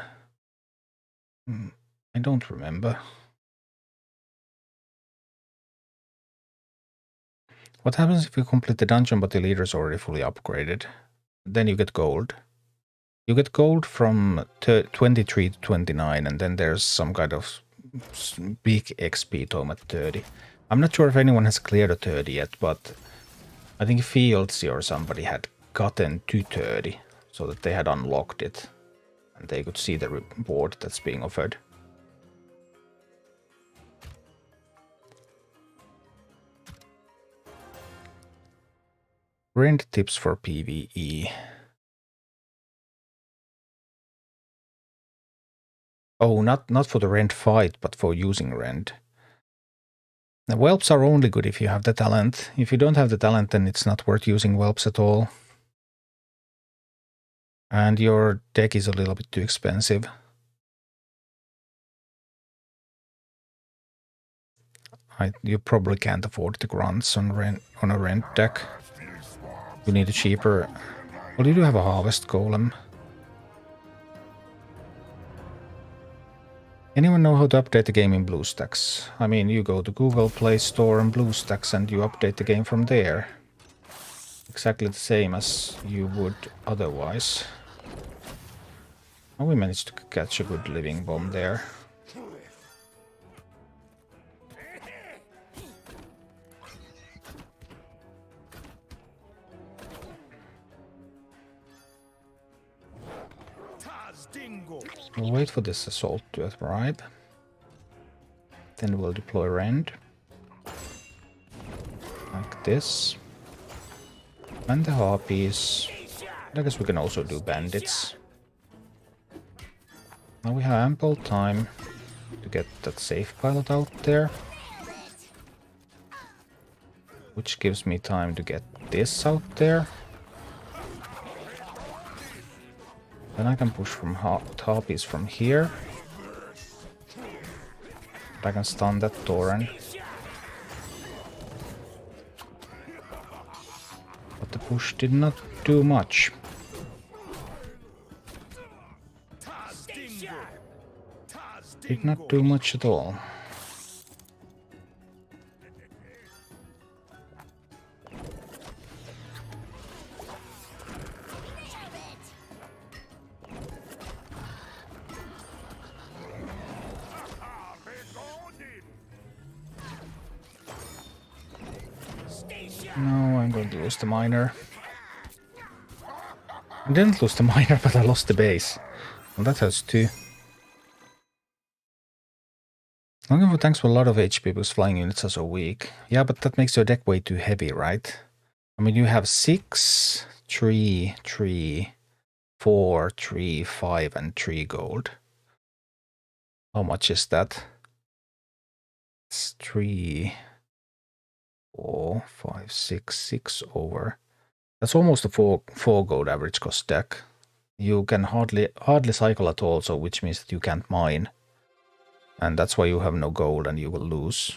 I don't remember. What happens if you complete the dungeon but the leader is already fully upgraded? Then you get gold. You get gold from 23 to 29, and then there's some kind of big XP tome at 30. I'm not sure if anyone has cleared a 30 yet, but I think Fields or somebody had gotten to 30, so that they had unlocked it, and they could see the reward that's being offered. Rent tips for PvE. Oh, not for the rent fight, but for using rent. The whelps are only good if you have the talent. If you don't have the talent, then it's not worth using whelps at all. And your deck is a little bit too expensive. You probably can't afford the grunts on a rent deck. You need a cheaper... Well, you do have a harvest golem. Anyone know how to update the game in BlueStacks? I mean, you go to Google Play Store and BlueStacks and you update the game from there. Exactly the same as you would otherwise. Oh, we managed to catch a good living bomb there. We'll wait for this assault to arrive. Then we'll deploy Rend. Like this. And the harpies. I guess we can also do bandits. Now we have ample time to get that safe pilot out there. Which gives me time to get this out there. Then I can push from harpies from here. I can stun that Tauren. But the push did not do much. Did not do much at all. No, I'm going to lose the miner. I didn't lose the miner, but I lost the base. Well, that hurts too. Looking for tanks with a lot of HP because flying units are so weak. Yeah, but that makes your deck way too heavy, right? I mean, you have 6, 3, 3, 4, 3, 5, and 3 gold. How much is that? It's 3, 4, 5, 6, 6 over. That's almost a 4 gold average cost deck. You can hardly cycle at all, so which means that you can't mine. And that's why you have no gold and you will lose.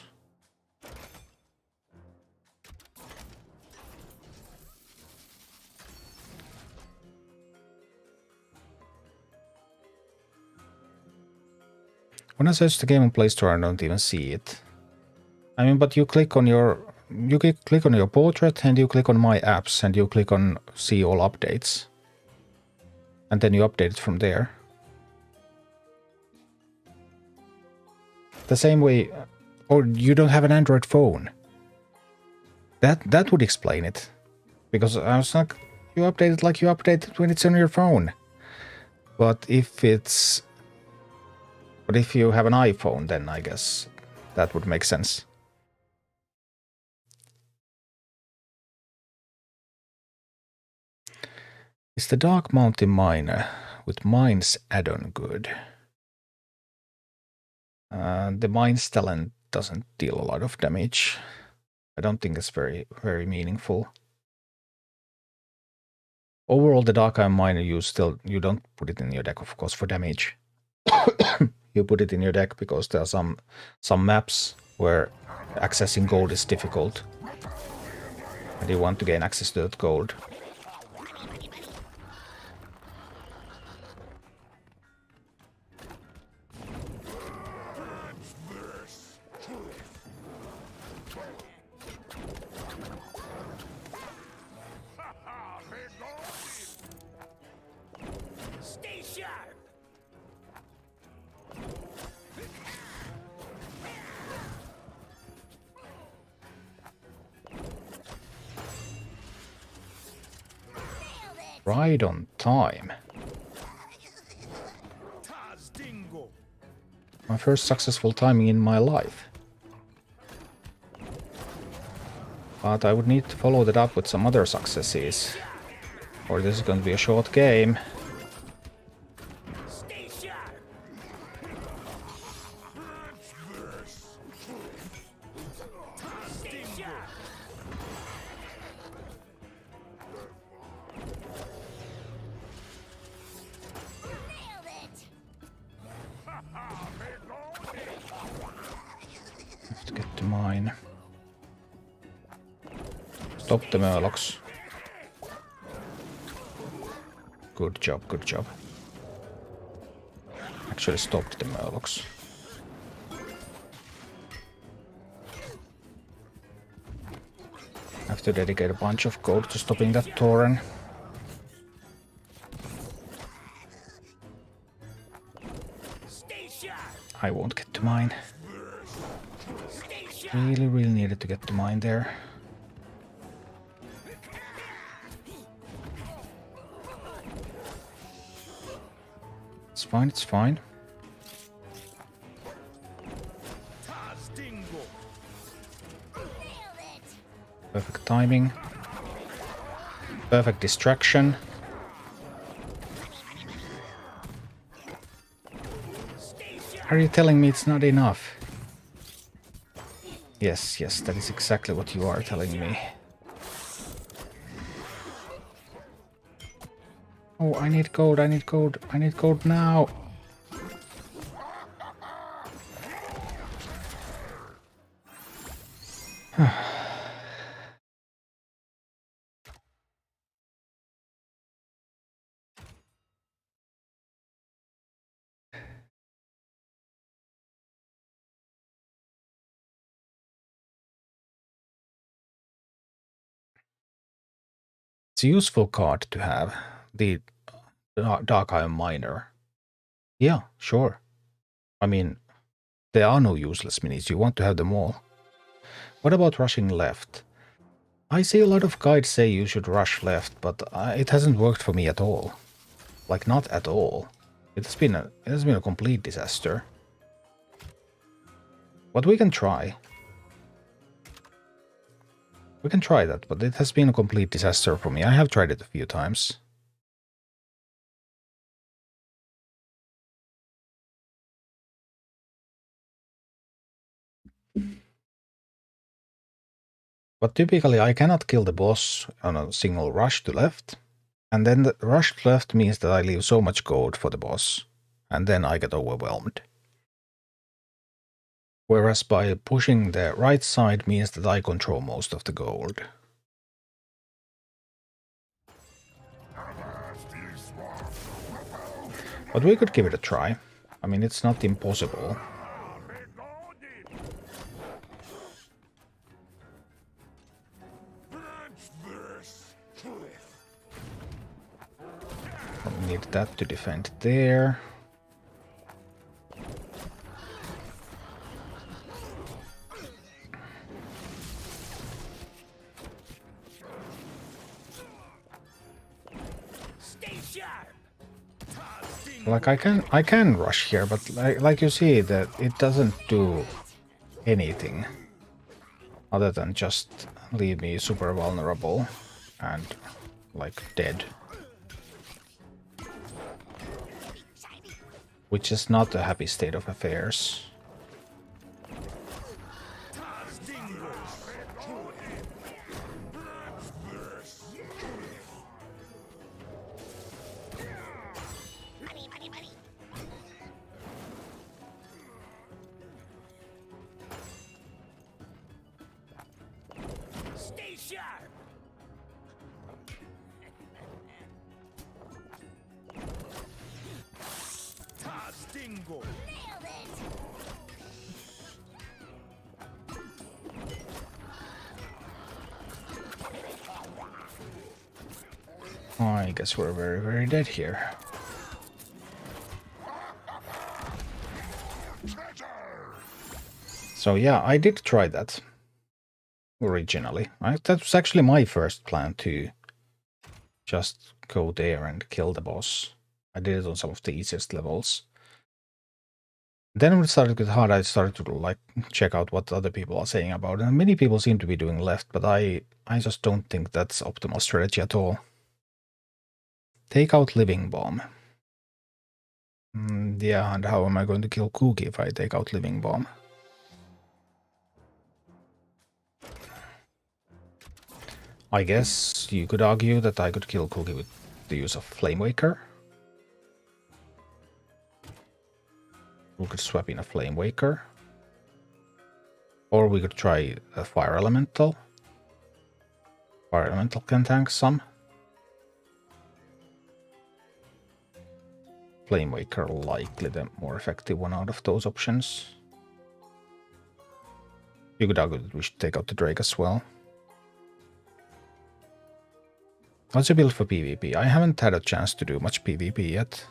When I search the game on Play Store, I don't even see it. I mean, but you click on your you click on your portrait and you click on My Apps and you click on See All Updates. And then you update it from there. The same way, or you don't have an Android phone. That would explain it. Because I was like, you update it like you update it when it's on your phone. But if you have an iPhone, then I guess that would make sense. Is the Dark Mountain Miner with Mines add-on good? The Mines talent doesn't deal a lot of damage. I don't think it's very meaningful. Overall, the Dark Iron Miner you don't put it in your deck, of course, for damage. You put it in your deck because there are some maps where accessing gold is difficult, and you want to gain access to that gold. Right on time. My first successful timing in my life. But I would need to follow that up with some other successes, or this is going to be a short game. Stop the Murlocs. Good job, good job. Actually stopped the Murlocs. I have to dedicate a bunch of gold to stopping that Tauren. I won't get to mine. Really needed to get to mine there. It's fine, it's fine. Perfect timing. Perfect distraction. Are you telling me it's not enough? Yes, that is exactly what you are telling me. Oh, I need gold, I need gold now. It's a useful card to have, the Dark Iron Miner. Yeah, sure. I mean, there are no useless minis, you want to have them all. What about rushing left? I see a lot of guides say you should rush left, but it hasn't worked for me at all. Like, not at all. It has been a complete disaster. But we can try. We can try that, but it has been a complete disaster for me. I have tried it a few times. But typically I cannot kill the boss on a single rush to left. And then the rush to left means that I leave so much gold for the boss. And then I get overwhelmed. Whereas by pushing the right side means that I control most of the gold. But we could give it a try. I mean, it's not impossible. Don't need that to defend there. Like I can rush here, but like you see that it doesn't do anything other than just leave me super vulnerable and like dead. Which is not a happy state of affairs. I guess we're very, very dead here. So yeah, I did try that originally. That was actually my first plan to just go there and kill the boss. I did it on some of the easiest levels. Then when it started to get hard, I started to like check out what other people are saying about it. And many people seem to be doing left, but I just don't think that's optimal strategy at all. Take out Living Bomb. Yeah, and how am I going to kill Cookie if I take out Living Bomb? I guess you could argue that I could kill Cookie with the use of Flamewaker. We could swap in a Flamewaker. Or we could try a Fire Elemental. Fire Elemental can tank some. Flamewaker likely the more effective one out of those options. You could argue that we should take out the Drake as well. What's your build for PvP? I haven't had a chance to do much PvP yet.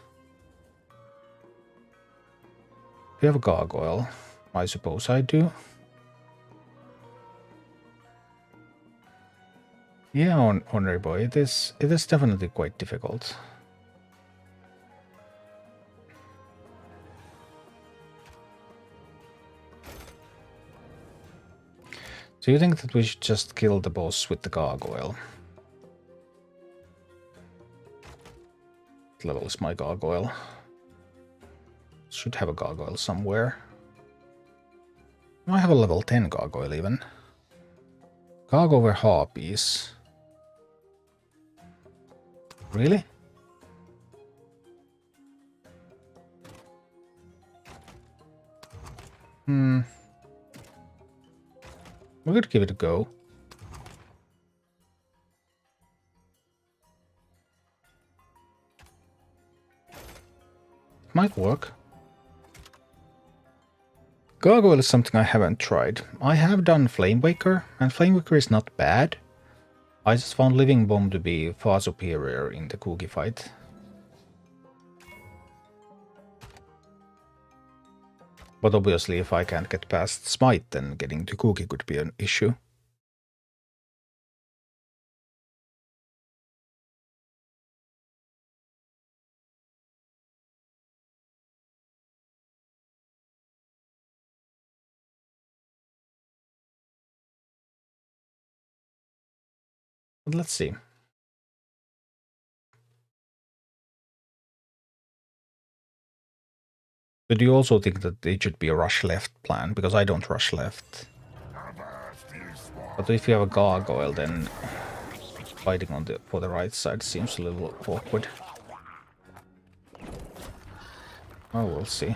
We have a Gargoyle. I suppose I do. Yeah, Honorary Boy, it is definitely quite difficult. Do you think that we should just kill the boss with the Gargoyle? What level is my Gargoyle? Should have a Gargoyle somewhere. I have a level 10 Gargoyle even. Garg over Harpies. Really? We could give it a go. It might work. Gargoyle is something I haven't tried. I have done Flamewaker, and Flamewaker is not bad. I just found Living Bomb to be far superior in the Cookie fight. But obviously if I can't get past Smite, then getting to Cookie could be an issue. But let's see. But do you also think that it should be a rush left plan? Because I don't rush left. But if you have a Gargoyle, then fighting on for the right side seems a little awkward. Oh, we'll see.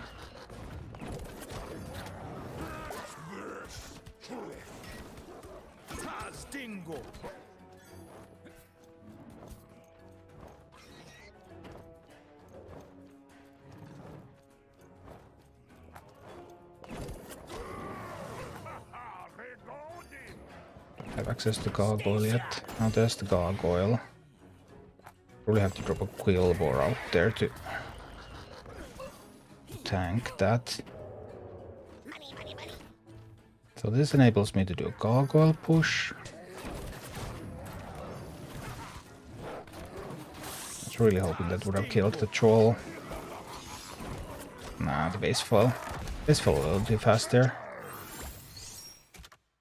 access to gargoyle yet. Now there's the gargoyle. Probably have to drop a Kibler out there to tank that. So this enables me to do a gargoyle push. I was really hoping that would have killed the troll. Nah, the base fell. Base fell a little too fast there.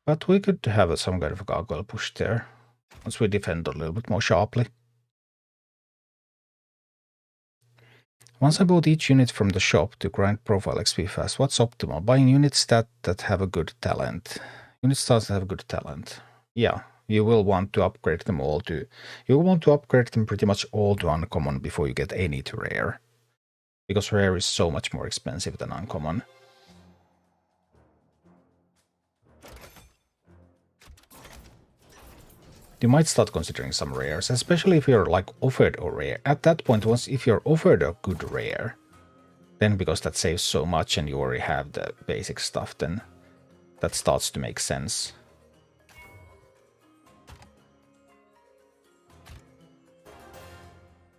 But we could have some kind of a gargoyle push there. Once we defend a little bit more sharply. Once I bought each unit from the shop to grind profile XP fast, what's optimal? Buying units that have a good talent. Unit starts that have a good talent. Yeah, you will want to upgrade them all to... You will want to upgrade them pretty much all to uncommon before you get any to rare. Because rare is so much more expensive than uncommon. You might start considering some rares, especially if you're like offered a rare. At that point, once if you're offered a good rare, then because that saves so much and you already have the basic stuff, then that starts to make sense.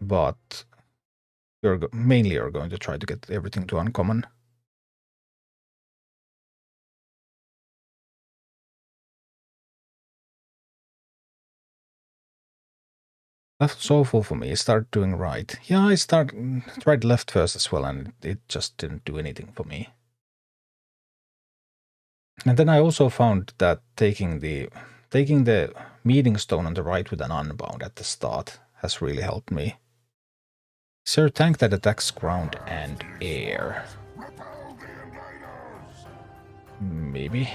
But mainly you're going to try to get everything to uncommon. Left was awful for me. I started doing right. Yeah, I tried left first as well, and it just didn't do anything for me. And then I also found that taking the meeting stone on the right with an unbound at the start has really helped me. Is there a tank that attacks ground and air? Maybe.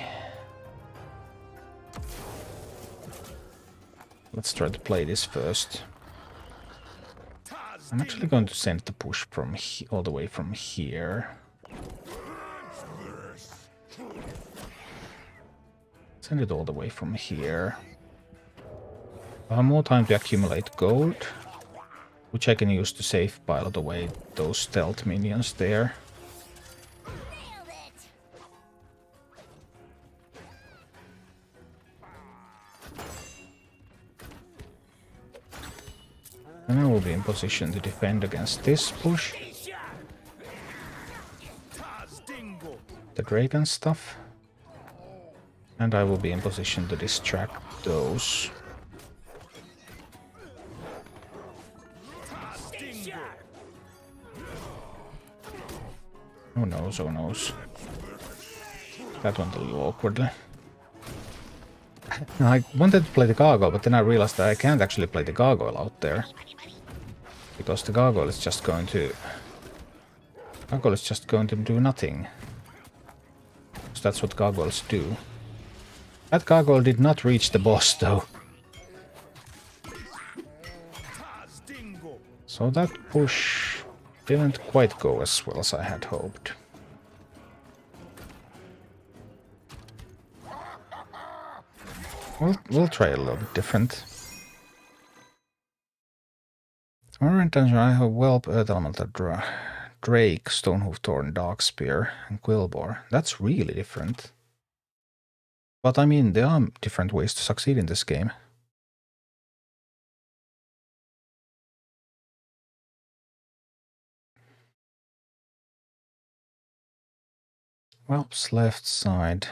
Let's try to play this first. I'm actually going to send the push from all the way from here. Send it all the way from here. I have more time to accumulate gold, which I can use to save pilot away those stealth minions there. And I will be in position to defend against this push. The dragon stuff. And I will be in position to distract those. Oh noes, oh noes. That went a little awkwardly. I wanted to play the gargoyle, but then I realized that I can't actually play the gargoyle out there. Because the gargoyle is just going to... Gargoyle is just going to do nothing. Because that's what gargoyles do. That gargoyle did not reach the boss, though. So that push didn't quite go as well as I had hoped. We'll try a little bit different. Our intention, I have Whelp, Earth Elemental, Drake, Stonehoof Thorn, Darkspear, and Quillbore. That's really different. But I mean, there are different ways to succeed in this game. Whelps left side.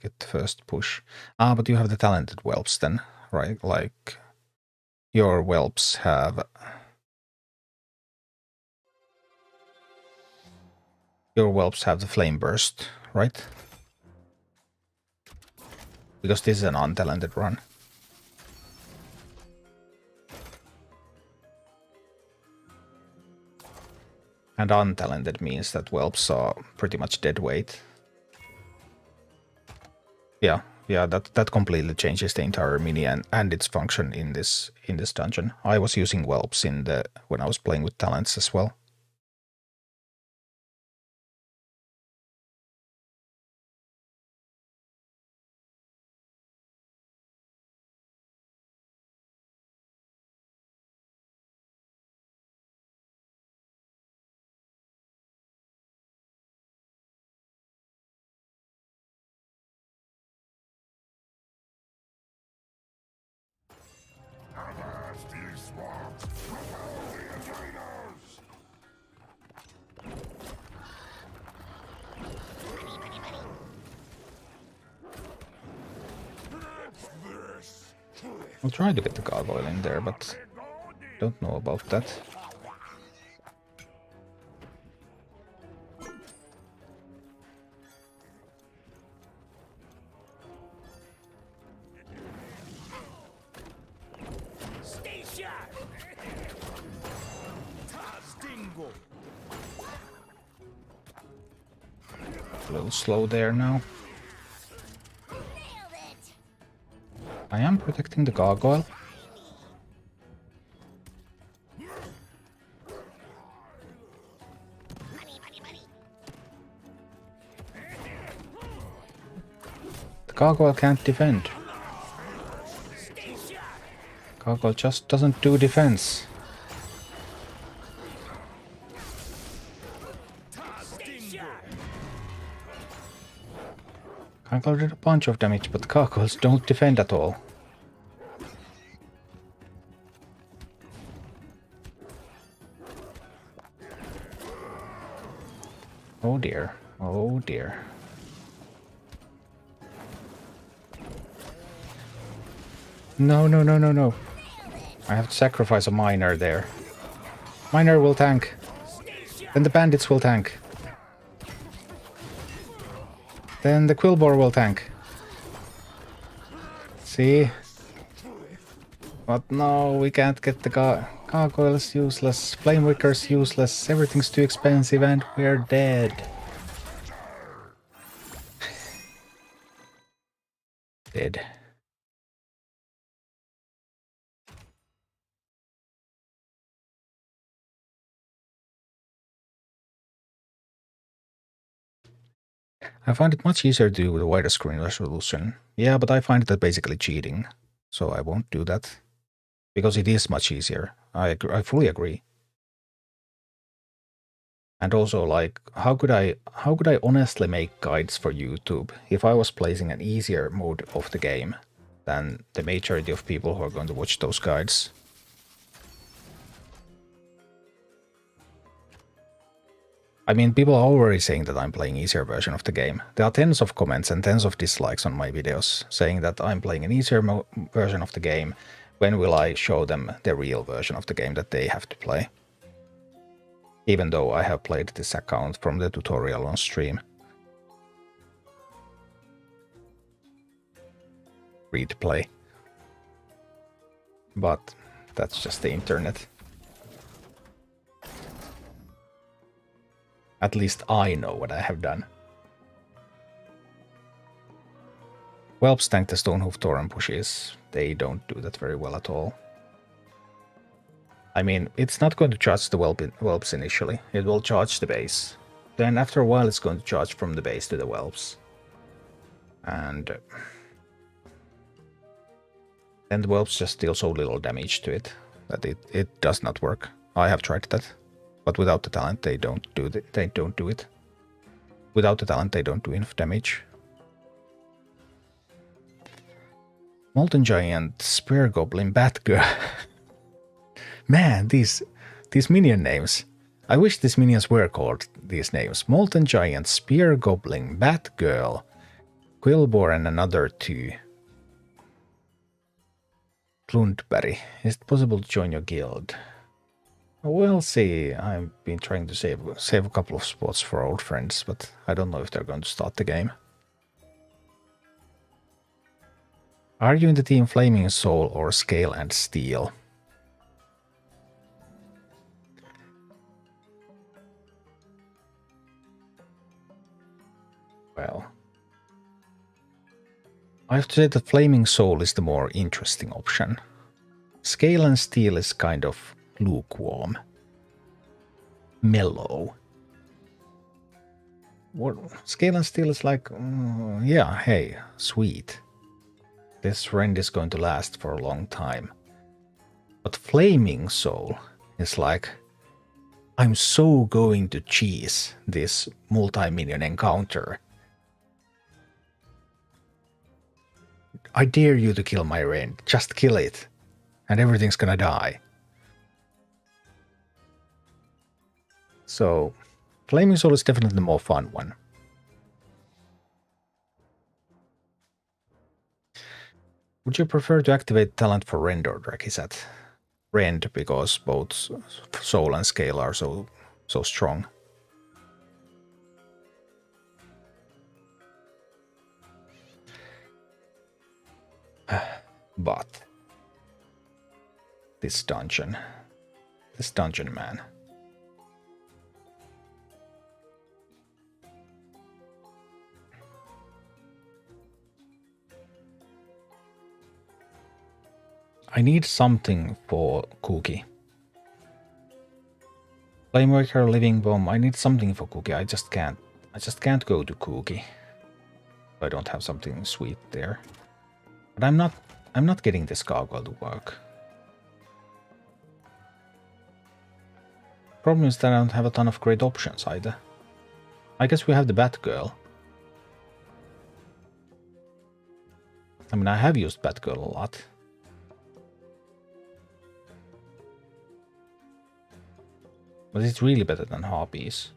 Get the first push. Ah, but you have the talented whelps then, right? Like, your whelps have... Your whelps have the flame burst, right? Because this is an untalented run. And untalented means that whelps are pretty much dead weight. Yeah, that completely changes the entire mini and its function in this dungeon. I was using whelps when I was playing with talents as well. I'll try to get the gargoyle in there, but don't know about that. A little slow there now. I am protecting the gargoyle. The gargoyle can't defend. Gargoyle just doesn't do defense. Gargoyle did a bunch of damage, but gargoyles don't defend at all. Oh dear, oh dear. No, no, no, no, no. I have to sacrifice a miner there. Miner will tank. Then the bandits will tank. Then the Quillbore will tank. See? But no, we can't get the gargoyles useless, Flamewickers useless, everything's too expensive and we're dead. Dead. I find it much easier to do with a wider screen resolution. Yeah, but I find that basically cheating, so I won't do that. Because it is much easier. I fully agree. And also, like, how could I honestly make guides for YouTube if I was placing an easier mode of the game than the majority of people who are going to watch those guides? I mean, people are already saying that I'm playing easier version of the game. There are tens of comments and tens of dislikes on my videos saying that I'm playing an easier version of the game. When will I show them the real version of the game that they have to play? Even though I have played this account from the tutorial on stream. Free to play. But that's just the internet. At least I know what I have done. Whelps tank the Stonehoof Tauren pushes. They don't do that very well at all. I mean, it's not going to charge the whelps initially. It will charge the base. Then after a while it's going to charge from the base to the whelps. And then the whelps just deal so little damage to it that it does not work. I have tried that. But without the talent, they don't do it. Without the talent, they don't do enough damage. Molten Giant, Spear Goblin, Batgirl. Man, these minion names. I wish these minions were called these names. Molten Giant, Spear Goblin, Batgirl, Quillbore, and another two. Klundberry. Is it possible to join your guild? We'll see. I've been trying to save a couple of spots for old friends, but I don't know if they're going to start the game. Are you in the team Flaming Soul or Scale and Steel? Well, I have to say that Flaming Soul is the more interesting option. Scale and Steel is kind of lukewarm. Mellow. What, Scale and Steel is like, yeah, hey, sweet. This rend is going to last for a long time. But Flaming Soul is like, I'm so going to cheese this multi-minion encounter. I dare you to kill my rend. Just kill it. And everything's gonna die. So, Flaming Soul is definitely the more fun one. Would you prefer to activate talent for Rend or Regis at Rend because both Soul and Scale are so strong? But this dungeon man. I need something for Cookie. Flamewaker, Living Bomb. I need something for Cookie. I just can't go to Cookie. I don't have something sweet there. But I'm not getting this gargoyle to work. Problem is that I don't have a ton of great options either. I guess we have the Batgirl. I mean, I have used Batgirl a lot. But it's really better than Harpies.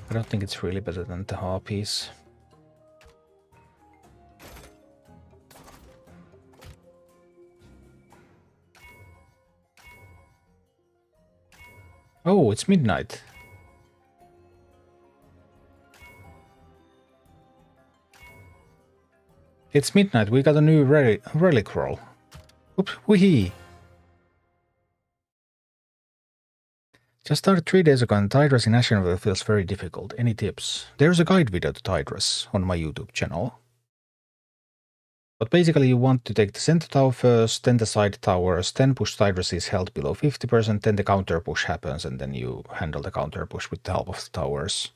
I don't think it's really better than the Harpies. Oh, it's midnight. It's midnight. We got a new relic roll. Oops, wee. Just started 3 days ago and Tidress in Ashenville feels very difficult. Any tips? There's a guide video to Tidress on my YouTube channel. But basically you want to take the center tower first, then the side towers, then push Tidress's health below 50%, then the counter push happens, and then you handle the counter push with the help of the towers.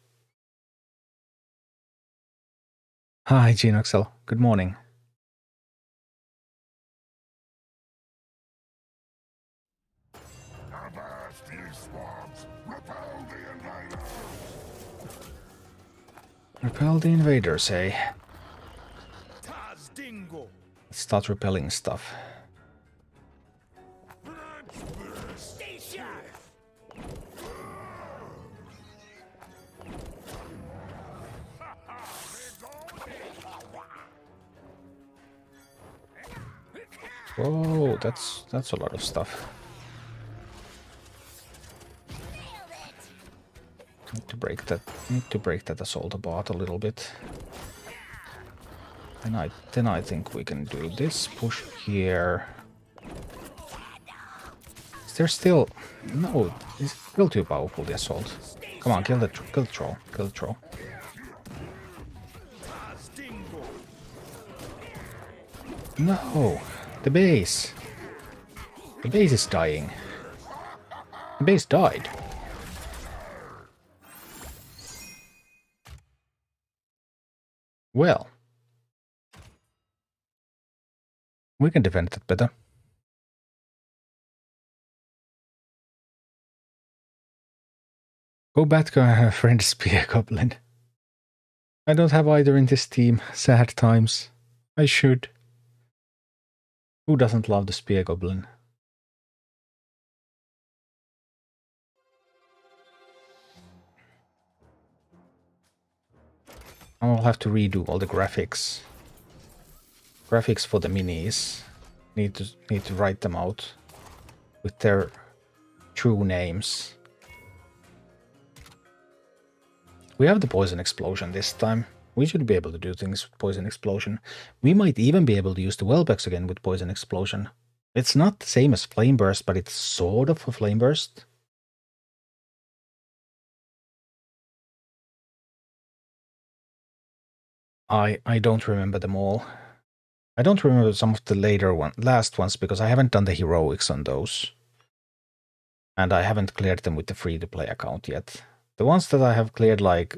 Hi, Genoxel. Good morning. Repel the invaders, eh? Let's start repelling stuff. Whoa, that's a lot of stuff. Need to break that assault apart a little bit. Then I think we can do this push here. Is there still no? It's still too powerful, the assault. Come on, kill the troll. Kill the troll. No, the base. The base is dying. The base died. Well, we can defend it better. Go Batgirl and her friend Spear Goblin. I don't have either in this team. Sad times. I should. Who doesn't love the Spear Goblin? I'll have to redo all the graphics. Graphics for the minis. Need to write them out with their true names. We have the Poison Explosion this time. We should be able to do things with Poison Explosion. We might even be able to use the Wellbacks again with Poison Explosion. It's not the same as Flame Burst, but it's sort of a Flame Burst. I don't remember them all. I don't remember some of the last ones because I haven't done the heroics on those. And I haven't cleared them with the free-to-play account yet. The ones that I have cleared, like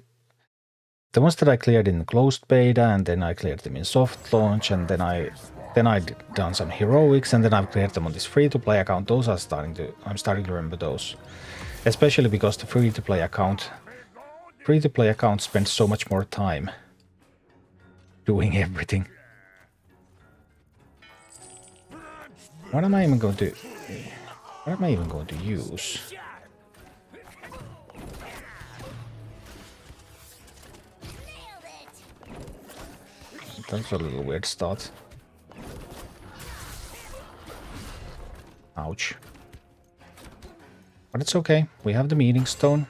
the ones that I cleared in closed beta, and then I cleared them in soft launch, and then I done some heroics, and then I've cleared them on this free-to-play account. Those are I'm starting to remember those, especially because the free-to-play account Free-to-play accounts spend so much more time doing everything. What am I even going to... What am I even going to use? That's a little weird start. Ouch. But it's okay. We have the meeting stone.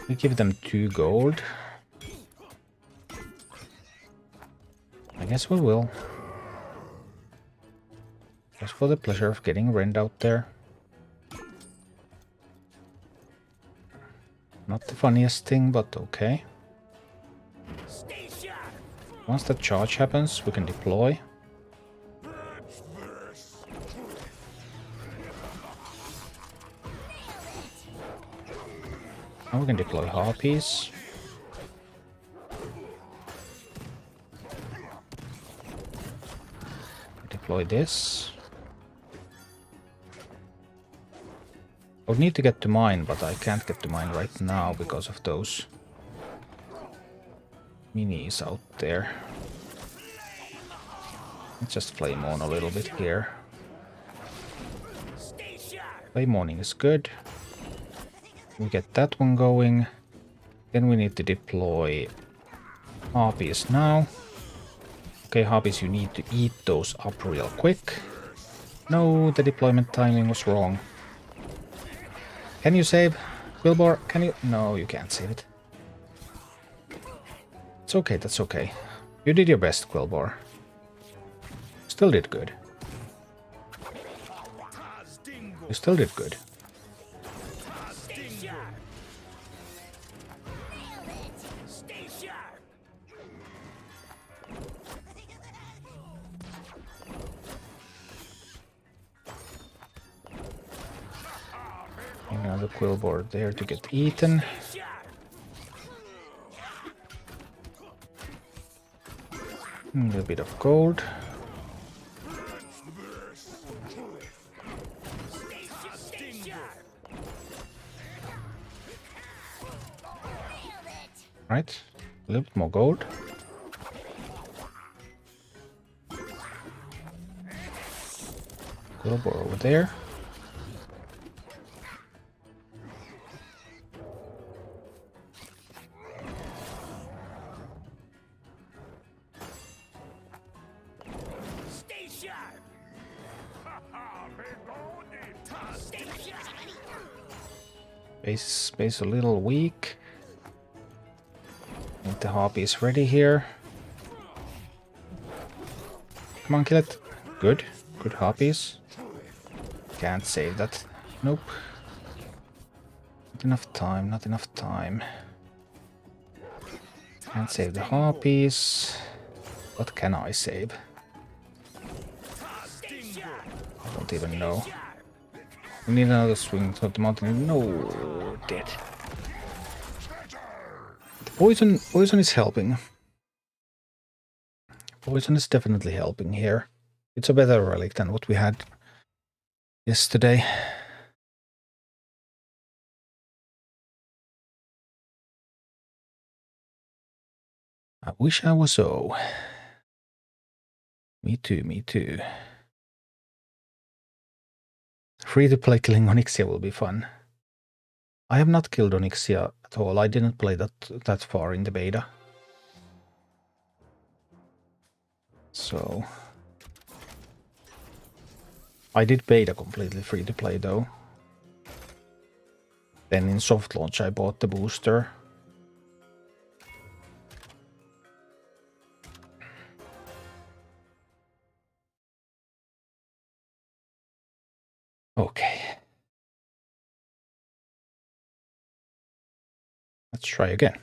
We give them 2 gold. I guess we will. Just for the pleasure of getting Rend out there. Not the funniest thing, but okay. Once the charge happens, we can deploy. Now we can deploy harpies. Deploy this. I would need to get to mine, but I can't get to mine right now because of those minis out there. Let's just flame on a little bit here. Flame morning is good. We get that one going. Then we need to deploy harpies now. Okay, harpies, you need to eat those up real quick. No, the deployment timing was wrong. Can you save? Quillbor, can you? No, you can't save it. It's okay, that's okay. You did your best, Quillbor. Still did good. You still did good. Another Quillbor there to get eaten. A little bit of gold. Right, a little bit more gold. Quillbor over there. Base a little weak. Need the harpies ready here. Come on, kill it. Good. Good harpies. Can't save that. Nope. Not enough time, not enough time. Can't save the harpies. What can I save? I don't even know. We need another swing to the mountain. No, dead. The poison is helping. Poison is definitely helping here. It's a better relic than what we had yesterday. I wish I was so. Me too, me too. Free to play killing Onyxia will be fun. I have not killed Onyxia at all. I didn't play that far in the beta. So I did beta completely free to play though. Then in soft launch I bought the booster. Okay. Let's try again.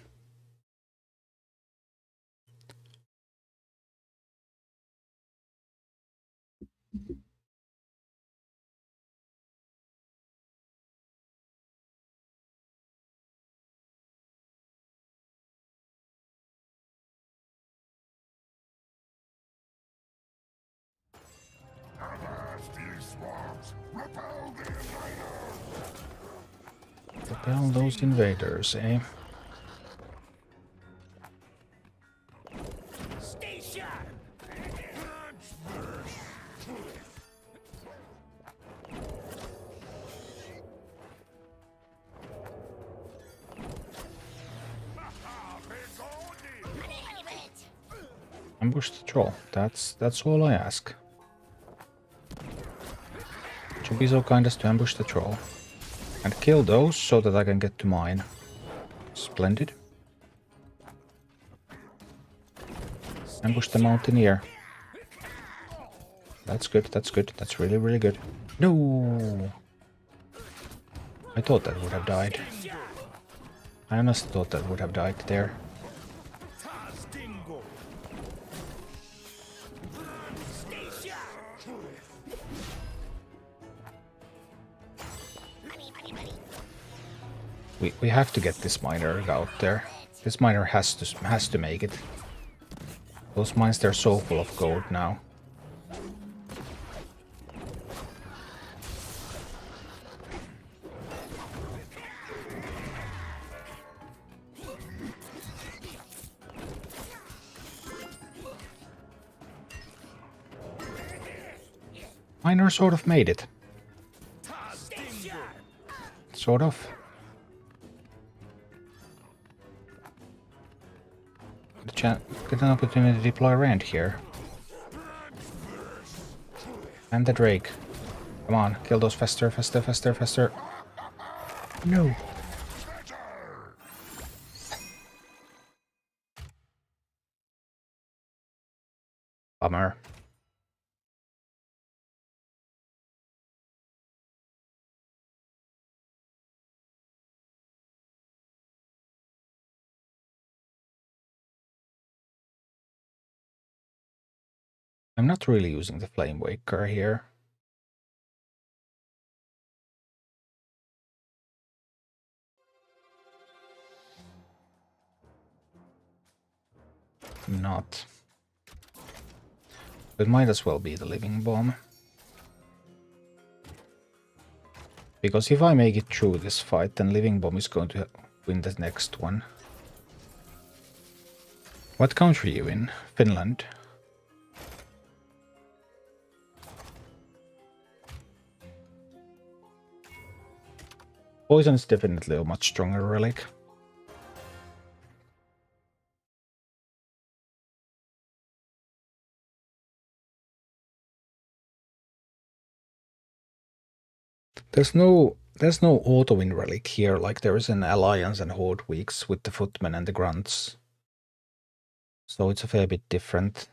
Repel those invaders, eh? Stay sharp. Ambush the troll. That's all I ask. To be so kind as to ambush the troll. And kill those so that I can get to mine. Splendid. Ambush the mountaineer. That's good, that's good. That's really, really good. No! I thought that would have died. I honestly thought that would have died there. We have to get this miner out there. This miner has to make it. Those mines, they're so full of gold now. Miner sort of made it. Sort of. Get an opportunity to deploy Rand here. And the Drake. Come on, kill those faster, faster, faster, faster. No. Bummer. I'm not really using the Flame Waker here. Not. It might as well be the Living Bomb. Because if I make it through this fight, then Living Bomb is going to win the next one. What country are you in? Finland? Poison is definitely a much stronger relic. There's no auto-win relic here like there is in Alliance and Horde weeks with the Footmen and the Grunts. So it's a fair bit different.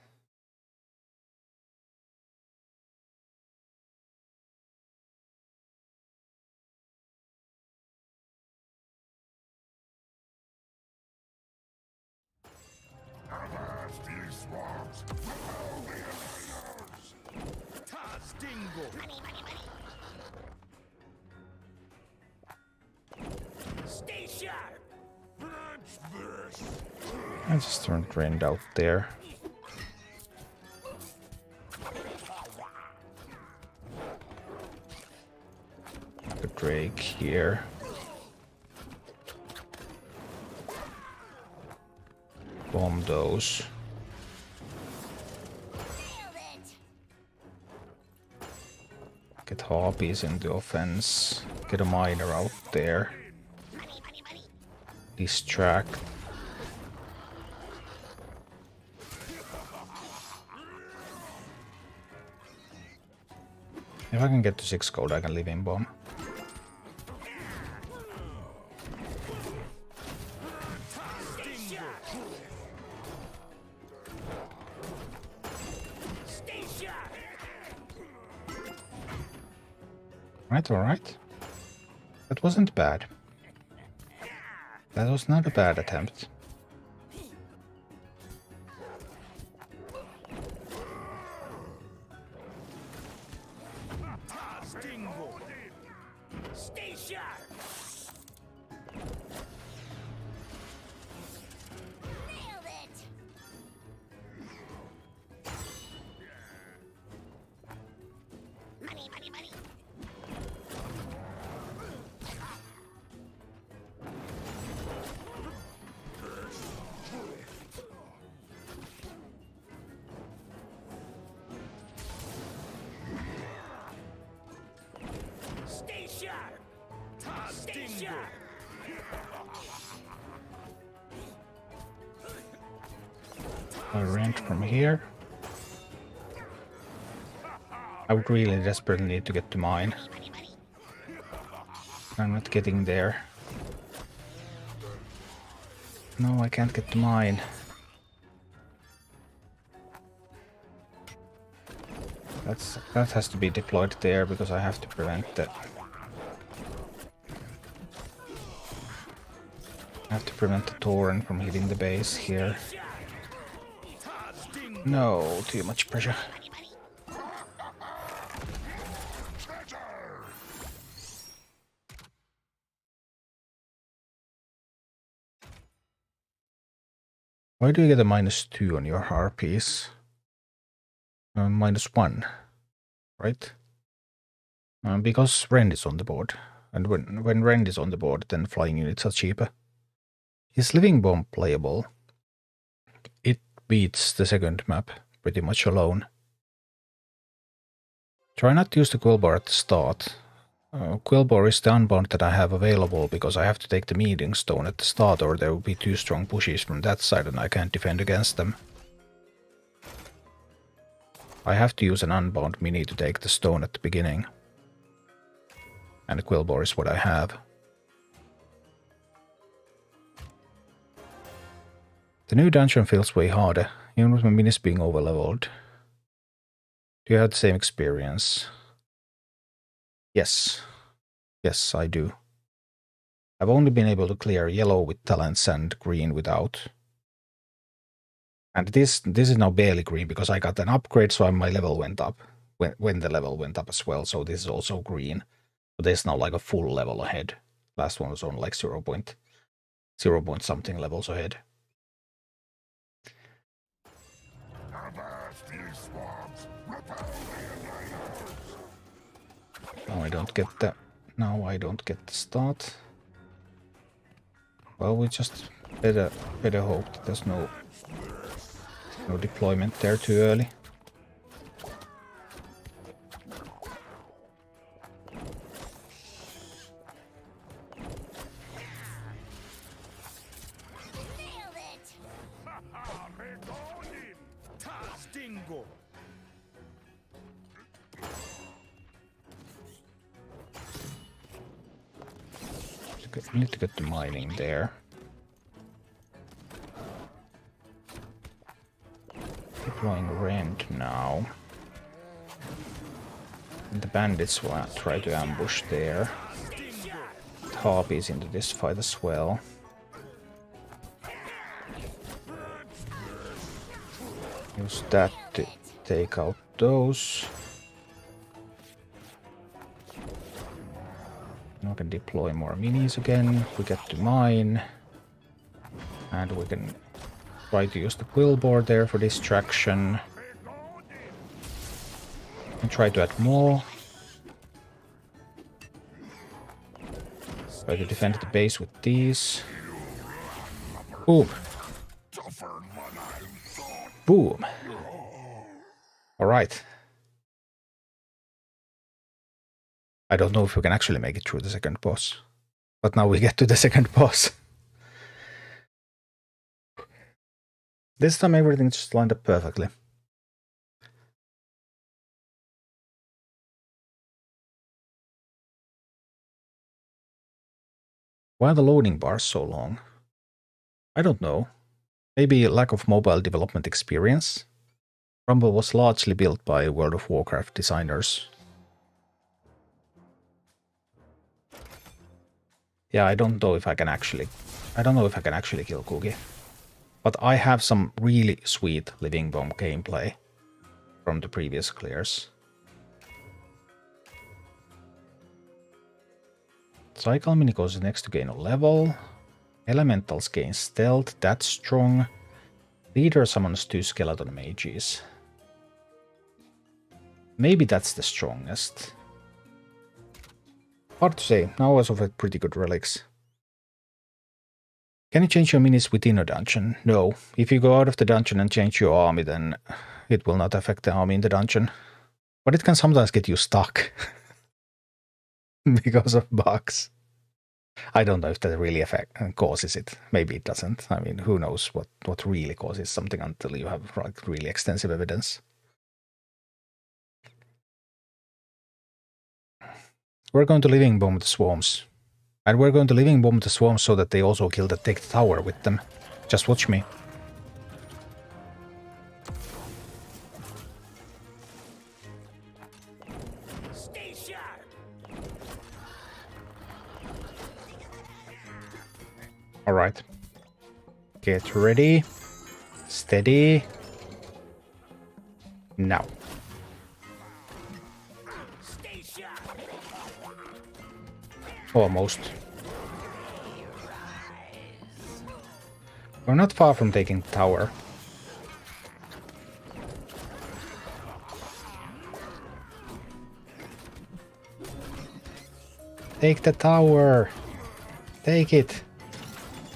Stay sharp. I just turned Rand out there. The Drake here. Bomb those. Get Harpies into offense. Get a miner out there. Distract. If I can get to 6 gold, I can Living Bomb. Alright. That wasn't bad. That was not a bad attempt. Stay sharp. Nailed it. Money, money, money. I rent from here. I would really desperately need to get to mine. I'm not getting there. No, I can't get to mine. That has to be deployed there because I have to prevent the... I have to prevent the Tauren from hitting the base here. No, too much pressure. Why do you get a -2 on your harpies? -1, right? Because Rend is on the board. And when Rend is on the board, then flying units are cheaper. Is Living Bomb playable? It beats the second map pretty much alone. Try not to use the Quillbar at the start. Quillbar is the unbound that I have available because I have to take the Meeting Stone at the start or there will be 2 strong pushes from that side and I can't defend against them. I have to use an unbound mini to take the stone at the beginning. And Quillbar is what I have. The new dungeon feels way harder, even with my minis being overleveled. Do you have the same experience? Yes. Yes, I do. I've only been able to clear yellow with talents and green without. And this is now barely green because I got an upgrade, so my level went up. When the level went up as well, so this is also green. But there's now like a full level ahead. Last one was on like 0 point something levels ahead. Now I don't get the start. Well, we just better hope that there's no deployment there too early. We need to get the mining there. Deploying Rend now. And the bandits will try to ambush there. Harpies into this fight as well. Use that to take out those. Now we can deploy more minis again. We get to mine. And we can try to use the Quillbar there for distraction. And try to add more. Try to defend the base with these. Boom. Boom. Alright. I don't know if we can actually make it through the second boss. But now we get to the second boss. This time everything just lined up perfectly. Why are the loading bars so long? I don't know. Maybe lack of mobile development experience? Rumble was largely built by World of Warcraft designers. Yeah, I don't know if I can actually kill Cookie. But I have some really sweet Living Bomb gameplay from the previous clears. Cycle Mini goes next to gain a level. Elementals gain stealth, that's strong. Leader summons 2 skeleton mages. Maybe that's the strongest. Hard to say, now I also have pretty good relics. Can you change your minis within a dungeon? No. If you go out of the dungeon and change your army, then it will not affect the army in the dungeon. But it can sometimes get you stuck. because of bugs. I don't know if that really causes it. Maybe it doesn't. I mean, who knows what really causes something until you have like really extensive evidence. We're going to living bomb the swarms. And we're going to living bomb the swarms so that they also kill the take the tower with them. Just watch me. Alright. Get ready. Steady. Now. Almost. We're not far from taking the tower. Take the tower. Take it.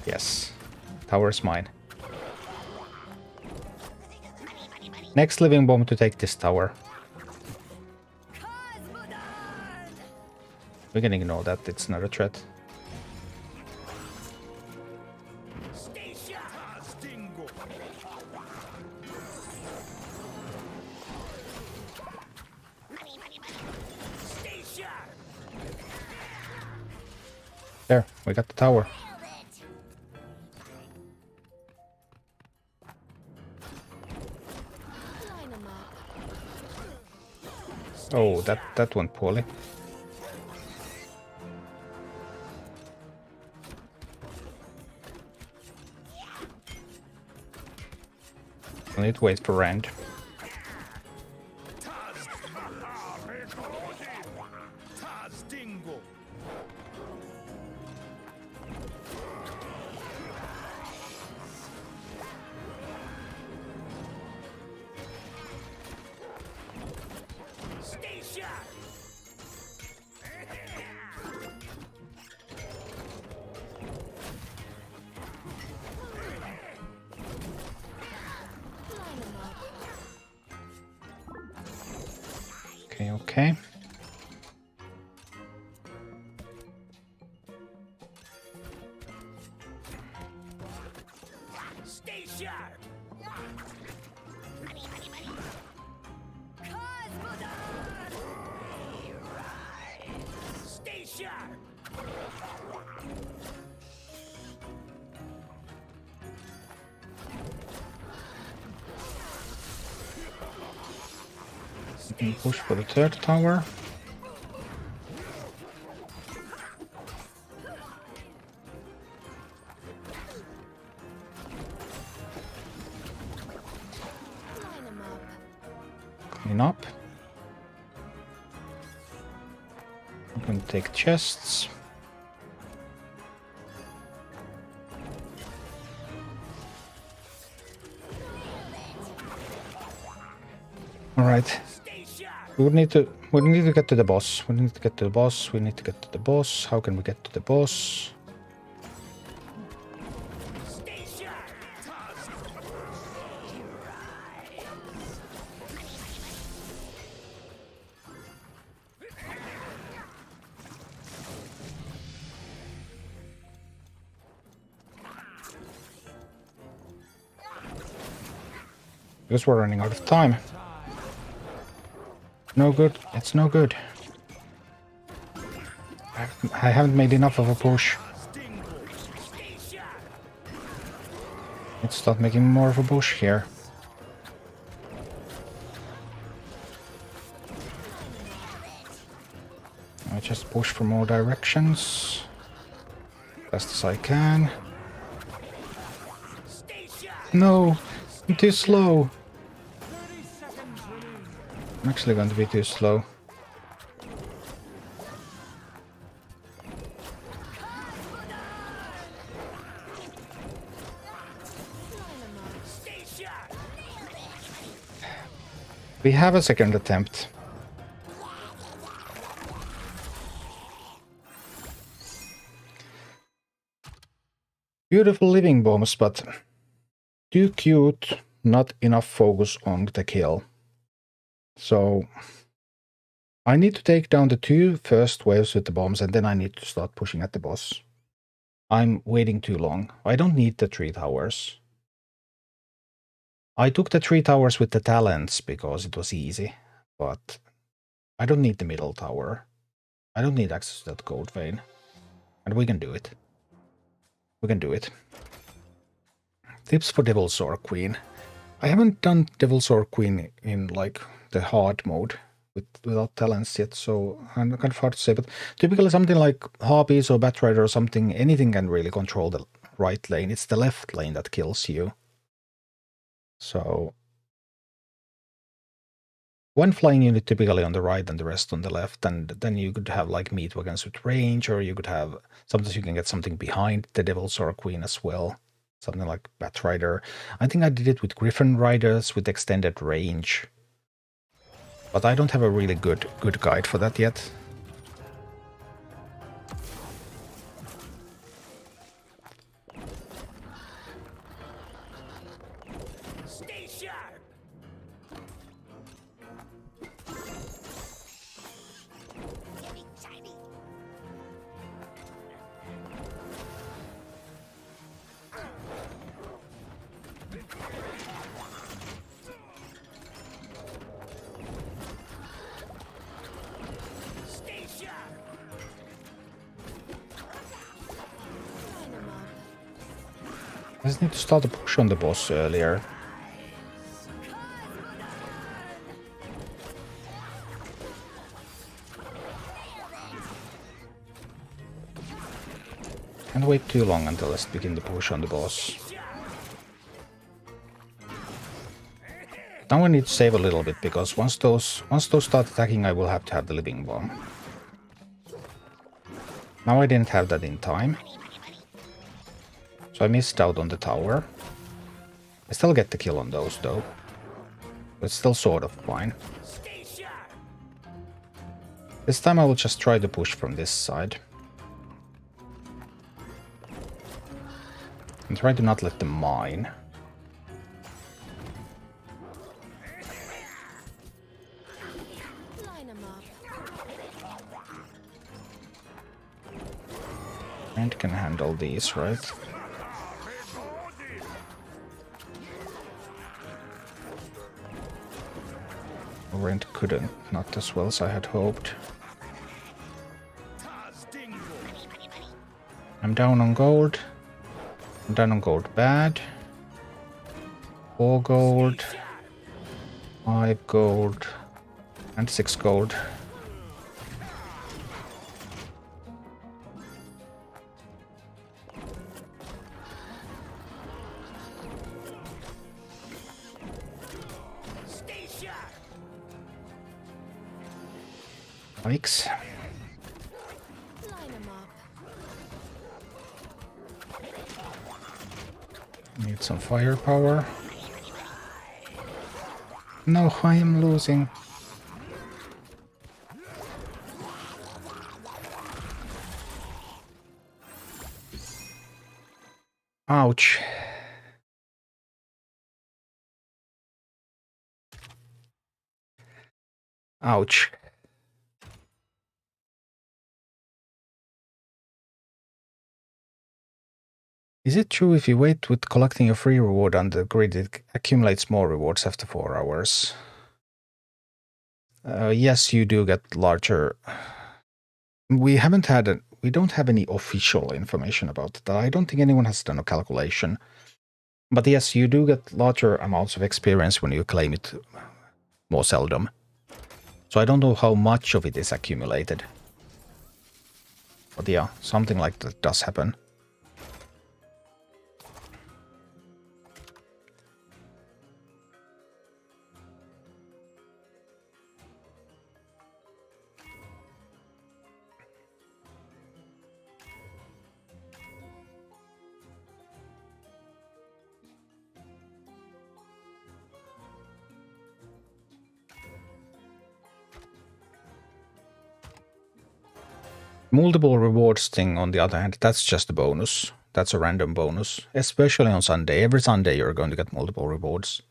Yes. Tower's mine. Next living bomb to take this tower. We can ignore that, it's not a threat. There, we got the tower. Oh, that went poorly. I need to wait for Rand. Okay. Stay sharp. Stay sharp. Push for the third tower. Clean up. I'm going to take chests. All right. We need to get to the boss. We need to get to the boss. We need to get to the boss. How can we get to the boss? Because we're running out of time. No good. It's no good. I haven't made enough of a push. Let's start making more of a push here. I just push from all directions. Best as I can. No! I'm too slow! I'm actually going to be too slow. We have a second attempt. Beautiful living bombs, but too cute, not enough focus on the kill. So I need to take down the 2 first waves with the bombs, and then I need to start pushing at the boss. I'm waiting too long. I don't need the 3 towers. I took the 3 towers with the talents because it was easy, but I don't need the middle tower. I don't need access to that gold vein. And we can do it. We can do it. Tips for Devil's Orc Queen. I haven't done Devil's Orc Queen in like the hard mode without talents yet, so I'm kind of hard to say, but typically something like Harpies or Batrider or something, anything can really control the right lane. It's the left lane that kills you. So one flying unit typically on the right and the rest on the left, and then you could have like meat wagons with range, or you could have, sometimes you can get something behind the Devil's Orc Queen as well. Something like Batrider. I think I did it with Griffin Riders with extended range. But I don't have a really good guide for that yet. Stay sharp. Getting shiny. Stay sharp. Line 'em up. I just need to start a push on the boss earlier. Can't wait too long until I begin the push on the boss. Now I need to save a little bit, because once those start attacking, I will have to have the living bomb. Now I didn't have that in time, so I missed out on the tower. I still get the kill on those though. It's still sort of fine. Stay sharp. This time I will just try to push from this side. And try to not let them mine. Line 'em up. And can handle these, right? Rent couldn't, not as well as I had hoped. I'm down on gold. I'm down on gold bad. 4 gold. 5 gold. And 6 gold. Stay sharp. Yikes. Line 'em up. Need some firepower. No, I am losing. Ouch. Ouch. Is it true if you wait with collecting a free reward on the grid, it accumulates more rewards after 4 hours? Yes, you do get larger. We don't have any official information about that. I don't think anyone has done a calculation. But yes, you do get larger amounts of experience when you claim it more seldom. So I don't know how much of it is accumulated. But yeah, something like that does happen. Multiple rewards thing, on the other hand, that's just a bonus. That's a random bonus, especially on Sunday. Every Sunday you're going to get multiple rewards.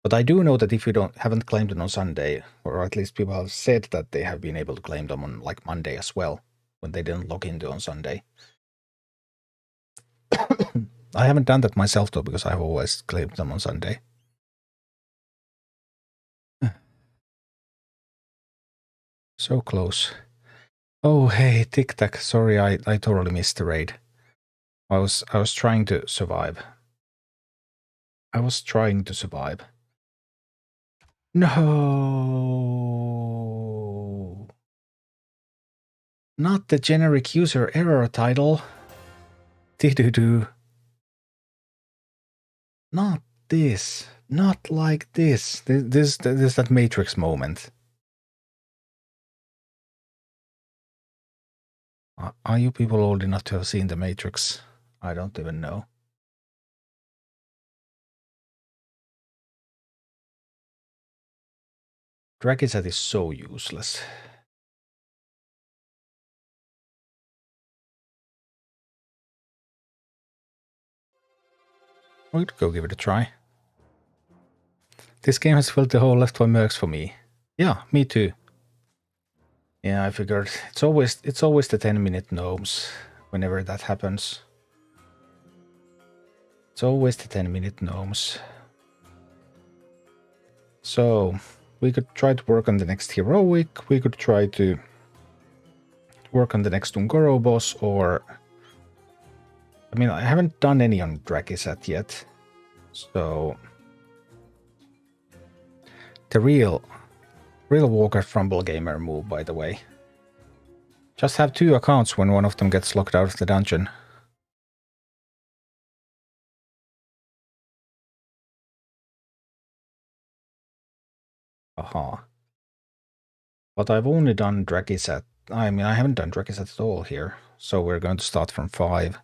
But I do know that if you haven't claimed them on Sunday, or at least people have said that they have been able to claim them on like Monday as well, when they didn't log into on Sunday. I haven't done that myself though, because I've always claimed them on Sunday. So close. Oh hey, Tic Tac, sorry I totally missed the raid. I was trying to survive. I was trying to survive. No. Not the generic user error title. Doo-doo-doo. Not this. Not like this. This that Matrix moment. Are you people old enough to have seen the Matrix? I don't even know. Dragonset is so useless. We could go give it a try. This game has filled the whole Left 4 Mercs for me. Yeah, me too. Yeah, I figured it's always the 10-minute gnomes whenever that happens. It's always the 10-minute gnomes. So we could try to work on the next heroic, we could try to work on the next Ungoro boss, or I mean, I haven't done any on Dragonset yet. So the real Warcraft Rumble Gamer move, by the way. Just have 2 accounts when one of them gets locked out of the dungeon. Aha. But I've only done Dragonset. I mean, I haven't done Dragonset at all here. So we're going to start from 5.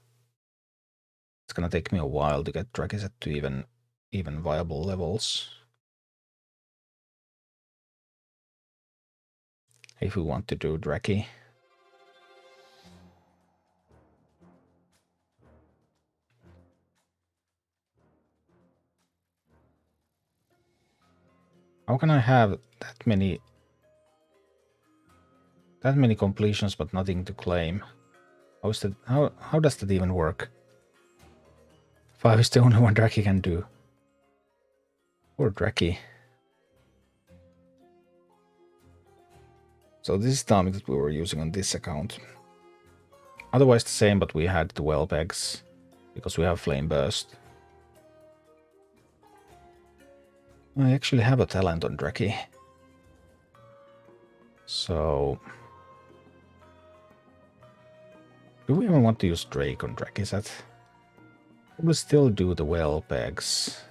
It's gonna take me a while to get Dragonset to even viable levels. If we want to do Draki. How can I have that many completions but nothing to claim? How does that even work? 5 is the only one Draki can do. Poor Draki. So this is the army that we were using on this account. Otherwise the same, but we had the well pegs because we have Flame Burst. I actually have a talent on Draki. So do we even want to use Drake on Dragonset? We'll still do the well pegs.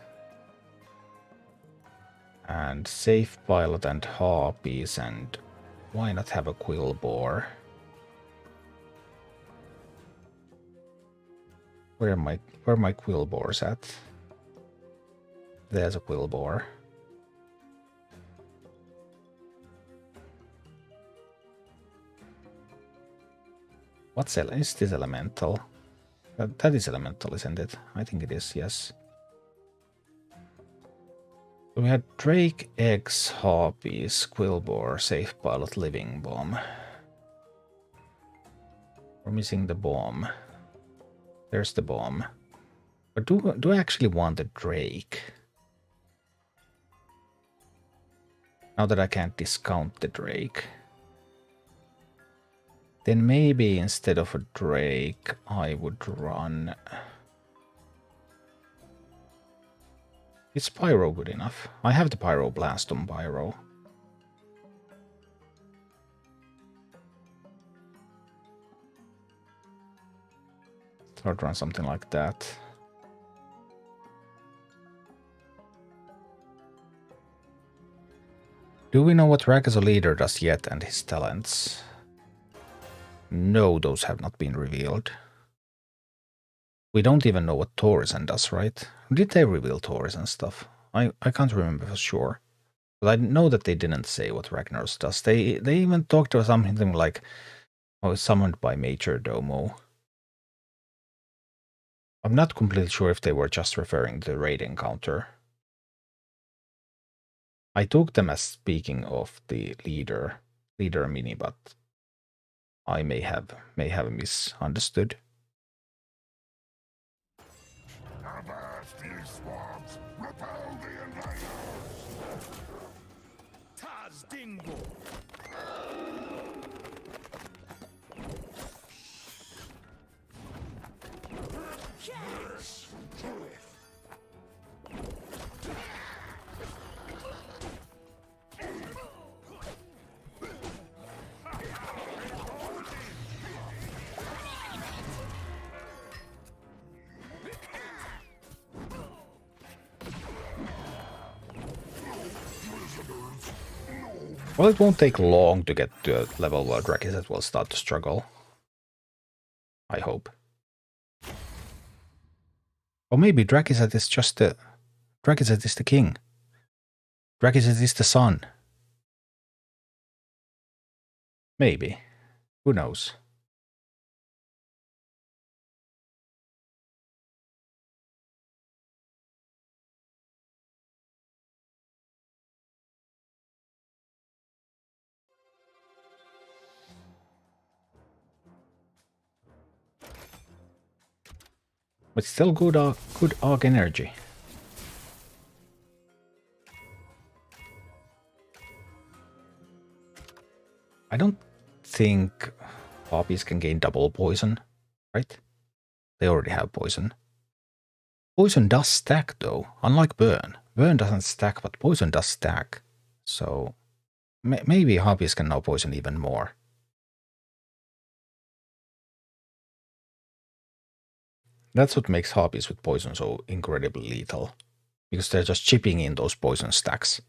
And Safe Pilot and Harpies, and why not have a Quillbore? Where are my Quillbores at? There's a Quillbore. Is this elemental? That is elemental, isn't it? I think it is, yes. So we had Drake, Eggs, Harpies, Quillbore, Safe Pilot, Living Bomb. We're missing the bomb. There's the bomb. But do I actually want a Drake? Now that I can't discount the Drake. Then maybe instead of a Drake, I would run... Is Pyro good enough? I have the Pyro Blast on Pyro. So I'd run something like that. Do we know what Rag as a leader does yet and his talents? No, those have not been revealed. We don't even know what Torison does, right? Did they reveal Torison stuff? I can't remember for sure. But I know that they didn't say what Ragnaros does. They even talked about something like, oh, it's summoned by Major Domo. I'm not completely sure if they were just referring to the raid encounter. I took them as speaking of the leader mini, but I may have misunderstood. Avast, ye swabs! Repel the invaders! Taz Dingle! Yes! Well, it won't take long to get to a level where Regis will start to struggle. I hope. Or maybe Drakizet is just the... Drakizet is the king. Drakizet is the son. Maybe. Who knows? But still good arc energy. I don't think Harpies can gain double poison, right? They already have poison. Poison does stack though, unlike Burn. Burn doesn't stack, but poison does stack. So maybe Harpies can now poison even more. That's what makes Harpies with poison so incredibly lethal. Because they're just chipping in those poison stacks.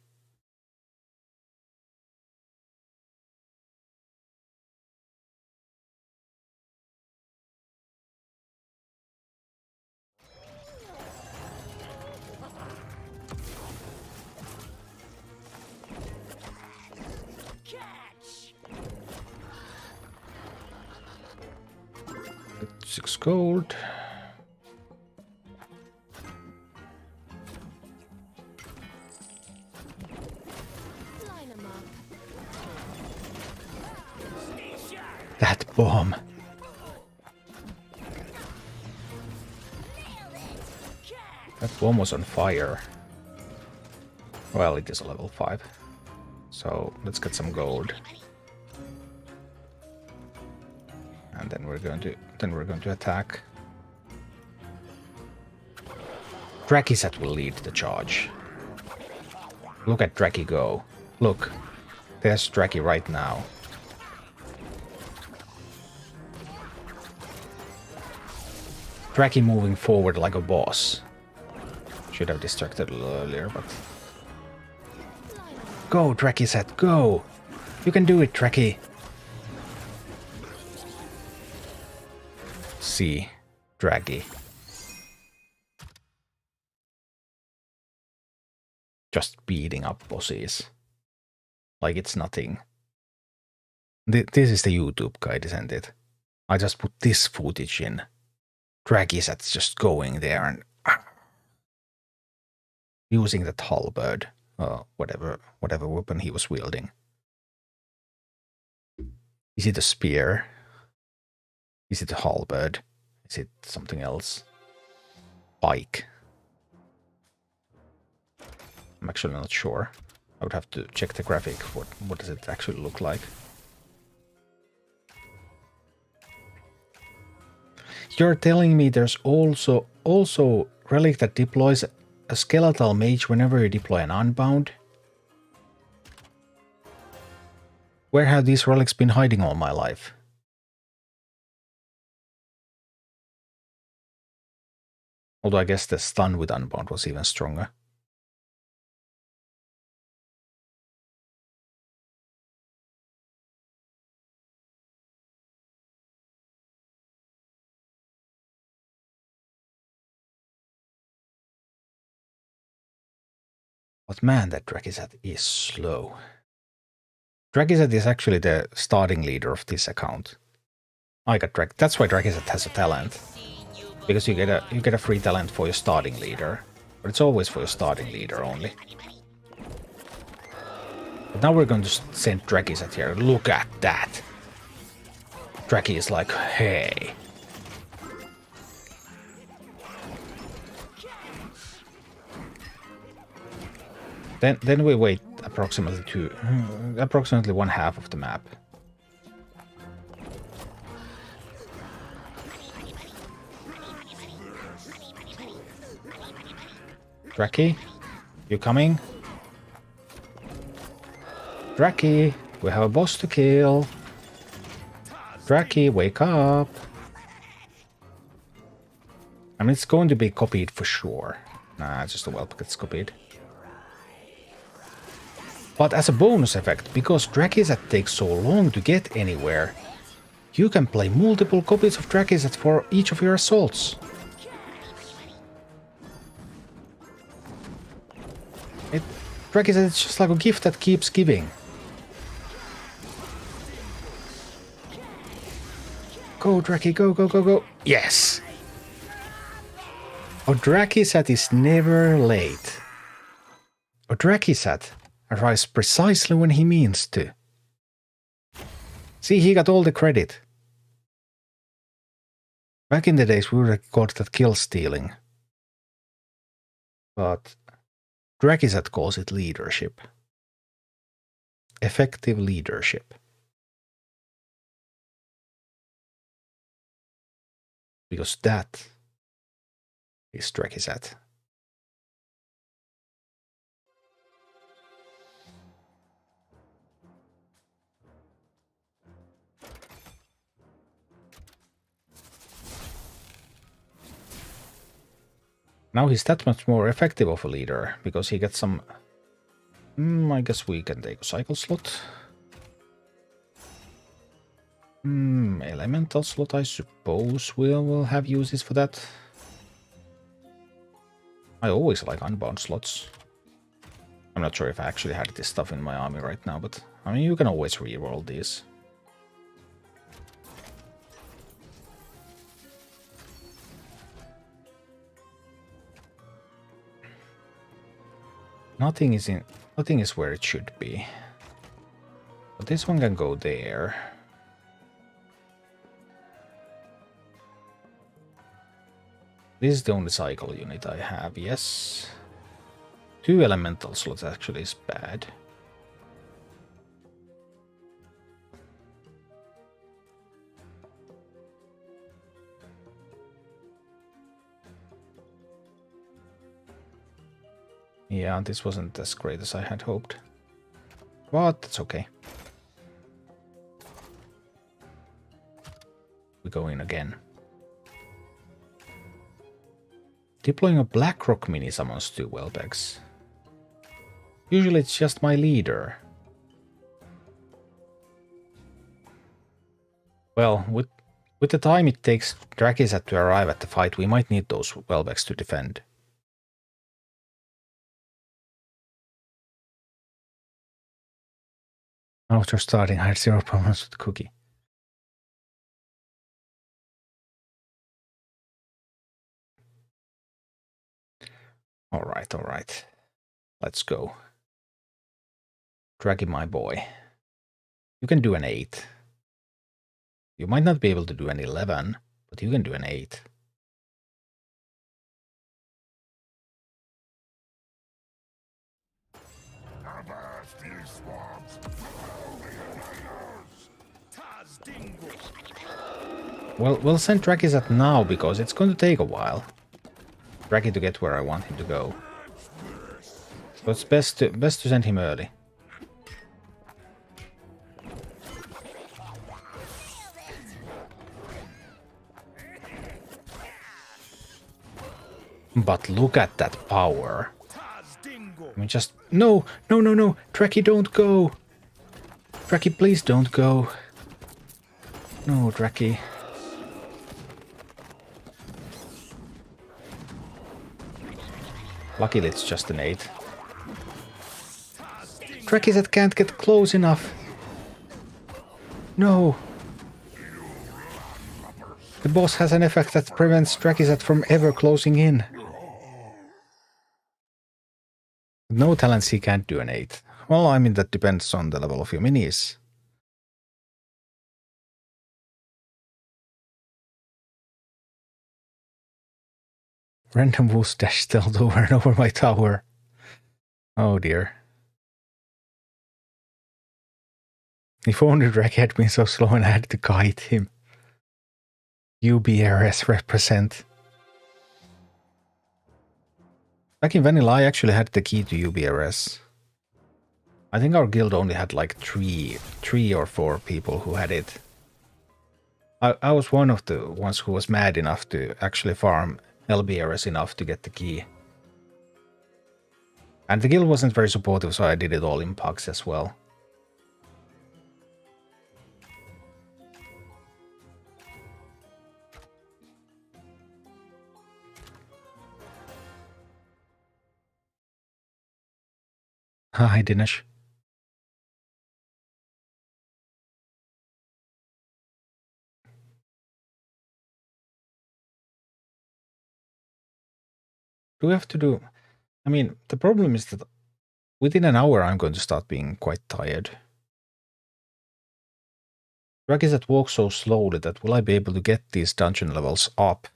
Catch. 6 gold. That bomb. That bomb was on fire. Well, it is a level 5. So let's get some gold. And then we're going to attack. Drakizet will lead the charge. Look at Draki go. Look. There's Draki right now. Draki moving forward like a boss. Should have distracted a little earlier, but... Go, Drakizet, go! You can do it, Draki! See, Draki. Just beating up bosses. Like it's nothing. This is the YouTube guide, isn't it? I just put this footage in. Dragizet's just going there and using that halberd, whatever weapon he was wielding. Is it a spear? Is it a halberd? Is it something else? Pike. I'm actually not sure. I would have to check the graphic. What does it actually look like? You're telling me there's also relic that deploys a skeletal mage whenever you deploy an unbound? Where have these relics been hiding all my life? Although I guess the stun with unbound was even stronger. But man, that Drakizet is slow. Drakizet is actually the starting leader of this account. I got that's why Drakizet has a talent. Because you get a free talent for your starting leader. But it's always for your starting leader only. But now we're going to send Regis here. Look at that. Draki is like, hey. Then we wait approximately approximately 1/2 of the map. Draki, you coming? Draki, we have a boss to kill. Draki, wake up. I mean, it's going to be copied for sure. Nah, it's just a whelp gets copied. But as a bonus effect, because Drakizat takes so long to get anywhere, you can play multiple copies of Drakizat for each of your assaults. Drakizat is just like a gift that keeps giving. Go, Draki, go, go, go, go. Yes! A Drakizat is never late. A Drakizat arrives precisely when he means to. See, he got all the credit. Back in the days, we would have called that kill stealing. But Drakizat calls it leadership. Effective leadership. Because that is Drakizat. Now he's that much more effective of a leader, because he gets some... I guess we can take a cycle slot. Elemental slot, I suppose we'll have uses for that. I always like unbound slots. I'm not sure if I actually had this stuff in my army right now, but I mean, you can always reroll these. Nothing is where it should be. But this one can go there. This is the only cycle unit I have, yes. 2 elemental slots actually is bad. Yeah, this wasn't as great as I had hoped. But that's okay. We go in again. Deploying a Blackrock mini summons 2 Whelpex. Usually it's just my leader. Well, with the time it takes Drakizat to arrive at the fight, we might need those Whelpex to defend. After starting, I had 0 problems with Cookie. Alright. Let's go. Draggy, my boy. You can do an 8. You might not be able to do an 11, but you can do an 8. Well, we'll send Drakizat now, because it's going to take a while. Draki to get where I want him to go. So it's best to send him early. But look at that power. I mean, just... No! Draki, don't go! Draki, please don't go. No, Draki. Luckily it's just an 8. Drakizat can't get close enough. No. The boss has an effect that prevents Drakizat from ever closing in. No talents he can't do an 8. Well, I mean, that depends on the level of your minis. Random wolves dash stealth over and over my tower. Oh dear. If only Drake had been so slow and I had to guide him. UBRS represent. Back in Vanilla, I actually had the key to UBRS. I think our guild only had like three or four people who had it. I was one of the ones who was mad enough to actually farm LBRS enough to get the key. And the guild wasn't very supportive, so I did it all in pugs as well. Hi, Dinesh. Do we have to do... I mean, the problem is that within an hour I'm going to start being quite tired. Regis that walks so slowly that will I be able to get these dungeon levels up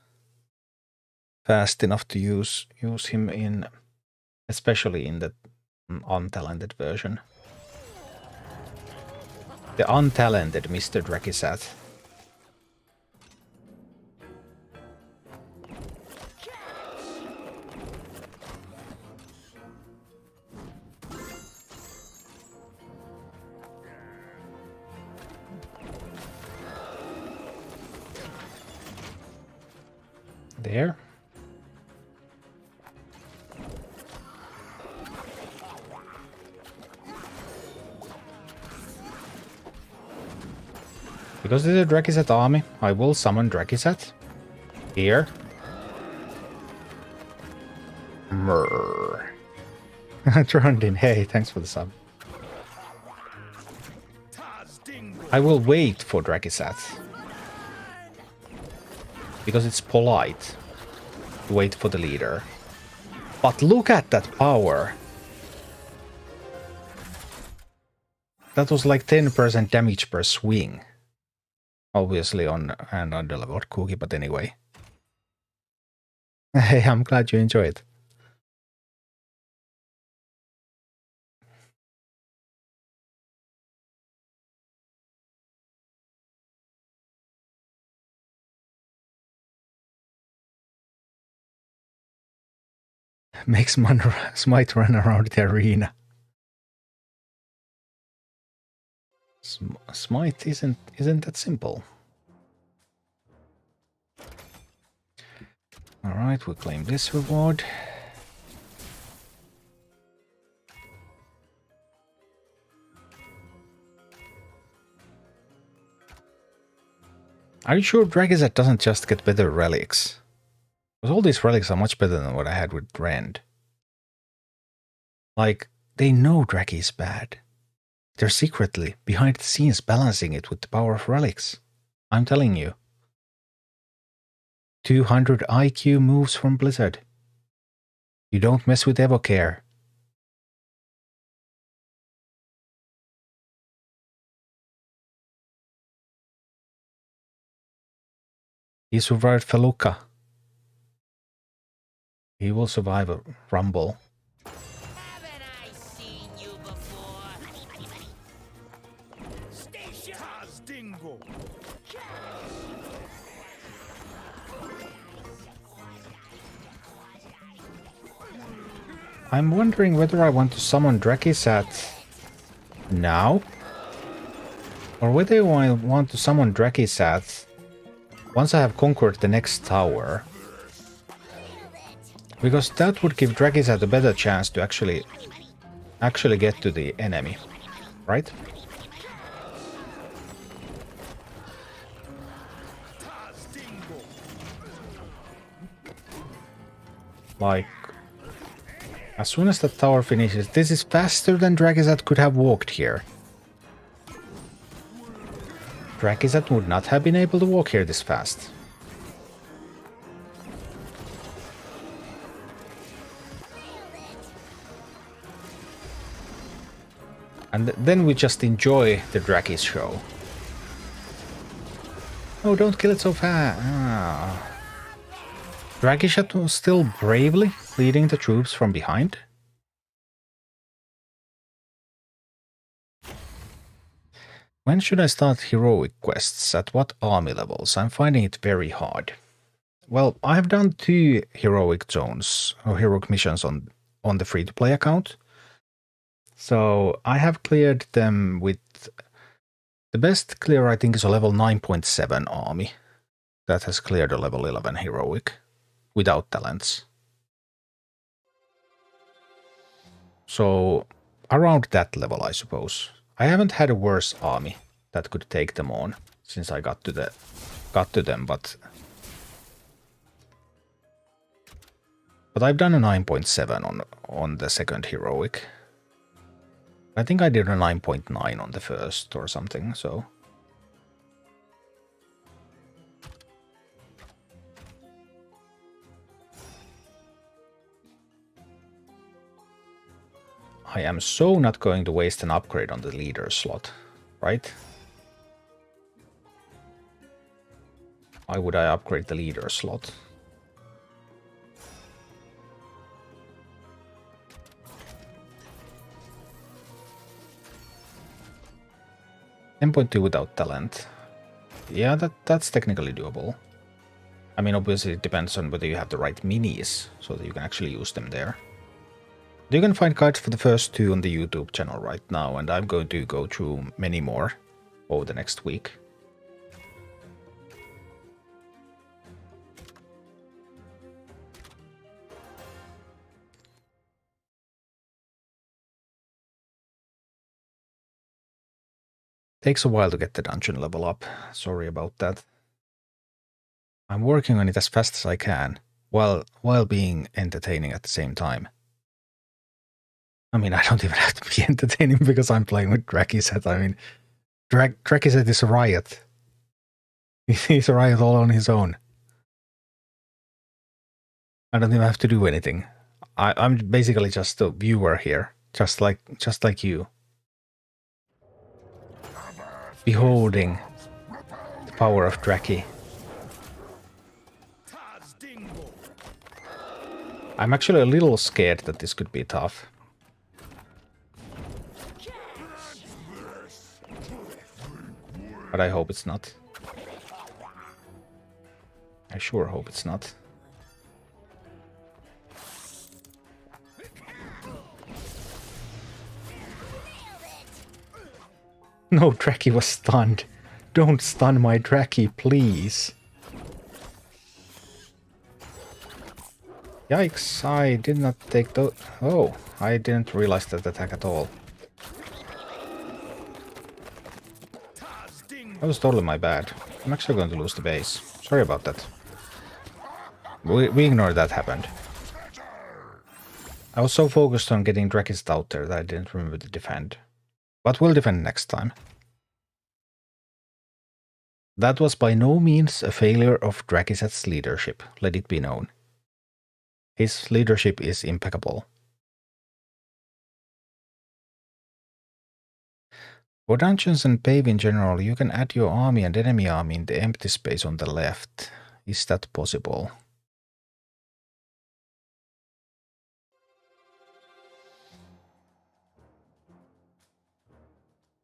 fast enough to use him in... especially in the untalented version. The untalented Mr. Drakisat. There. Because this is a Drakisat army, I will summon Drakisat. Here. Mrrr. Trondin, hey, thanks for the sub. I will wait for Drakisat. Because it's polite to wait for the leader. But look at that power. That was like 10% damage per swing. Obviously on an underleveled cookie, but anyway. Hey, I'm glad you enjoy it. Makes Smite run around the arena. Smite isn't that simple. Alright, we'll claim this reward. Are you sure Drakisat doesn't just get better relics? Because all these relics are much better than what I had with Rand. Like, they know Draki is bad. They're secretly, behind the scenes, balancing it with the power of relics. I'm telling you. 200 IQ moves from Blizzard. You don't mess with Evocare. He survived Feluca. He will survive a rumble. Haven't I seen you before? I'm wondering whether I want to summon Drakisat now, or whether I want to summon Drakisat once I have conquered the next tower. Because that would give Drakisat a better chance to actually get to the enemy, right? Like, as soon as the tower finishes, this is faster than Drakisat could have walked here. Drakisat would not have been able to walk here this fast. And then we just enjoy the Regis show. Oh, don't kill it so fast. Ah. Regis was still bravely leading the troops from behind. When should I start heroic quests? At what army levels? I'm finding it very hard. Well, I have done 2 heroic zones or heroic missions on the free-to-play account. So I have cleared them with the best clear, I think, is a level 9.7 army that has cleared a level 11 heroic without talents. So around that level, I suppose. I haven't had a worse army that could take them on since I got to them, but I've done a 9.7 on the second heroic. I think I did a 9.9 on the first or something, so. I am so not going to waste an upgrade on the leader slot, right? Why would I upgrade the leader slot? $10.2 without talent. Yeah, that's technically doable. I mean, obviously it depends on whether you have the right minis, so that you can actually use them there. You can find guides for the first 2 on the YouTube channel right now, and I'm going to go through many more over the next week. Takes a while to get the dungeon level up. Sorry about that. I'm working on it as fast as I can, while being entertaining at the same time. I mean, I don't even have to be entertaining because I'm playing with Drakiset. I mean, Drakiset is a riot. He's a riot all on his own. I don't even have to do anything. I'm basically just a viewer here, just like you. Beholding the power of Draki. I'm actually a little scared that this could be tough. But I hope it's not. I sure hope it's not. No, Draki was stunned. Don't stun my Draki, please. Yikes, I did not take those. Oh, I didn't realize that attack at all. That was totally my bad. I'm actually going to lose the base. Sorry about that. We ignore that happened. I was so focused on getting Drakis out there that I didn't remember to defend. But we'll defend next time. That was by no means a failure of Drakiset's leadership, let it be known. His leadership is impeccable. For dungeons and pave in general, you can add your army and enemy army in the empty space on the left. Is that possible?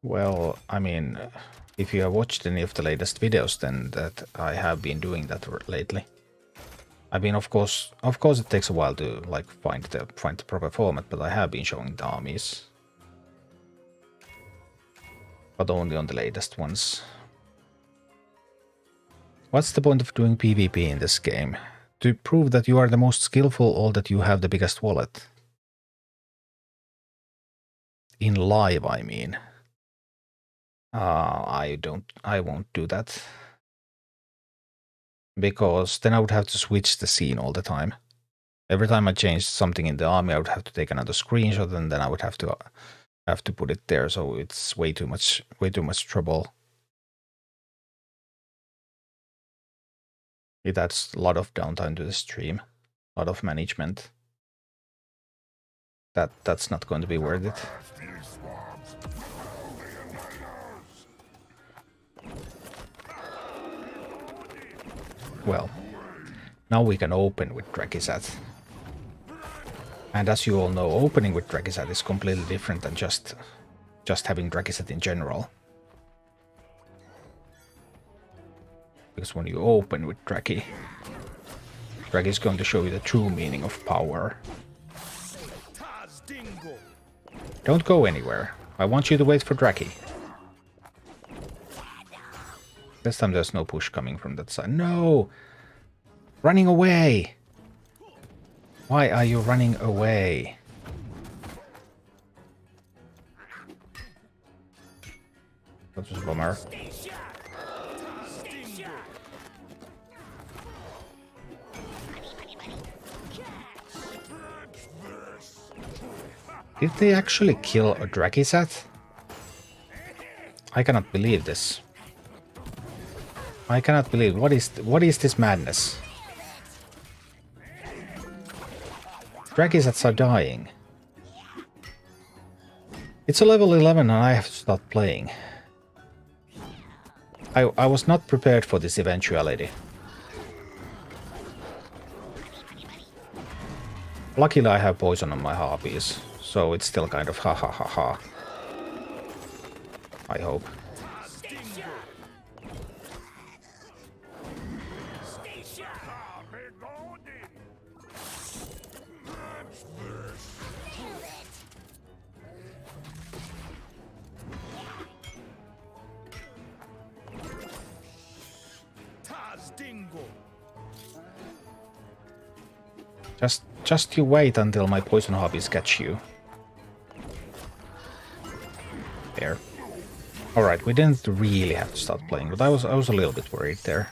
Well, I mean, if you have watched any of the latest videos, then that I have been doing that lately. I mean, of course, it takes a while to like find the proper format, but I have been showing the armies, but only on the latest ones. What's the point of doing PvP in this game? To prove that you are the most skillful or that you have the biggest wallet? In live, I mean. I won't do that. Because then I would have to switch the scene all the time. Every time I change something in the army, I would have to take another screenshot, and then I would have to put it there. So it's way too much trouble. It adds a lot of downtime to the stream, a lot of management. That's not going to be worth it. well, now we can open with Drakizat. And as you all know, opening with Drakizat is completely different than just having Drakizat in general. Because when you open with Draki, Draki is going to show you the true meaning of power. Don't go anywhere. I want you to wait for Draki. This time there's no push coming from that side. No! Running away! Why are you running away? That was a bummer. Did they actually kill a Drakizat? I cannot believe this. I cannot believe. What is this madness? Drakizats are dying. It's a level 11 and I have to start playing. I was not prepared for this eventuality. Luckily I have poison on my harpies, so it's still kind of ha ha ha ha. I hope. Just you wait until my poison harpies catch you. There. Alright, we didn't really have to start playing, but I was a little bit worried there.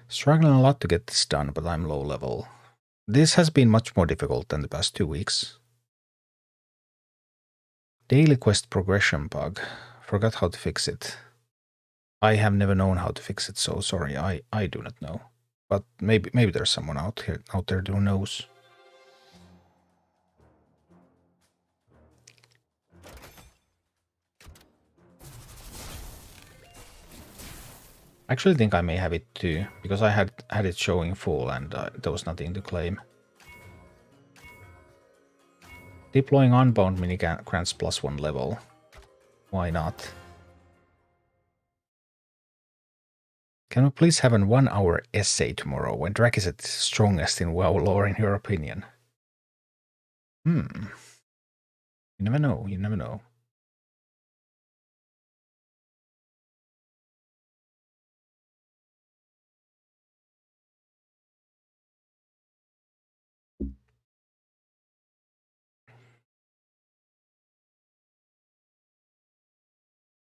Struggling a lot to get this done, but I'm low level. This has been much more difficult than the past 2 weeks. Daily quest progression bug. Forgot how to fix it. I have never known how to fix it, so sorry, I do not know. But maybe there's someone out there who knows. I actually think I may have it too, because I had it showing full and there was nothing to claim. Deploying unbound mini grants +1 level. Why not? Can we please have an 1-hour essay tomorrow when Drakizat is strongest in WoW lore in your opinion? You never know, you never know.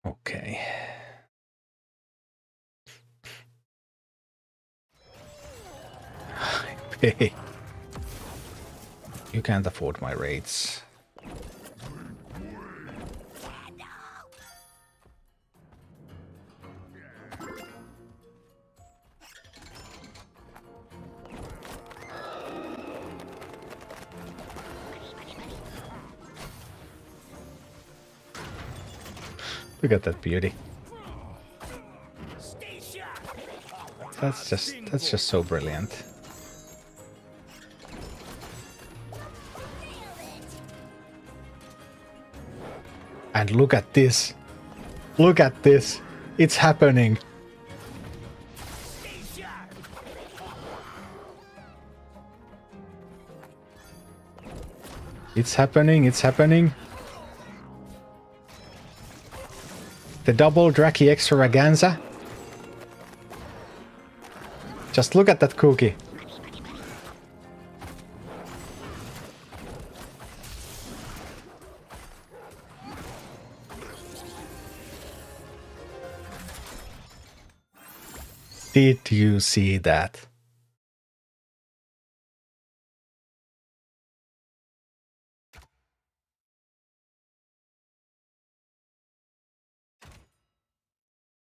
Okay. Hey. You can't afford my rates. Look at that beauty. That's just so brilliant. And look at this. Look at this. It's happening. It's happening, it's happening. The double Draki extravaganza. Just look at that cookie. Did you see that?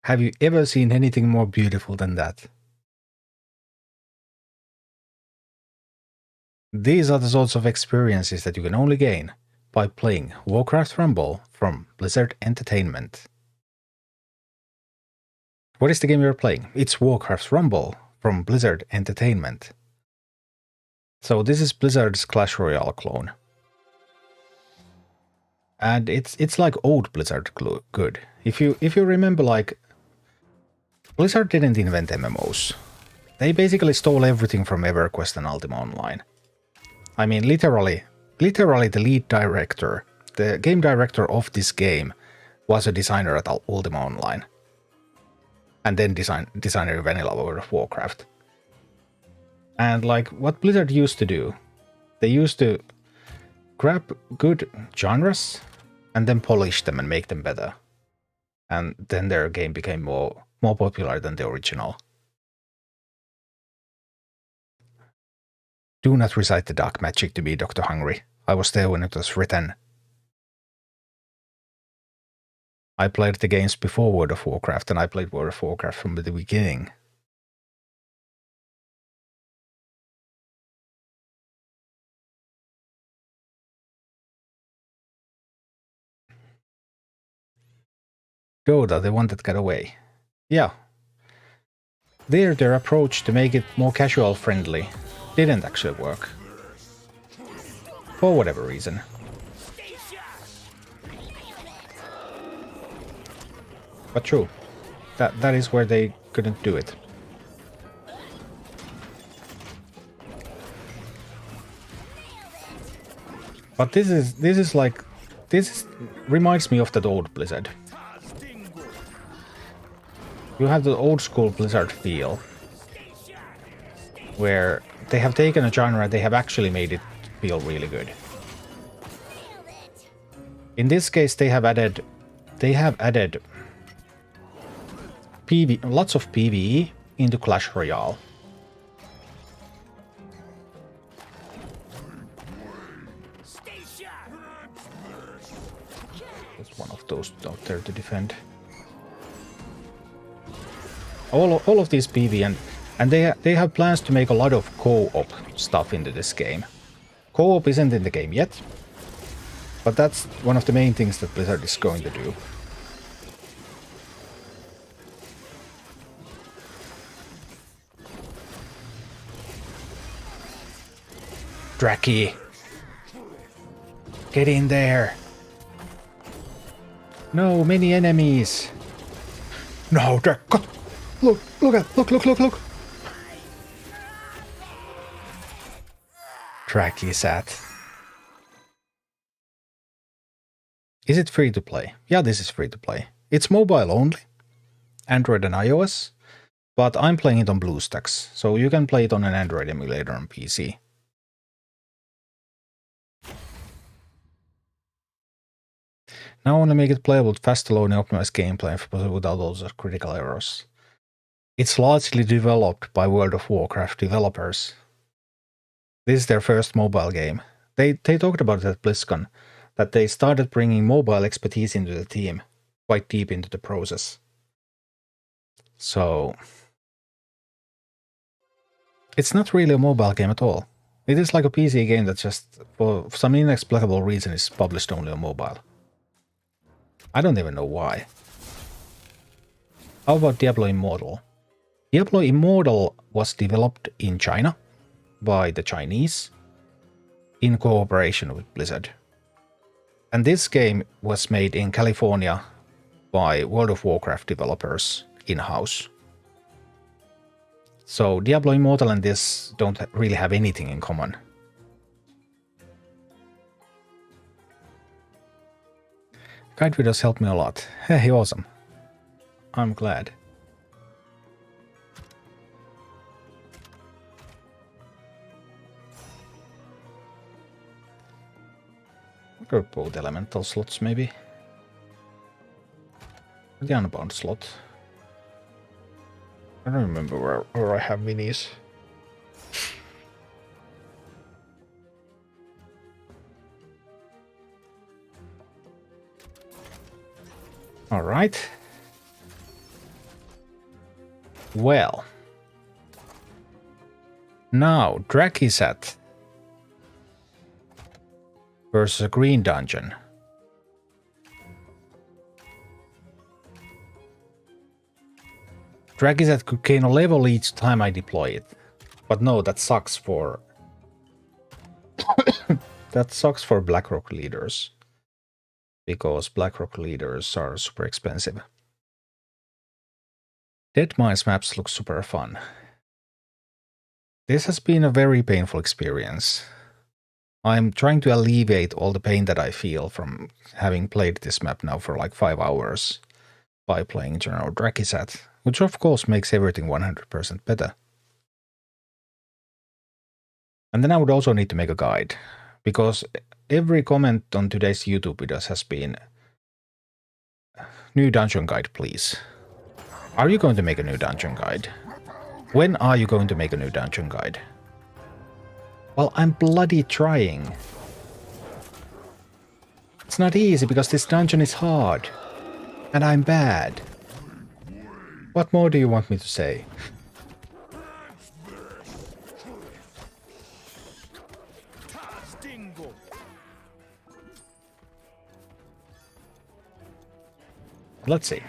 Have you ever seen anything more beautiful than that? These are the sorts of experiences that you can only gain by playing Warcraft Rumble from Blizzard Entertainment. What is the game you're playing? It's Warcraft Rumble from Blizzard Entertainment. So this is Blizzard's Clash Royale clone. And it's like old Blizzard good. If you remember, like, Blizzard didn't invent MMOs. They basically stole everything from EverQuest and Ultima Online. I mean, literally the lead director, the game director of this game, was a designer at Ultima Online. And then designer in Vanilla World of Warcraft. And like what Blizzard used to do, they used to grab good genres and then polish them and make them better. And then their game became more popular than the original. Do not recite the dark magic to me, Dr. Hungry. I was there when it was written. I played the games before World of Warcraft, and I played World of Warcraft from the beginning. Dota, the one that got away. Yeah. Their approach to make it more casual friendly didn't actually work. For whatever reason. But true. That is where they couldn't do it. But this reminds me of that old Blizzard. You have the old school Blizzard feel, where they have taken a genre, they have actually made it feel really good. In this case, they have added lots of PvE into Clash Royale. There's one of those out there to defend. All of these PvE and they have plans to make a lot of co-op stuff into this game. Co-op isn't in the game yet, but that's one of the main things that Blizzard is going to do. Draki! Get in there! No, many enemies! No, Draki! Look! Draki sat. Is it free to play? Yeah, this is free to play. It's mobile only, Android and iOS, but I'm playing it on BlueStacks, so you can play it on an Android emulator on PC. Now I want to make it playable with fast loading optimized gameplay without all the critical errors. It's largely developed by World of Warcraft developers. This is their first mobile game. They talked about it at BlizzCon, that they started bringing mobile expertise into the team, quite deep into the process. So, it's not really a mobile game at all. It is like a PC game that just, for some inexplicable reason, is published only on mobile. I don't even know why. How about Diablo Immortal? Diablo Immortal was developed in China by the Chinese in cooperation with Blizzard. And this game was made in California by World of Warcraft developers in-house. So Diablo Immortal and this don't really have anything in common. Guide videos helped me a lot. Hey, awesome. I'm glad. Go both elemental slots, maybe. The unbound slot. I don't remember where I have minis. All right. Well. Now, Drakisat. versus a green dungeon. Dragizat could gain a level each time I deploy it. But no, that sucks for... that sucks for BlackRock leaders. Because BlackRock leaders are super expensive. Dead Mines maps look super fun. This has been a very painful experience. I'm trying to alleviate all the pain that I feel from having played this map now for like 5 hours by playing General Dragizat, which of course makes everything 100% better. And then I would also need to make a guide, because every comment on today's YouTube videos has been new dungeon guide, please. Are you going to make a new dungeon guide? When are you going to make a new dungeon guide? Well, I'm bloody trying. It's not easy because this dungeon is hard. And I'm bad. What more do you want me to say? Let's see.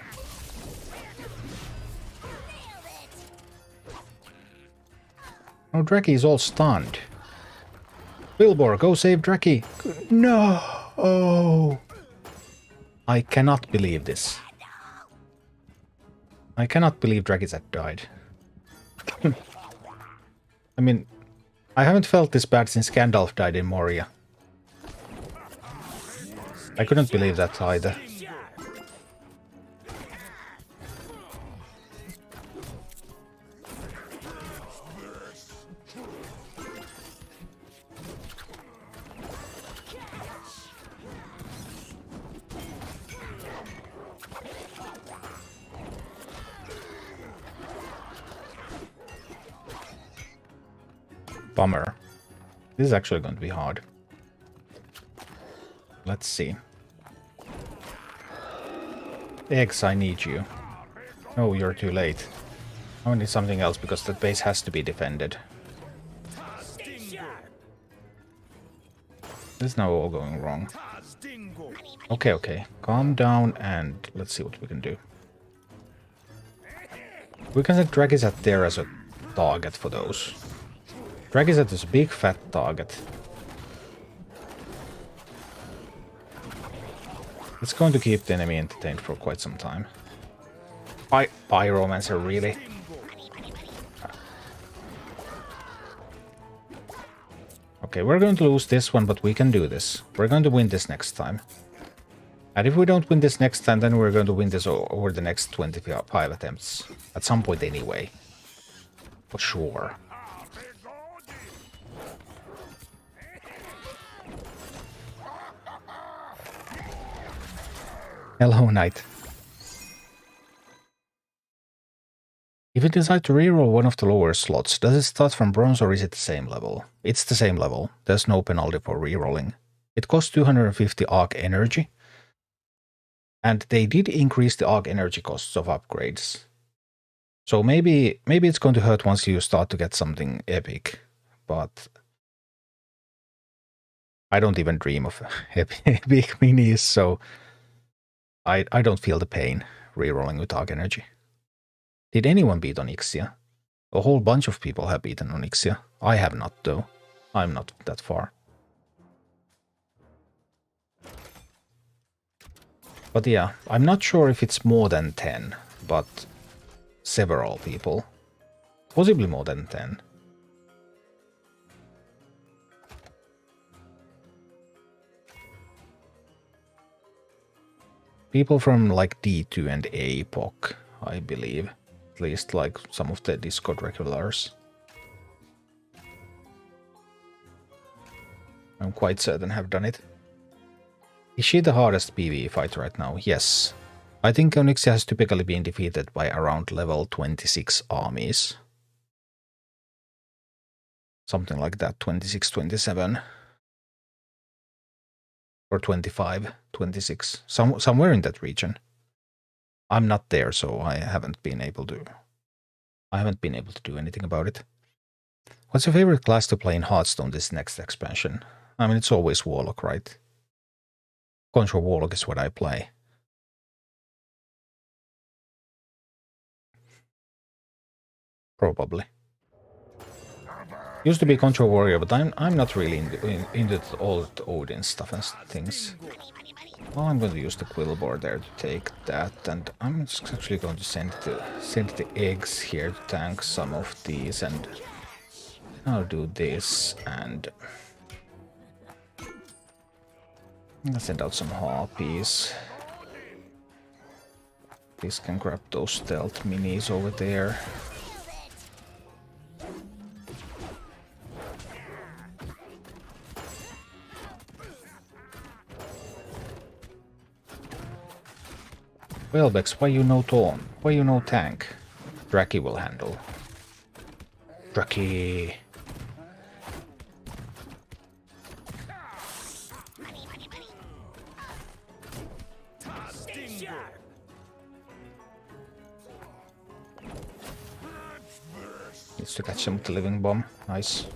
Oh, Draki is all stunned. Wilbur, go save Draki. No! Oh! I cannot believe this. I cannot believe Dragizat died. I mean, I haven't felt this bad since Gandalf died in Moria. I couldn't believe that either. Bummer. This is actually going to be hard. Let's see. Eggs, I need you. Oh, you're too late. I need something else because that base has to be defended. This is now all going wrong. Okay, okay. Calm down and let's see what we can do. We can set Dragizat there as a target for those. Dragizat is a big fat target. It's going to keep the enemy entertained for quite some time. Pyromancer, really? Okay, we're going to lose this one, but we can do this. We're going to win this next time. And if we don't win this next time, then we're going to win this over the next 25 attempts. At some point anyway. For sure. Hello, Knight. If you decide to reroll one of the lower slots, does it start from bronze or is it the same level? It's the same level. There's no penalty for rerolling. It costs 250 arc energy. And they did increase the arc energy costs of upgrades. So maybe it's going to hurt once you start to get something epic. But I don't even dream of epic minis, so I don't feel the pain rerolling with arc energy. Did anyone beat Onyxia? A whole bunch of people have beaten Onyxia. I have not, though. I'm not that far. But yeah, I'm not sure if it's more than 10, but several people. Possibly more than 10. People from like D2 and APOC, I believe. At least like some of the Discord regulars. I'm quite certain have done it. Is she the hardest PvE fight right now? Yes. I think Onyxia has typically been defeated by around level 26 armies. Something like that, 26, 27. Or 25, 26. Somewhere in that region. I'm not there, so I haven't been able to do anything about it. What's your favorite class to play in Hearthstone this next expansion? I mean, it's always Warlock, right? Control Warlock is what I play. Probably. Used to be Control Warrior, but I'm not really into all the Odin stuff and things. Well, I'm going to use the Quillboard there to take that, and I'm just actually going to send the eggs here to tank some of these, and I'll do this, and I'll send out some Harpies. These can grab those stealth minis over there. Well, Bex, why you no Taunt? Why you no tank? Draki will handle. Draki. Needs to catch him with the living bomb. Nice.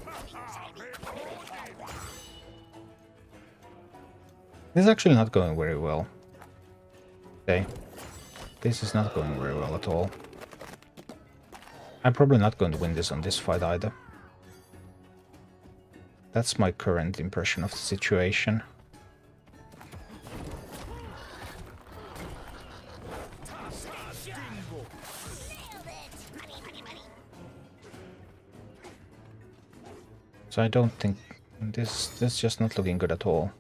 This is actually not going very well. Okay. This is not going very well at all. I'm probably not going to win this on this fight either. That's my current impression of the situation. So I don't think this is just not looking good at all.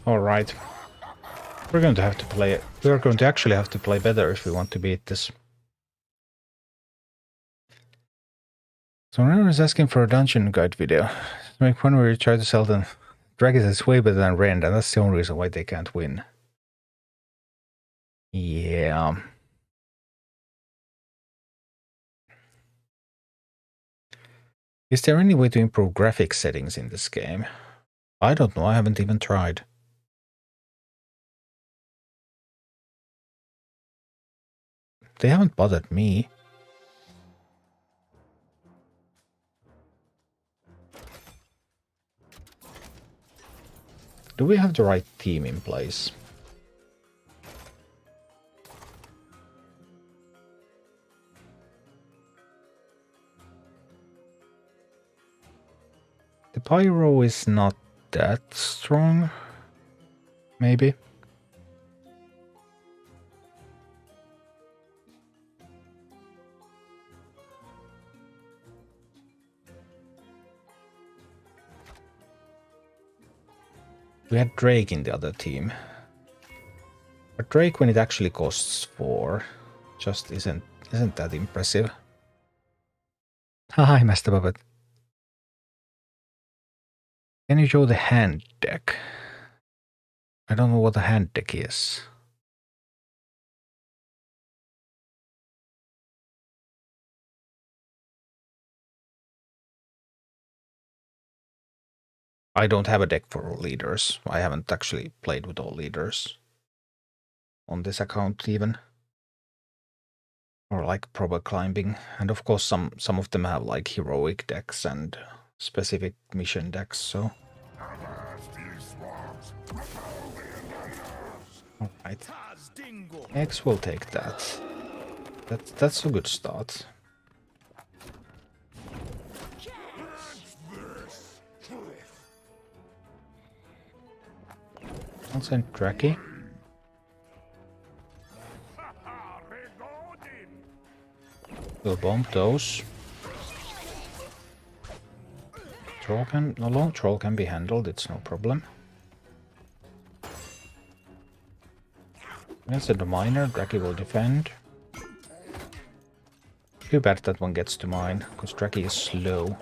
Alright. We're going to have to play it. We're going to actually have to play better if we want to beat this. So Rarran is asking for a dungeon guide video. To make one where you try to sell them. Dragons is way better than Rend, and that's the only reason why they can't win. Yeah. Is there any way to improve graphics settings in this game? I don't know, I haven't even tried. They haven't bothered me. Do we have the right team in place? The Pyro is not that strong, maybe. We had Drake in the other team. But Drake, when it actually costs 4, just isn't that impressive. Hi, Master Puppet. Can you show the hand deck? I don't know what a hand deck is. I don't have a deck for all leaders. I haven't actually played with all leaders on this account even. Or like proper climbing. And of course some of them have like heroic decks and specific mission decks, so. Alright. X will take that. That's a good start. I'll send Draki. We'll bomb those. Troll can, no long troll can be handled, it's no problem. I'll send a miner, Draki will defend. Too bad that one gets to mine, because Draki is slow.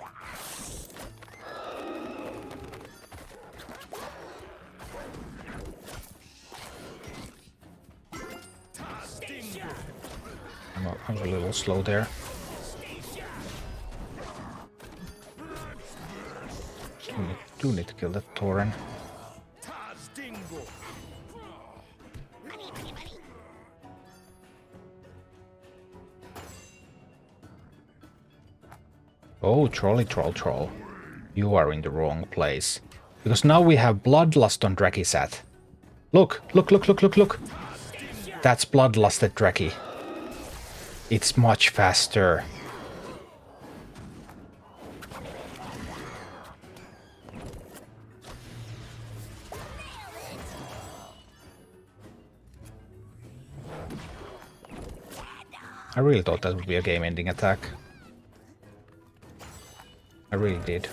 I'm a little slow there. Do need to kill that Tauren. Oh, troll. You are in the wrong place. Because now we have Bloodlust on Drakisat. Look. That's Bloodlusted Draki. It's much faster. I really thought that would be a game-ending attack. I really did.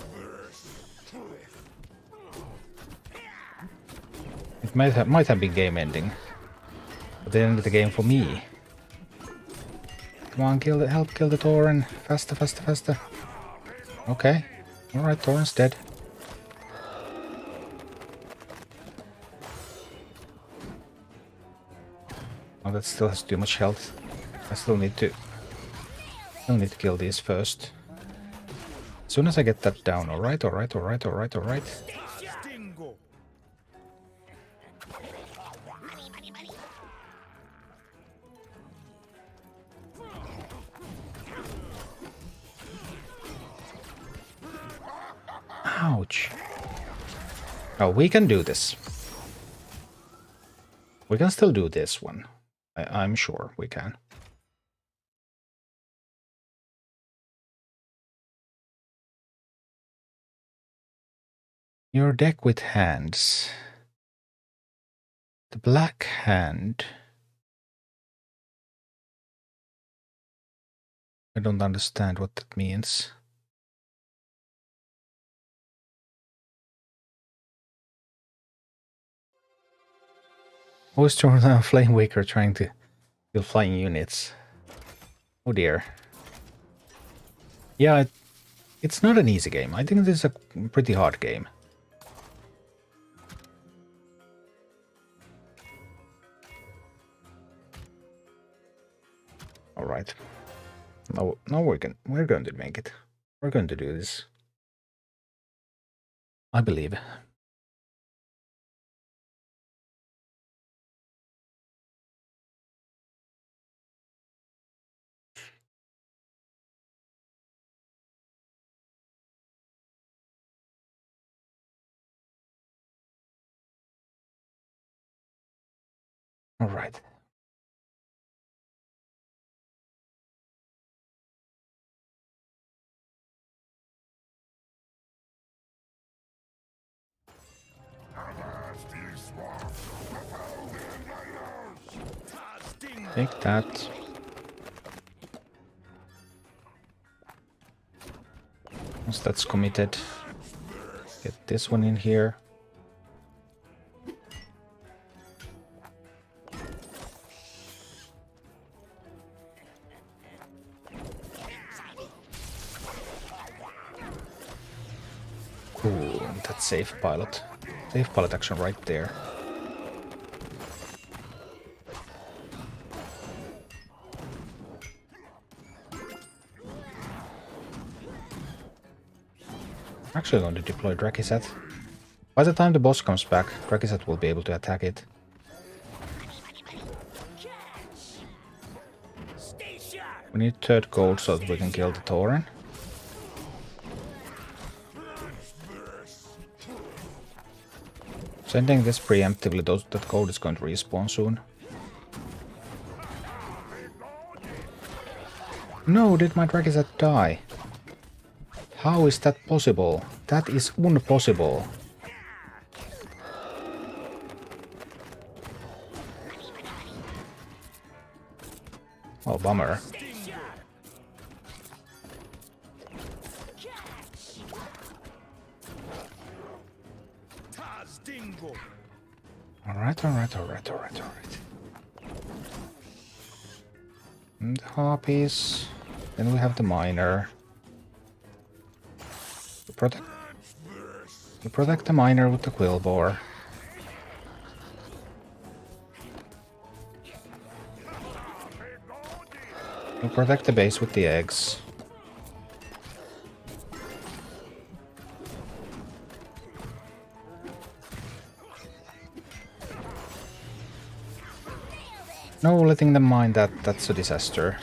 It might have been game-ending, but they ended the game for me. Come on, help kill the Tauren. Faster. Okay. Alright, Tauren's dead. Oh, that still has too much health. I still need to kill these first. As soon as I get that down, alright. Ouch. Oh, we can do this. We can still do this one. I'm sure we can. Your deck with hands. The black hand. I don't understand what that means. Always turn down Flame Waker trying to kill flying units. Oh dear. Yeah, it's not an easy game. I think this is a pretty hard game. All right. Now we're going to make it. We're going to do this. I believe. All right. Take that. Once that's committed, get this one in here. Ooh, that's safe pilot. Safe pilot action right there. Actually going to deploy Drakisat. By the time the boss comes back, Drakisat will be able to attack it. We need third gold so that we can kill the Tauren. Sending this preemptively, that gold is going to respawn soon. No, did my Drakisat die? How is that possible? That is impossible. Oh, bummer. Alright. And the harpies. Then we have the miner. We protect the miner with the quill bore. We protect the base with the eggs. No letting them mine that's a disaster.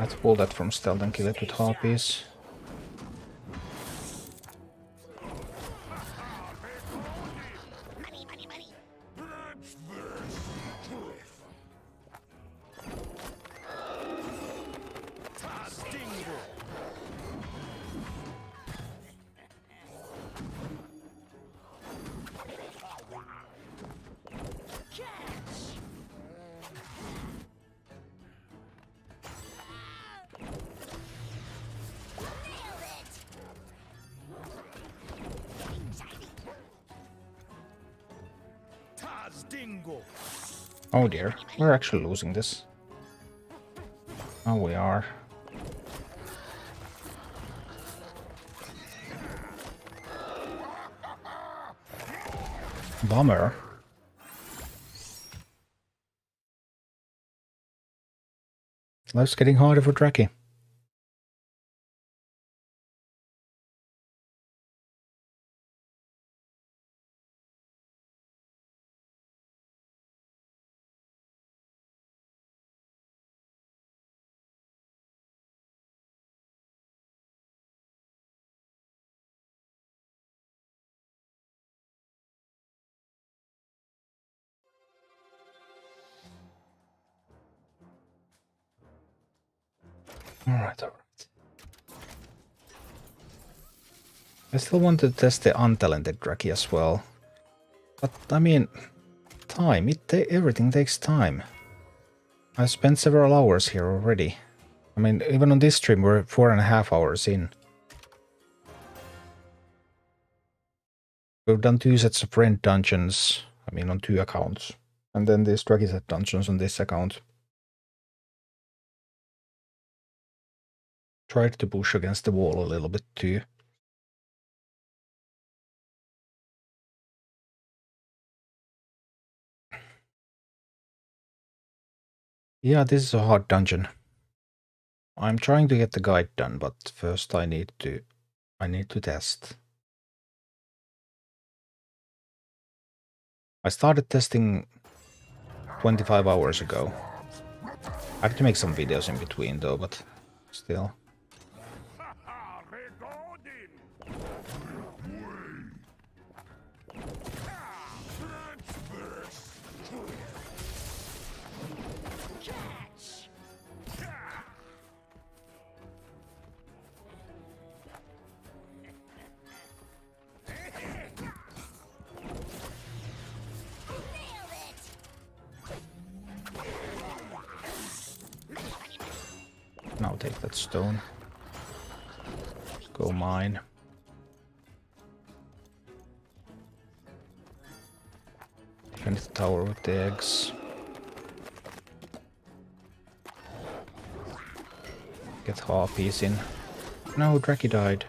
I have to pull that from stealth and kill it with harpies. Oh dear, we're actually losing this. Oh, we are. Bummer. Life's getting harder for Draki. Alright. I still want to test the untalented Draki as well. But, I mean, time. Everything takes time. I spent several hours here already. I mean, even on this stream, we're 4.5 hours in. We've done 2 sets of rent dungeons. I mean, on 2 accounts. And then these Draki set dungeons on this account. Tried to push against the wall a little bit too. Yeah, this is a hard dungeon. I'm trying to get the guide done, but first I need to test. I started testing 25 hours ago. I have to make some videos in between though, but still. Now take that stone. Go mine. Defend the tower with the eggs. Get harpies in. No, Draki died.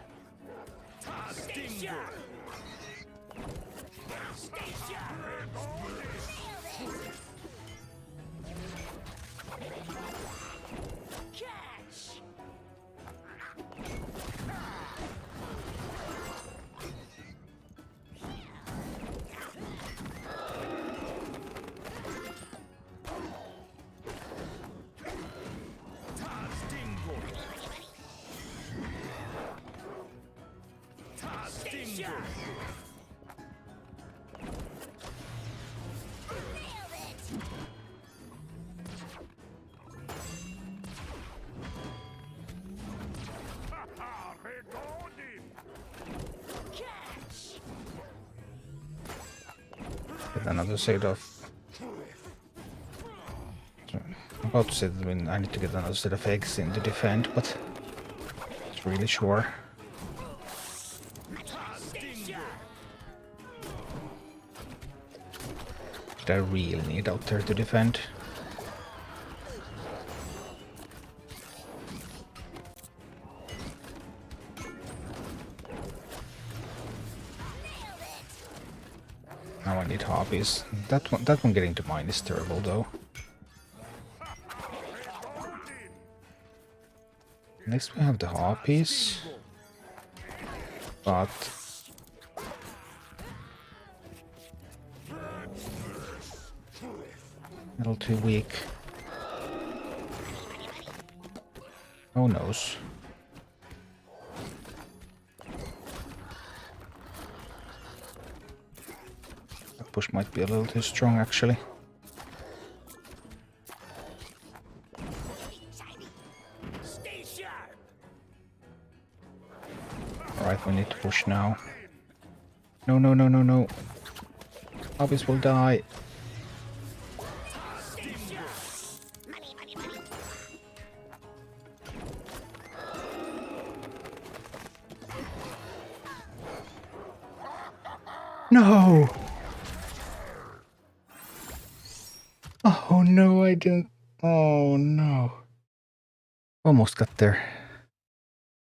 Get another set of... I'm about to say that I need to get another set of eggs in to defend, but it's really sure. Did I really need out there to defend? Now I need harpies. That one getting to mine is terrible though. Next we have the harpies, but a little too weak. Who knows? That push might be a little too strong, actually. Stay sharp. Alright, we need to push now. No, no, no, no, no. Obvious will die. No! Oh no, I didn't. Oh no. Almost got there.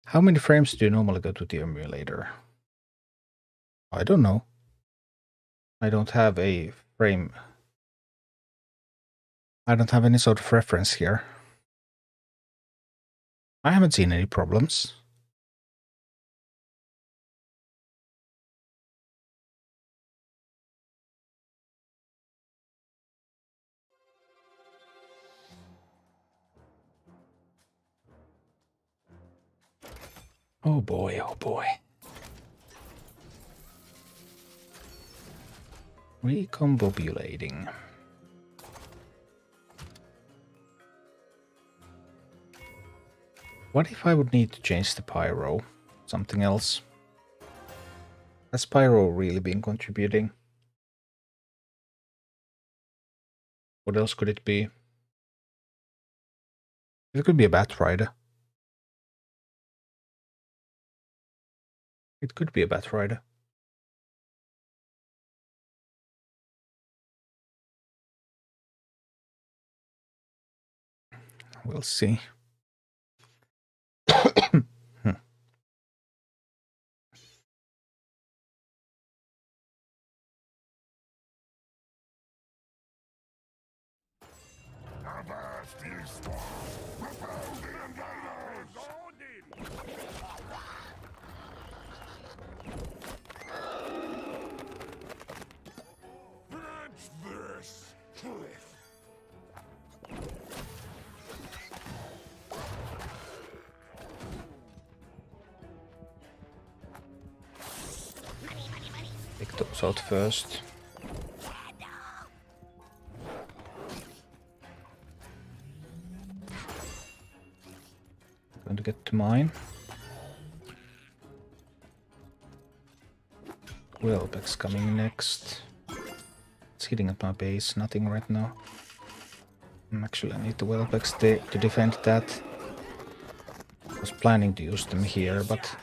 How many frames do you normally go to the emulator? I don't know. I don't have a frame. I don't have any sort of reference here. I haven't seen any problems. Oh boy, oh boy. Recombobulating. What if I would need to change the pyro? Something else? Has pyro really been contributing? What else could it be? It could be a Bat Rider. It could be a Bat Rider. We'll see. Avast, ye swabs! Repel the invaders! Branch this cliff! Take those out first. Going to get to mine. Wellbeck's coming next. It's hitting at my base, nothing right now. Actually, I need the Wellbecks to defend that. I was planning to use them here, but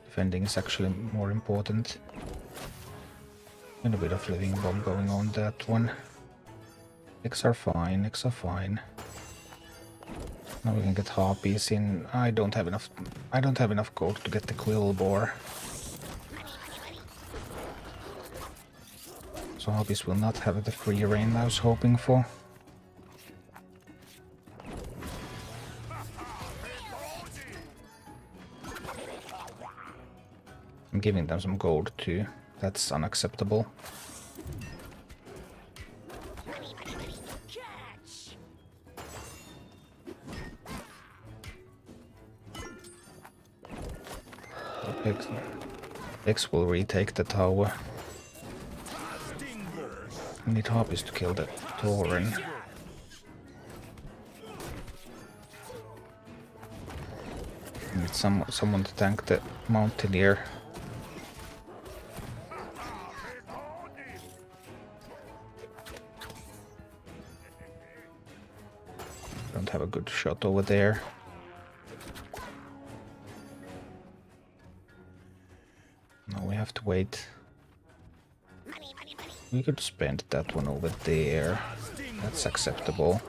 defending is actually more important. And a bit of living bomb going on that one. Decks are fine, decks are fine. Now we can get harpies in. I don't have enough gold to get the quill boar. So harpies will not have the free reign I was hoping for. I'm giving them some gold too. That's unacceptable. X will retake the tower. I need harpies to kill the Tauren. I need someone to tank the Mountaineer. Don't have a good shot over there. No, we have to wait. We could spend that one over there. That's acceptable.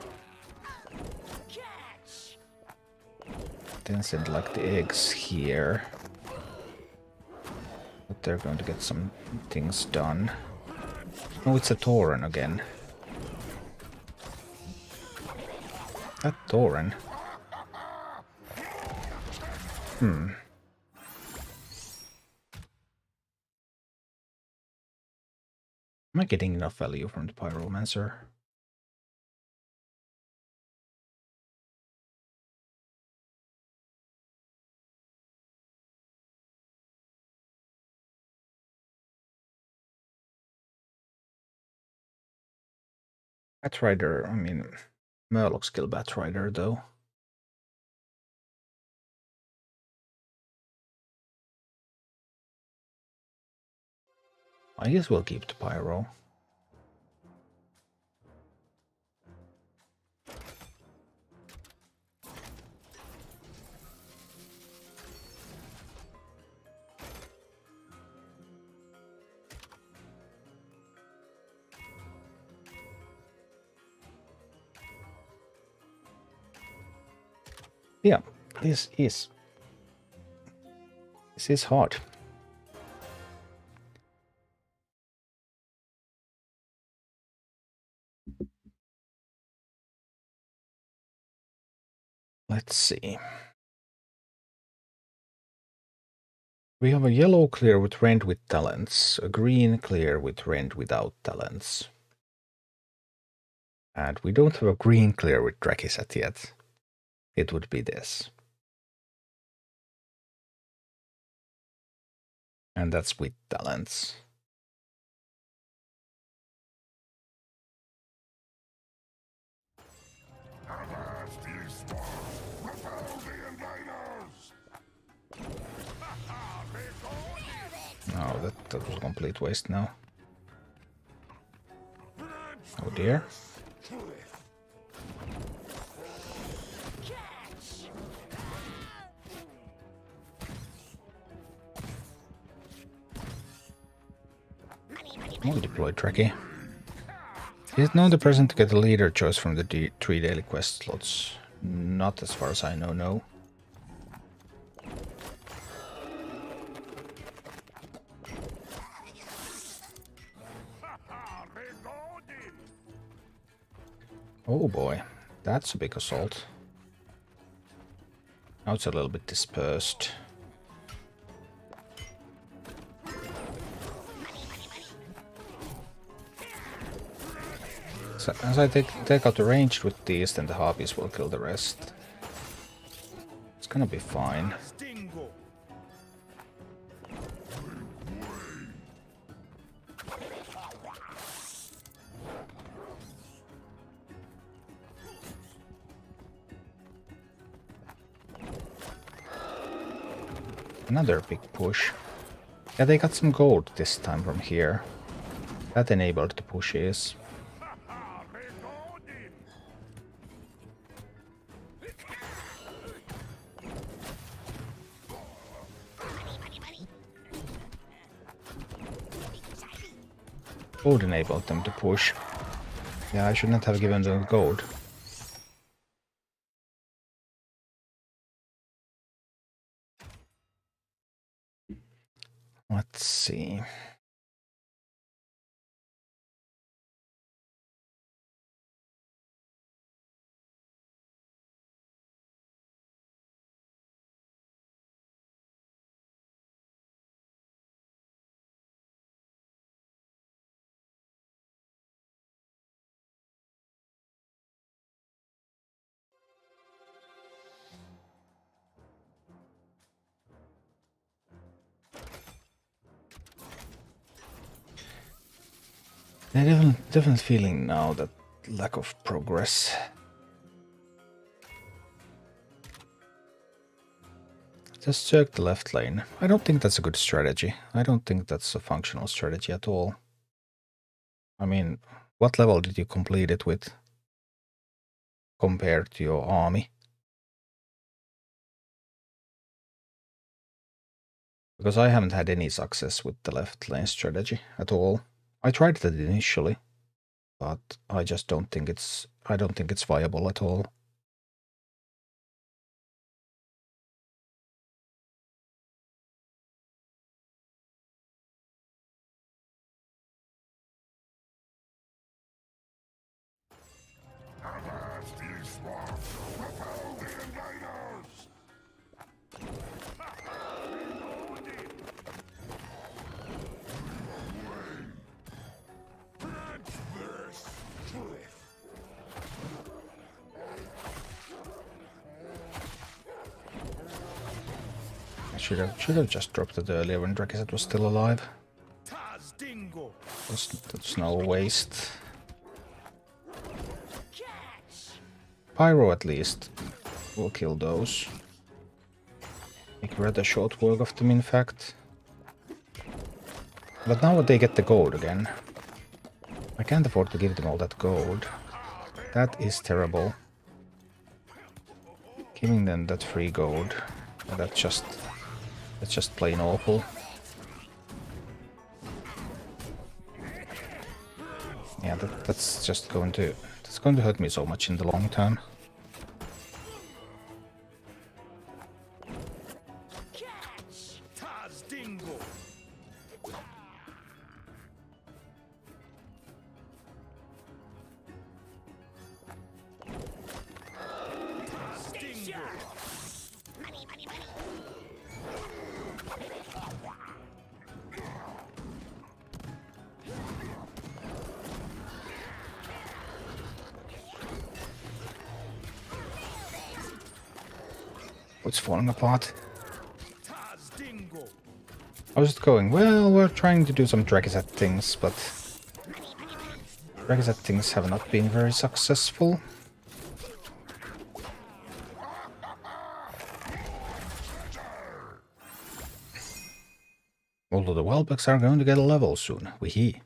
Then send like the eggs here. But they're going to get some things done. Oh, it's a Tauren again. That Tauren. Am I getting enough value from the Pyromancer? Batrider, I mean, Murlocs kill Batrider though. I guess we'll keep the Pyro. Yeah, this is hard. Let's see. We have a yellow clear with rend with talents, a green clear with rend without talents. And we don't have a green clear with Drakisat yet. It would be this. And that's with talents. Avast ye swine! Repel the invaders! No, that was a complete waste now. Oh dear. I'll deploy Trekkie. Is now the person to get a leader choice from the 3 daily quest slots? Not as far as I know, no. Oh boy, that's a big assault. Now it's a little bit dispersed. So as I take out the ranged with these, then the harpies will kill the rest. It's gonna be fine. Another big push. Yeah, they got some gold this time from here. That enabled the pushes. Gold enabled them to push. Yeah, I should not have given them gold. Let's see. I'm definitely feeling now that lack of progress. Just circle the left lane. I don't think that's a good strategy. I don't think that's a functional strategy at all. I mean, what level did you complete it with compared to your army? Because I haven't had any success with the left lane strategy at all. I tried that initially, but I just don't think it's viable at all. Avast ye swine! Repel the invaders! I should have just dropped it earlier when Drakisat was still alive. That's no waste. Pyro at least will kill those. Make rather short work of them, in fact. But now they get the gold again. I can't afford to give them all that gold. That is terrible. Giving them that free gold. That's just plain awful. Yeah, that's just going to hurt me so much in the long term. It's falling apart. How's it going? Well, we're trying to do some Dragiset things, but Dragiset things have not been very successful. Although the Wellbecks are going to get a level soon. Wee-hee.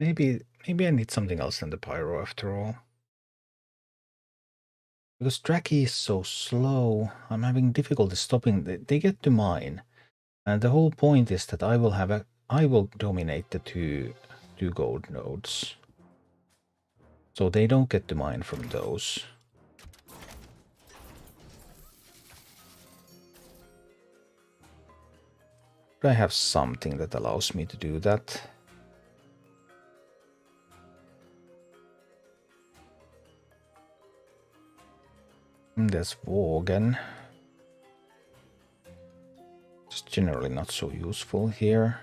Maybe I need something else than the Pyro after all. Because Draki is so slow, I'm having difficulty stopping. They get to mine. And the whole point is that I will dominate the two gold nodes. So they don't get to mine from those. But I have something that allows me to do that. There's Worgen. It's generally not so useful here.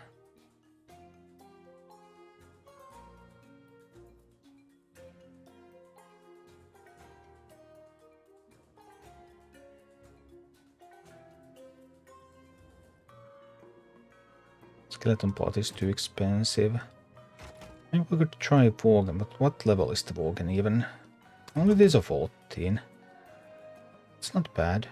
Skeleton pot is too expensive. Maybe we could try Worgen, but what level is the Worgen even? Only this of 14. It's not bad.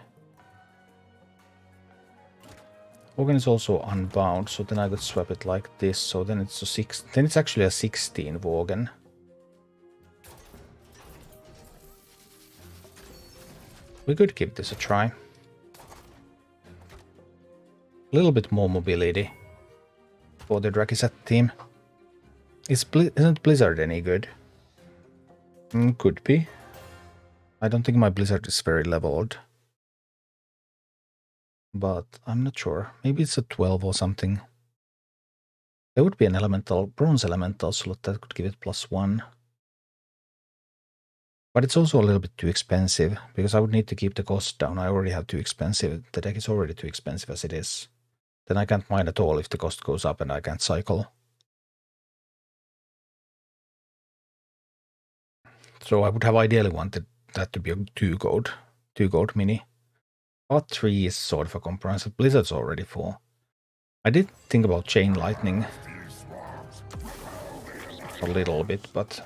Worgen is also unbound, so then I could swap it like this. So then it's a 6. Then it's actually a 16 Worgen. We could give this a try. A little bit more mobility for the Dragiset team. Isn't Blizzard any good? Could be. I don't think my Blizzard is very leveled. But I'm not sure. Maybe it's a 12 or something. There would be an elemental, bronze elemental slot that could give it +1. But it's also a little bit too expensive, because I would need to keep the cost down. I already have too expensive. The deck is already too expensive as it is. Then I can't mine at all if the cost goes up and I can't cycle. So I would have ideally wanted that to be a 2 gold mini. But 3 is sort of a compromise. Blizzard's already 4. I did think about Chain Lightning a little bit, but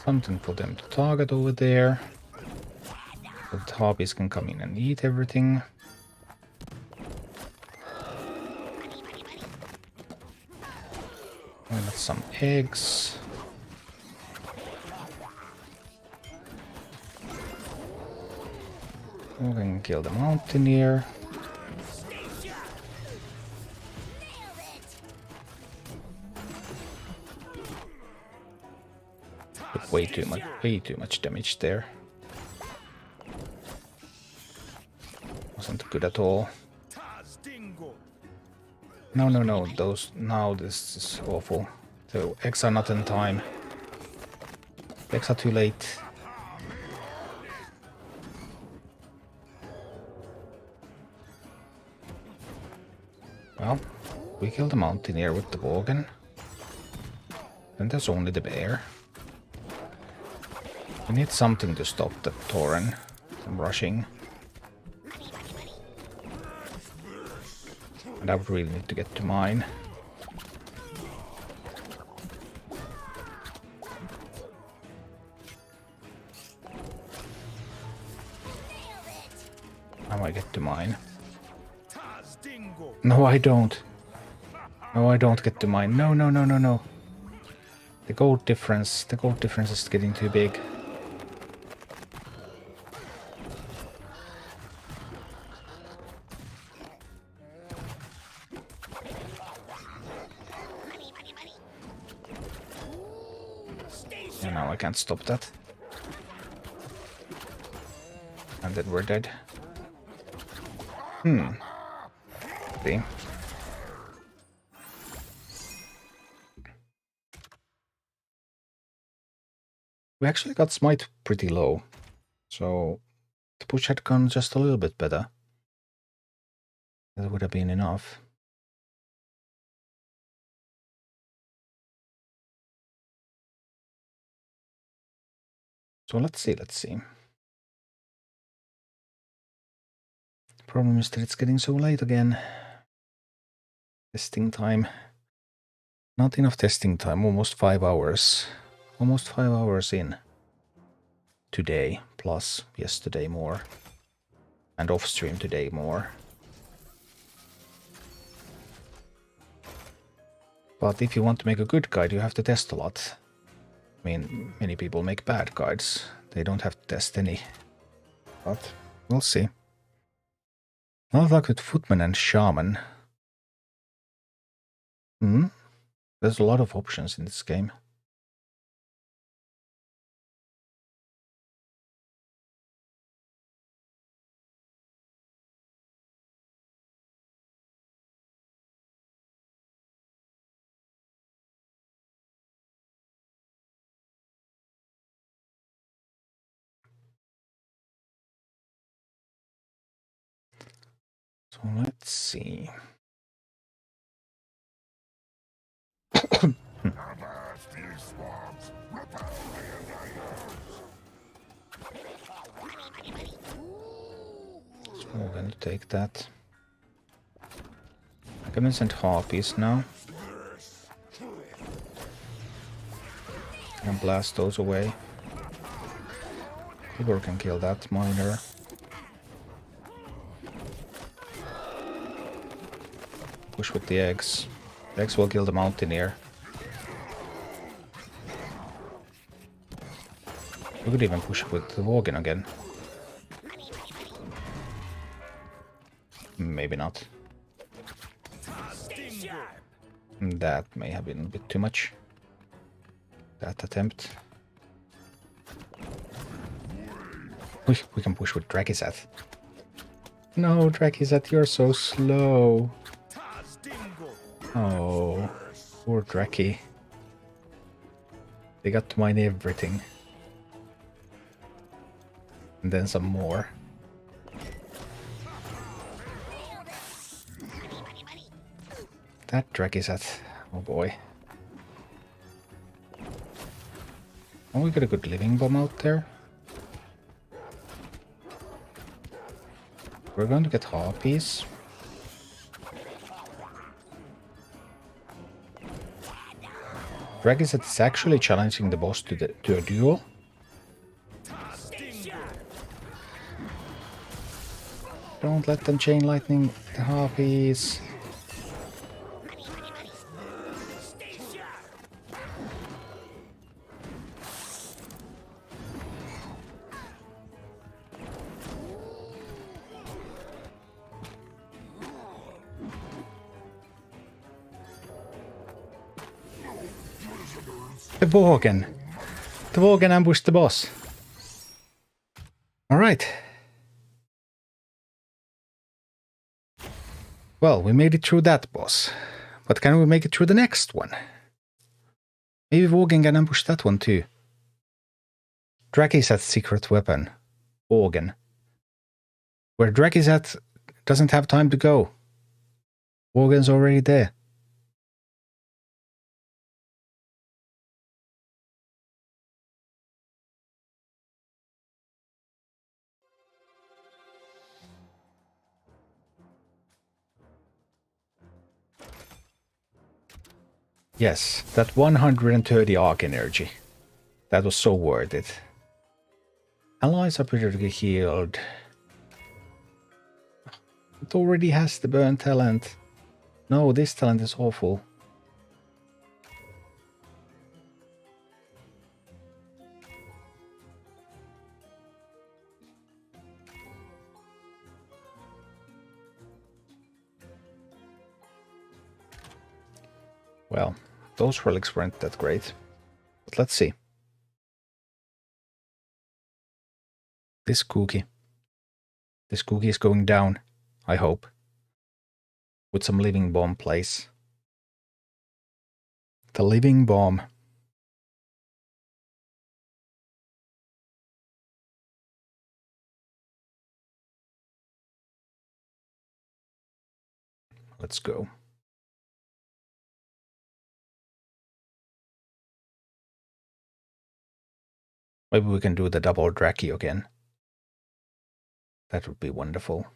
something for them to target over there. So the harpies can come in and eat everything. And got some eggs. We can kill the mountaineer. Took way too much damage there. Wasn't good at all. No, now this is awful. The eggs are not in time. The eggs are too late. Well, we killed the mountaineer with the Worgen. Then there's only the bear. We need something to stop that Tauren from rushing. And I would really need to get to mine. Now I get to mine. No, I don't. No, I don't get to mine. No. The gold difference is getting too big. And now I can't stop that. And then we're dead. See? We actually got smite pretty low, so the push had gone just a little bit better. That would have been enough. So let's see. The problem is that it's getting so late again. Testing time. Not enough testing time, almost 5 hours. Almost 5 hours in. Today, plus yesterday more. And off stream today more. But if you want to make a good guide, you have to test a lot. I mean, many people make bad guides. They don't have to test any. But we'll see. Not like with Footman and Shaman. There's a lot of options in this game. So let's see. So we're going to take that. I'm going to send harpies now. And blast those away. Kibler can kill that miner. Push with the eggs. The eggs will kill the mountaineer. We could even push with the Worgen again. Maybe not. That may have been a bit too much. That attempt. We can push with Drakizat. No, Drakizat, you're so slow. Oh, poor Draki. They got to mine everything. And then some more. That Drakizat. Oh boy. Oh, we got a good living bomb out there. We're going to get harpies. Regis is actually challenging the boss to a duel. Don't let them chain lightning the harpies. The Worgen. The Worgen ambushed the boss. Alright. Well, we made it through that boss. But can we make it through the next one? Maybe Worgen can ambush that one too. Draki's at secret weapon. Worgen. Where Draki's at doesn't have time to go. Worgen's already there. Yes, that 130 arc energy. That was so worth it. Allies are pretty healed. It already has the burn talent. No, this talent is awful. Well, those relics weren't that great. But let's see. This cookie. This cookie is going down, I hope. With some living bomb plays. The living bomb. Let's go. Maybe we can do the double Draki again. That would be wonderful.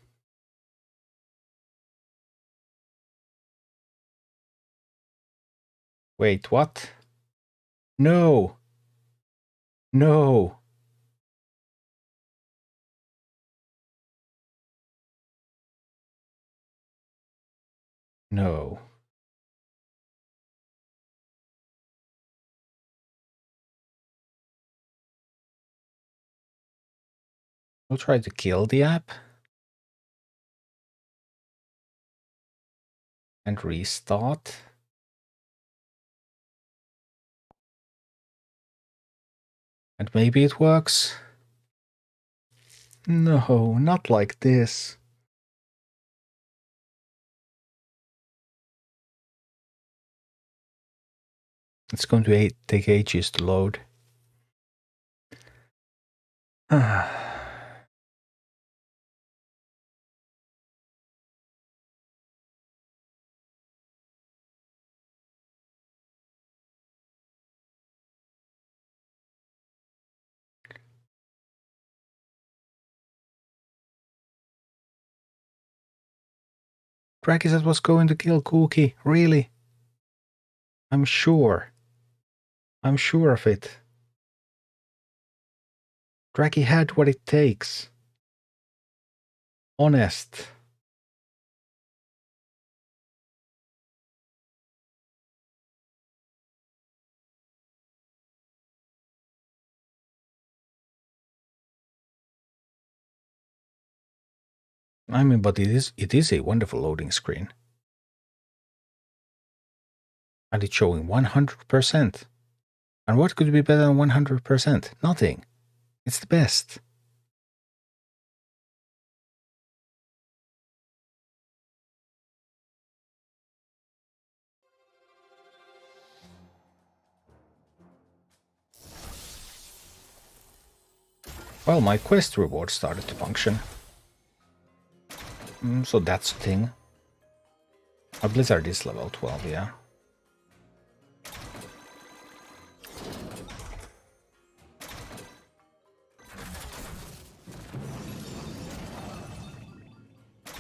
Wait, what? No! No! No. We'll try to kill the app. And restart. And maybe it works. No, not like this. It's going to take ages to load. Regis was going to kill Cookie, really? I'm sure. I'm sure of it. Draki had what it takes. Honest. I mean, but it is a wonderful loading screen. And it's showing 100%. And what could be better than 100%? Nothing. It's the best. Well, my quest reward started to function. So that's a thing. A Blizzard is level 12, yeah.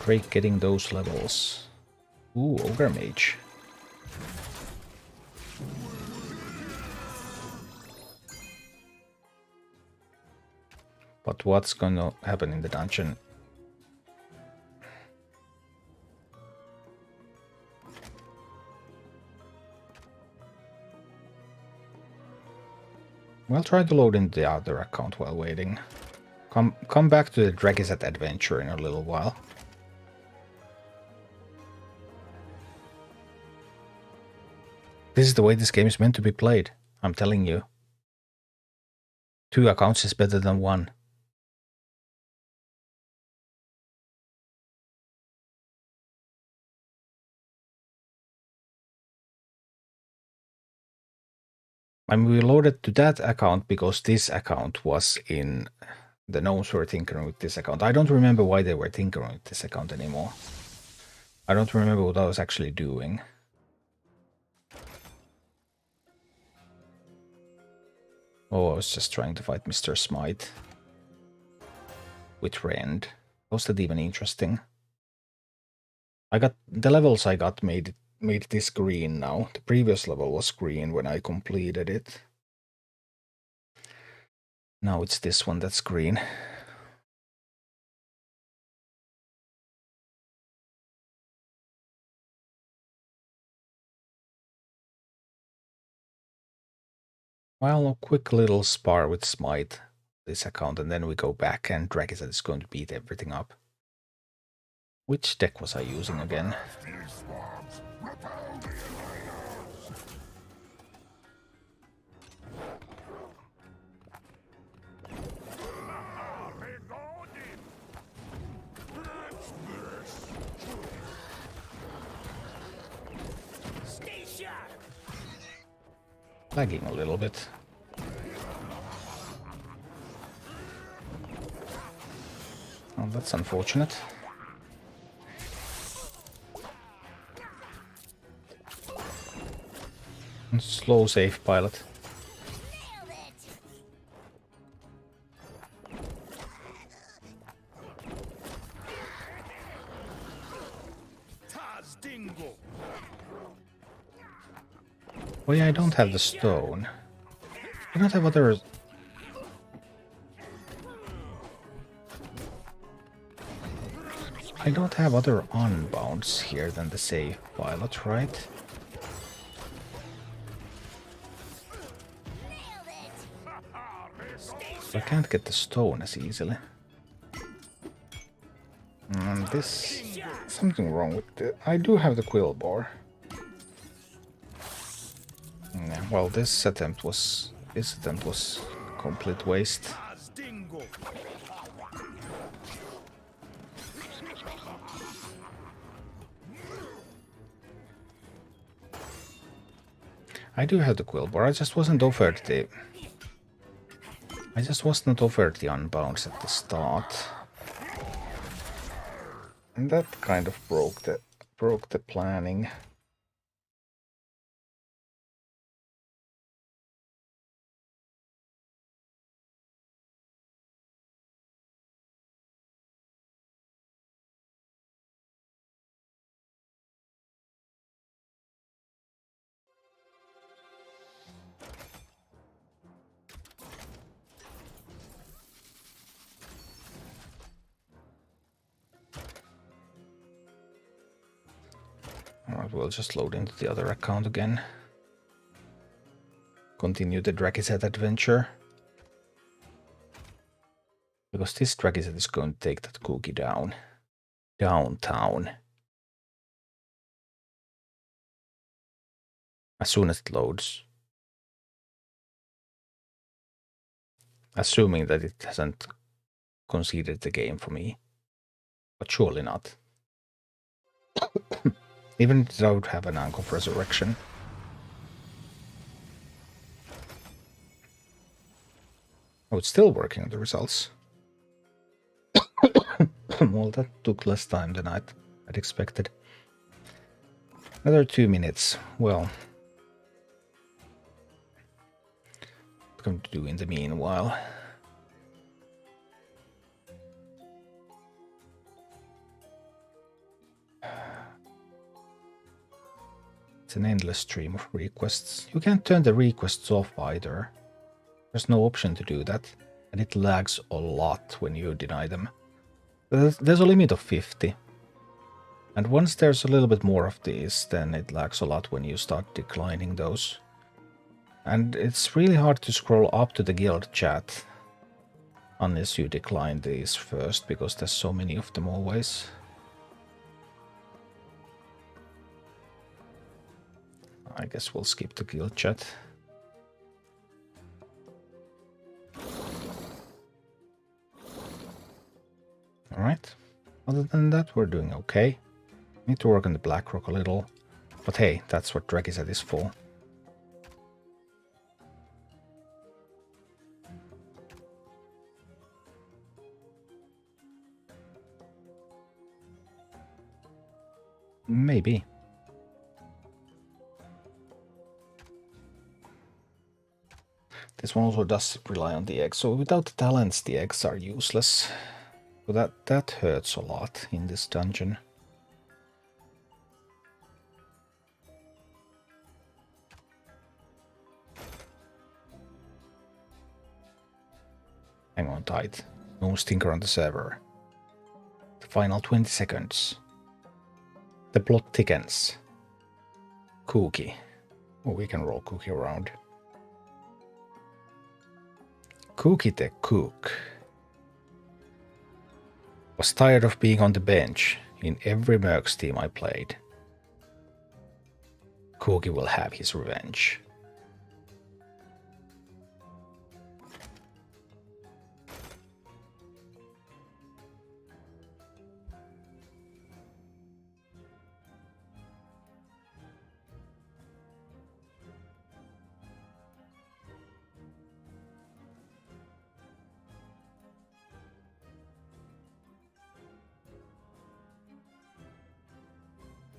Great getting those levels. Ooh, Ogre Mage. But what's gonna happen in the dungeon? We'll try to load into the other account while waiting. Come back to the Dragisat adventure in a little while. This is the way this game is meant to be played, I'm telling you. 2 accounts is better than 1. I mean, we loaded to that account because this account was in... The gnomes were tinkering with this account. I don't remember why they were tinkering with this account anymore. I don't remember what I was actually doing. Oh, I was just trying to fight Mr. Smite. With Rend. Was that even interesting? I got... The levels I got made this green now. The previous level was green when I completed it. Now it's this one that's green. Well, a quick little spar with Smite, this account, and then we go back and Regis is going to beat everything up. Which deck was I using again? Lagging a little bit. Oh, that's unfortunate. Slow save pilot. Oh yeah, I don't have the stone. I don't have other... I don't have other unbounds here than the save pilot, right? I can't get the stone as easily. This... Something wrong with it. I do have the quill bar. Yeah, well, this attempt was complete waste. I do have the quill bar. I just wasn't offered the... I just was not offered the unbounds at the start. And that kind of broke the planning. Alright, we'll just load into the other account again. Continue the Drakiset adventure. Because this Drakiset is going to take that cookie down. Downtown. As soon as it loads. Assuming that it hasn't conceded the game for me. But surely not. Even if I would have an Ank of Resurrection. Oh, it's still working on the results. Well, that took less time than I'd expected. Another 2 minutes. Well, what I'm going to do in the meanwhile? It's an endless stream of requests. You can't turn the requests off either. There's no option to do that, and it lags a lot when you deny them. There's a limit of 50. And once there's a little bit more of these, then it lags a lot when you start declining those. And it's really hard to scroll up to the guild chat unless you decline these first, because there's so many of them always. I guess we'll skip the guild chat. Other than that, we're doing okay. Need to work on the BlackRock a little. But hey, that's what Regis is for. Maybe. This one also does rely on the eggs, so without the talents the eggs are useless. So that hurts a lot in this dungeon. Hang on tight. No stinker on the server. The final 20 seconds. The plot thickens. Cookie. Oh, we can roll Cookie around. Cookie the Cook was tired of being on the bench in every Mercs team I played. Cookie will have his revenge.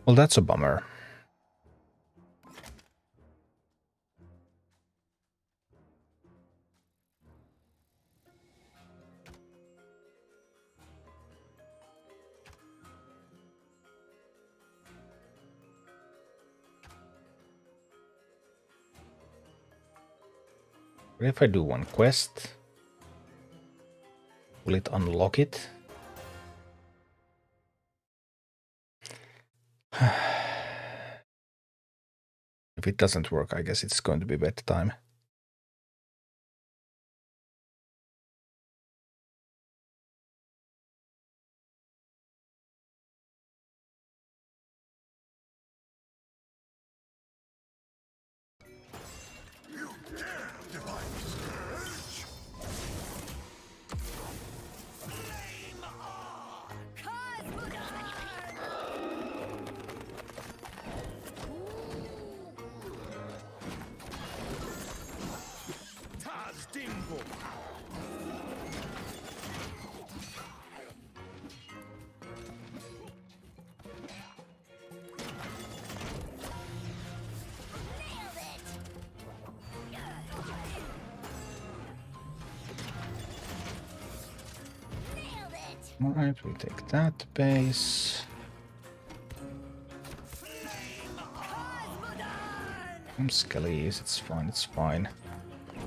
Well, that's a bummer. What if I do one quest? Will it unlock it? If it doesn't work, I guess it's going to be bedtime. Alright, we'll take that base. Skellies, it's fine, it's fine.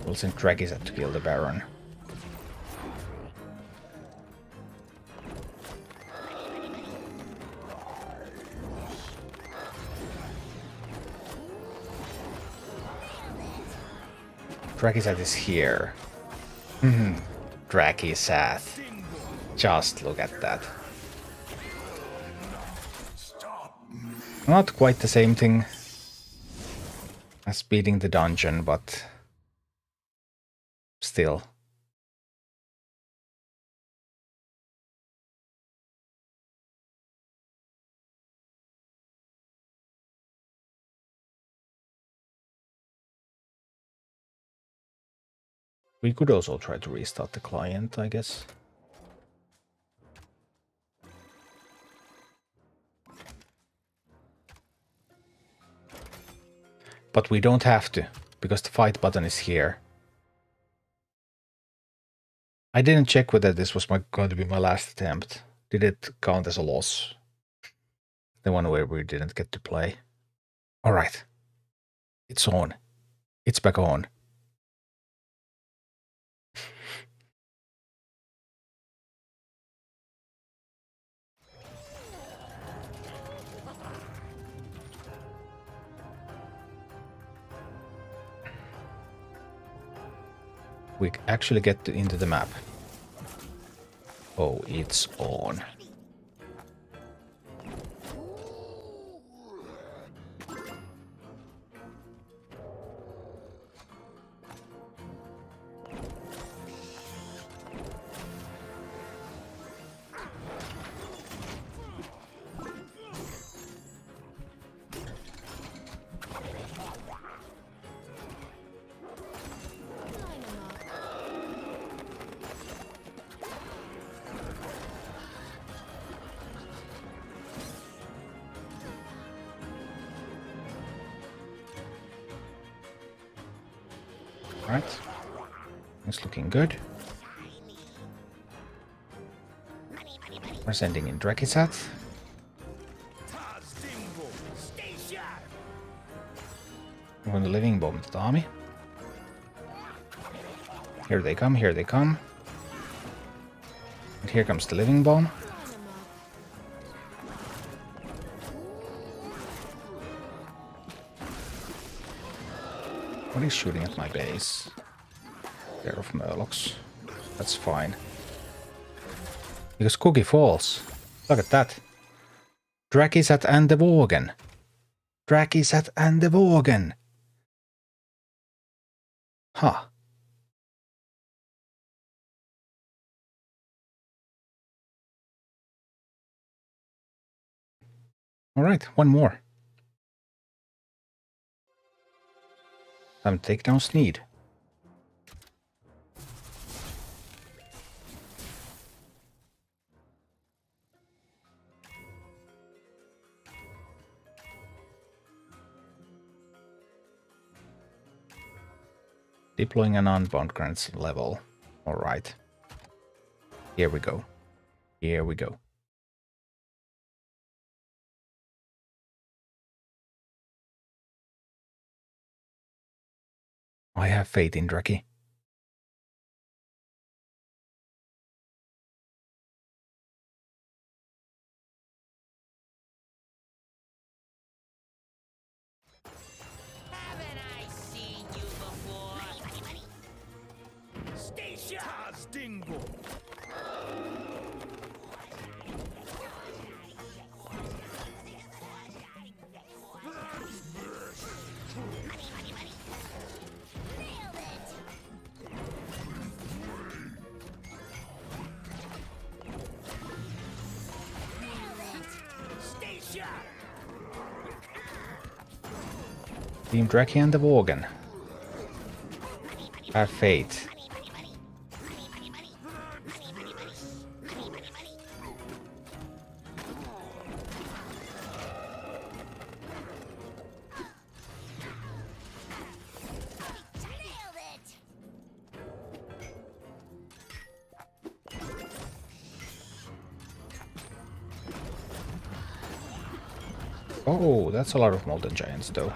We'll send Regis to kill the Baron. Dragisat is here. Dragisat. Just look at that. Not quite the same thing as beating the dungeon, but still. We could also try to restart the client, I guess. But we don't have to, because the fight button is here. I didn't check whether this was going to be my last attempt. Did it count as a loss? The one where we didn't get to play. Alright. It's on. It's back on. We actually get into the map. Oh, it's on. Right. It's looking good. We're sending in Drakisat. We're going to Living Bomb the army. Here they come, here they come. And here comes the Living Bomb. What is shooting at my base? Pair of Murlocs. That's fine. Because Cookie falls. Look at that. Drakisat and the Worgen. Drakisat and the Worgen. Huh. Alright, one more. Time to take down Sneed. Deploying an unbound grants level. Alright. Here we go. Here we go. I have faith in Draki. Haven't I seen you before? Station! Dingle! Team Draki and the Worgen. Have faith. Oh, that's a lot of Molten Giants though.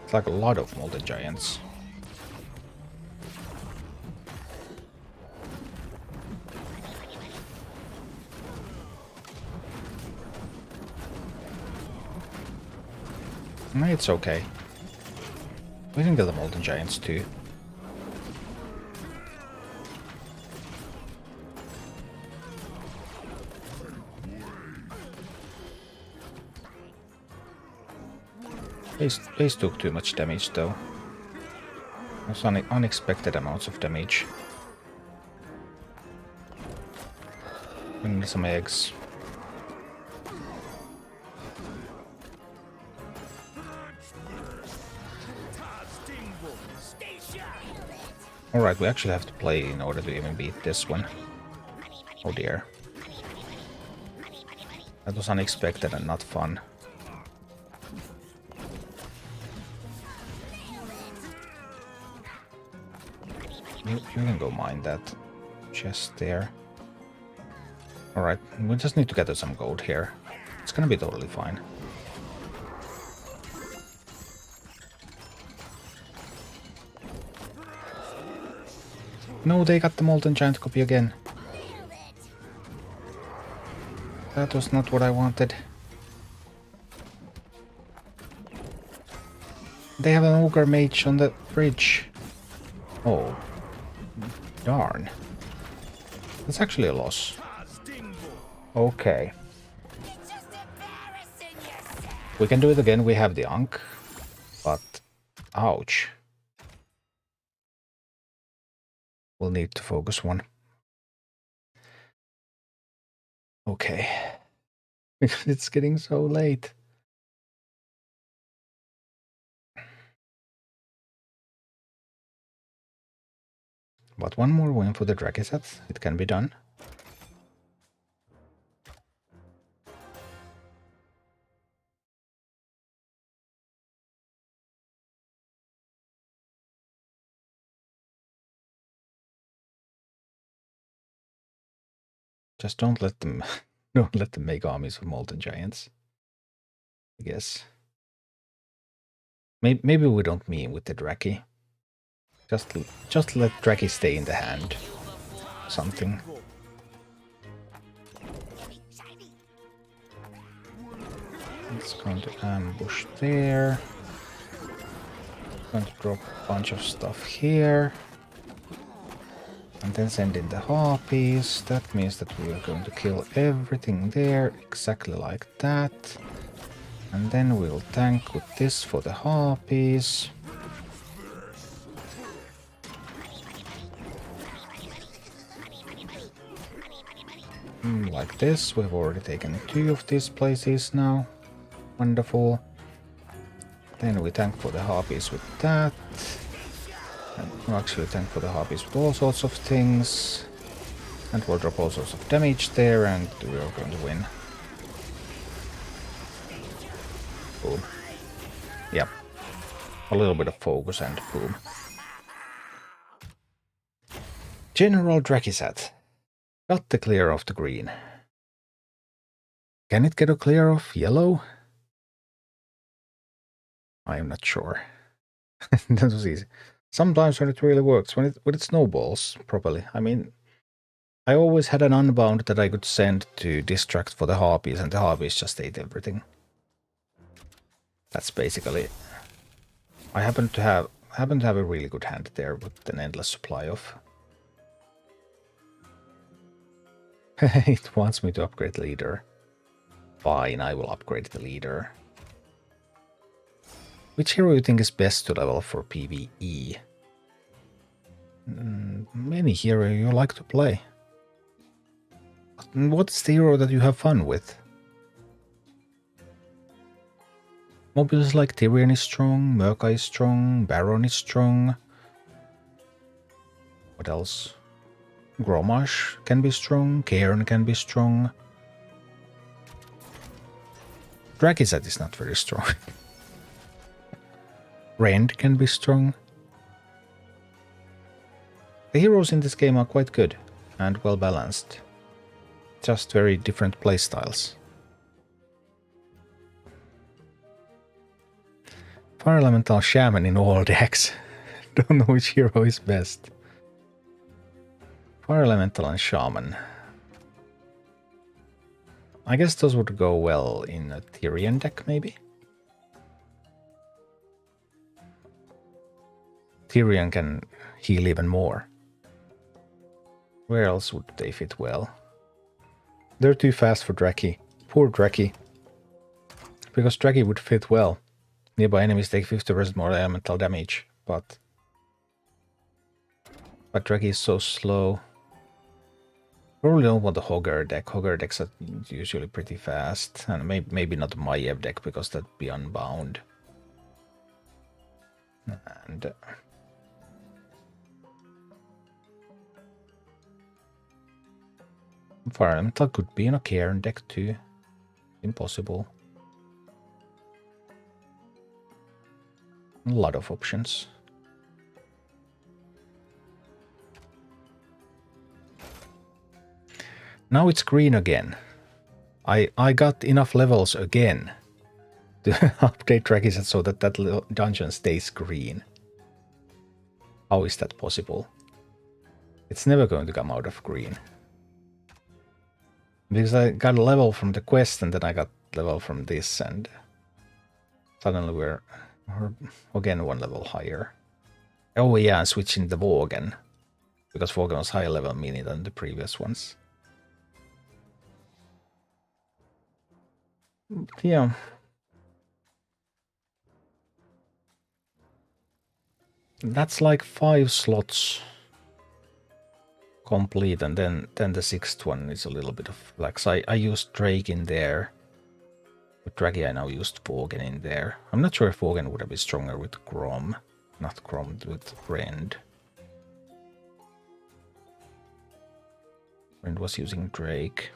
It's like a lot of Molten Giants. No, it's okay. We can get the Molten Giants too. Base took too much damage though. There's unexpected amounts of damage. We need some eggs. Alright, we actually have to play in order to even beat this one. Oh dear. That was unexpected and not fun. You can go mine that chest there. Alright, we just need to gather some gold here. It's gonna be totally fine. No, they got the Molten Giant copy again. That was not what I wanted. They have an Ogre Mage on the bridge. Oh. Darn. That's actually a loss. Okay. We can do it again, we have the Ankh. But... ouch. We'll need to focus one. Okay. It's getting so late. But one more win for the Drakisat. It can be done. Just don't let them don't let them make armies of molten giants. I guess. Maybe we don't mean with the Draki. Just let Draki stay in the hand. Something. It's going to ambush there. Going to drop a bunch of stuff here. And then send in the harpies. That means that we are going to kill everything there, exactly like that. And then we'll tank with this for the harpies. Like this, we've already taken 2 of these places now. Wonderful. Then we tank for the harpies with that. And we'll actually tank for the harpies with all sorts of things. And we'll drop all sorts of damage there, and we're going to win. Boom. Yep. A little bit of focus and boom. General Drakisat. Got the clear of the green. Can it get a clear of yellow? I am not sure. That was easy. Sometimes when it really works, when it snowballs properly. I mean, I always had an unbound that I could send to distract for the harpies, and the harpies just ate everything. That's basically it. I happen to have a really good hand there with an endless supply of. It wants me to upgrade the leader. Fine, I will upgrade the leader. Which hero do you think is best to level for PvE? Any hero you like to play. What's the hero that you have fun with? Mobiles like Tyrion is strong, Merca is strong, Baron is strong. What else? Grommash can be strong, Cairn can be strong. Drakisat is not very strong. Rend can be strong. The heroes in this game are quite good and well balanced. Just very different playstyles. Fire Elemental Shaman in all decks. Don't know which hero is best. Fire Elemental and Shaman. I guess those would go well in a Tyrion deck, maybe? Tyrion can heal even more. Where else would they fit well? They're too fast for Draki. Poor Draki. Because Draki would fit well. Nearby enemies take 50% more elemental damage, but Draki is so slow. Probably don't want the Hogger deck. Hogger decks are usually pretty fast, and maybe not a Maiev deck because that'd be unbound. And Fire Elemental could be in a Cairn deck too. Impossible. A lot of options. Now it's green again. I got enough levels again to update Drakisat so that little dungeon stays green. How is that possible? It's never going to come out of green. Because I got a level from the quest and then I got level from this, and suddenly we're again 1 level higher. Oh yeah, I'm switching the Worgen. Because Worgen was higher level mini than the previous ones. Yeah. That's like 5 slots complete, and then the 6th one is a little bit of flex. I used Drake in there. With Draghi I now used Worgen in there. I'm not sure if Worgen would have been stronger with Grom. Not Grom, with Rend. Rend was using Drake.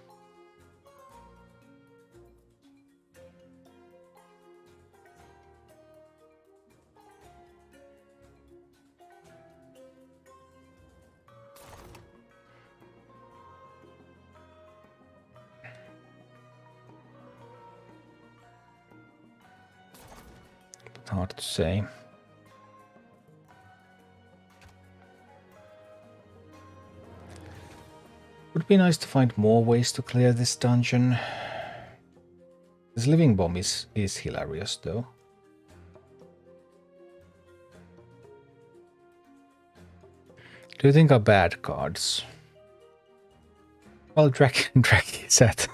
Hard to say. Would be nice to find more ways to clear this dungeon. This living bomb is hilarious though. Do you think are bad cards? Well, Drake said.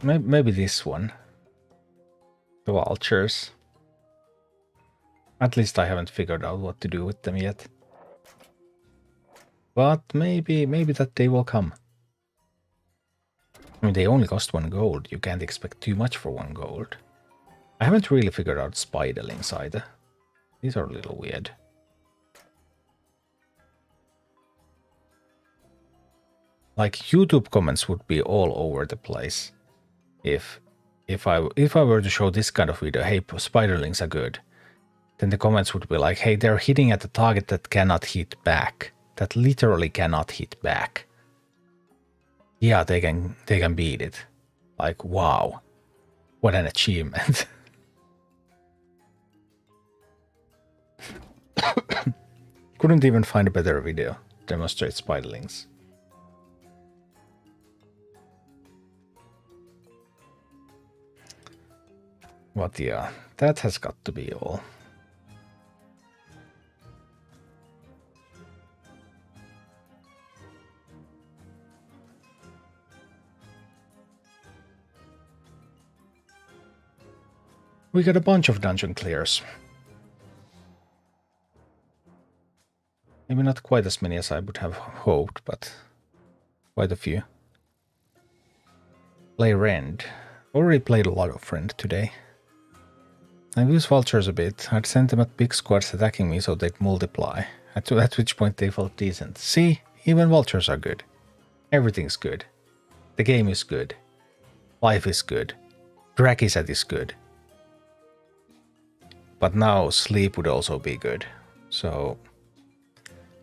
Maybe this one. The vultures. At least I haven't figured out what to do with them yet. But maybe that day will come. I mean, they only cost 1 gold. You can't expect too much for 1 gold. I haven't really figured out spiderlings either. These are a little weird. Like, YouTube comments would be all over the place if I were to show this kind of video. Hey, spiderlings are good. Then the comments would be like, hey, they're hitting at a target that cannot hit back. That literally cannot hit back. Yeah, they can beat it. Like, wow. What an achievement. Couldn't even find a better video to demonstrate spiderlings. But yeah, that has got to be all. We got a bunch of dungeon clears. Maybe not quite as many as I would have hoped, but quite a few. Play Rend. Already played a lot of Rend today. I've used vultures a bit. I'd sent them at big squads attacking me so they'd multiply. At which point they felt decent. See, even vultures are good. Everything's good. The game is good. Life is good. Drakiset is good. But now sleep would also be good. So,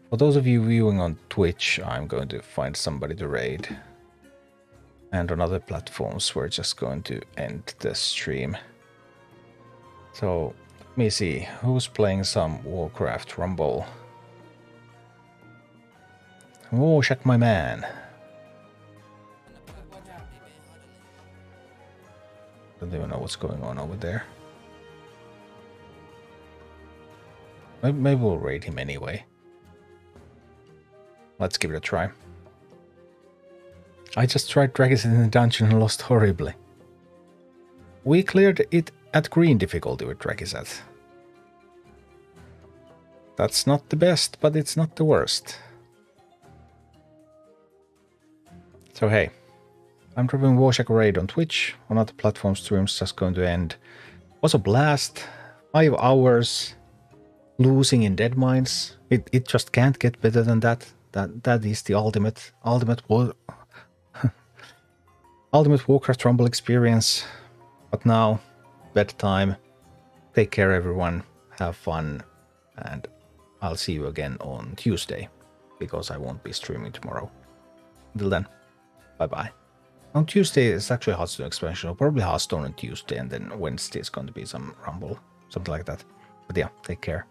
for those of you viewing on Twitch, I'm going to find somebody to raid. And on other platforms, we're just going to end the stream. So, let me see. Who's playing some Warcraft Rumble? Warshack, my man. Don't even know what's going on over there. Maybe we'll raid him anyway. Let's give it a try. I just tried Regis in the dungeon and lost horribly. We cleared it at green difficulty with Regiset. That's not the best, but it's not the worst. So hey, I'm dropping Warshack raid on Twitch. On other platform streams just going to end. Was a blast. 5 hours. Losing in dead mines. It just can't get better than that. That is the ultimate Warcraft Rumble experience. But now, bedtime. Take care everyone. Have fun. And I'll see you again on Tuesday. Because I won't be streaming tomorrow. Until then, bye bye. On Tuesday it's actually Hearthstone expansion. Or probably Hearthstone on Tuesday. And then Wednesday is going to be some Rumble. Something like that. But yeah, take care.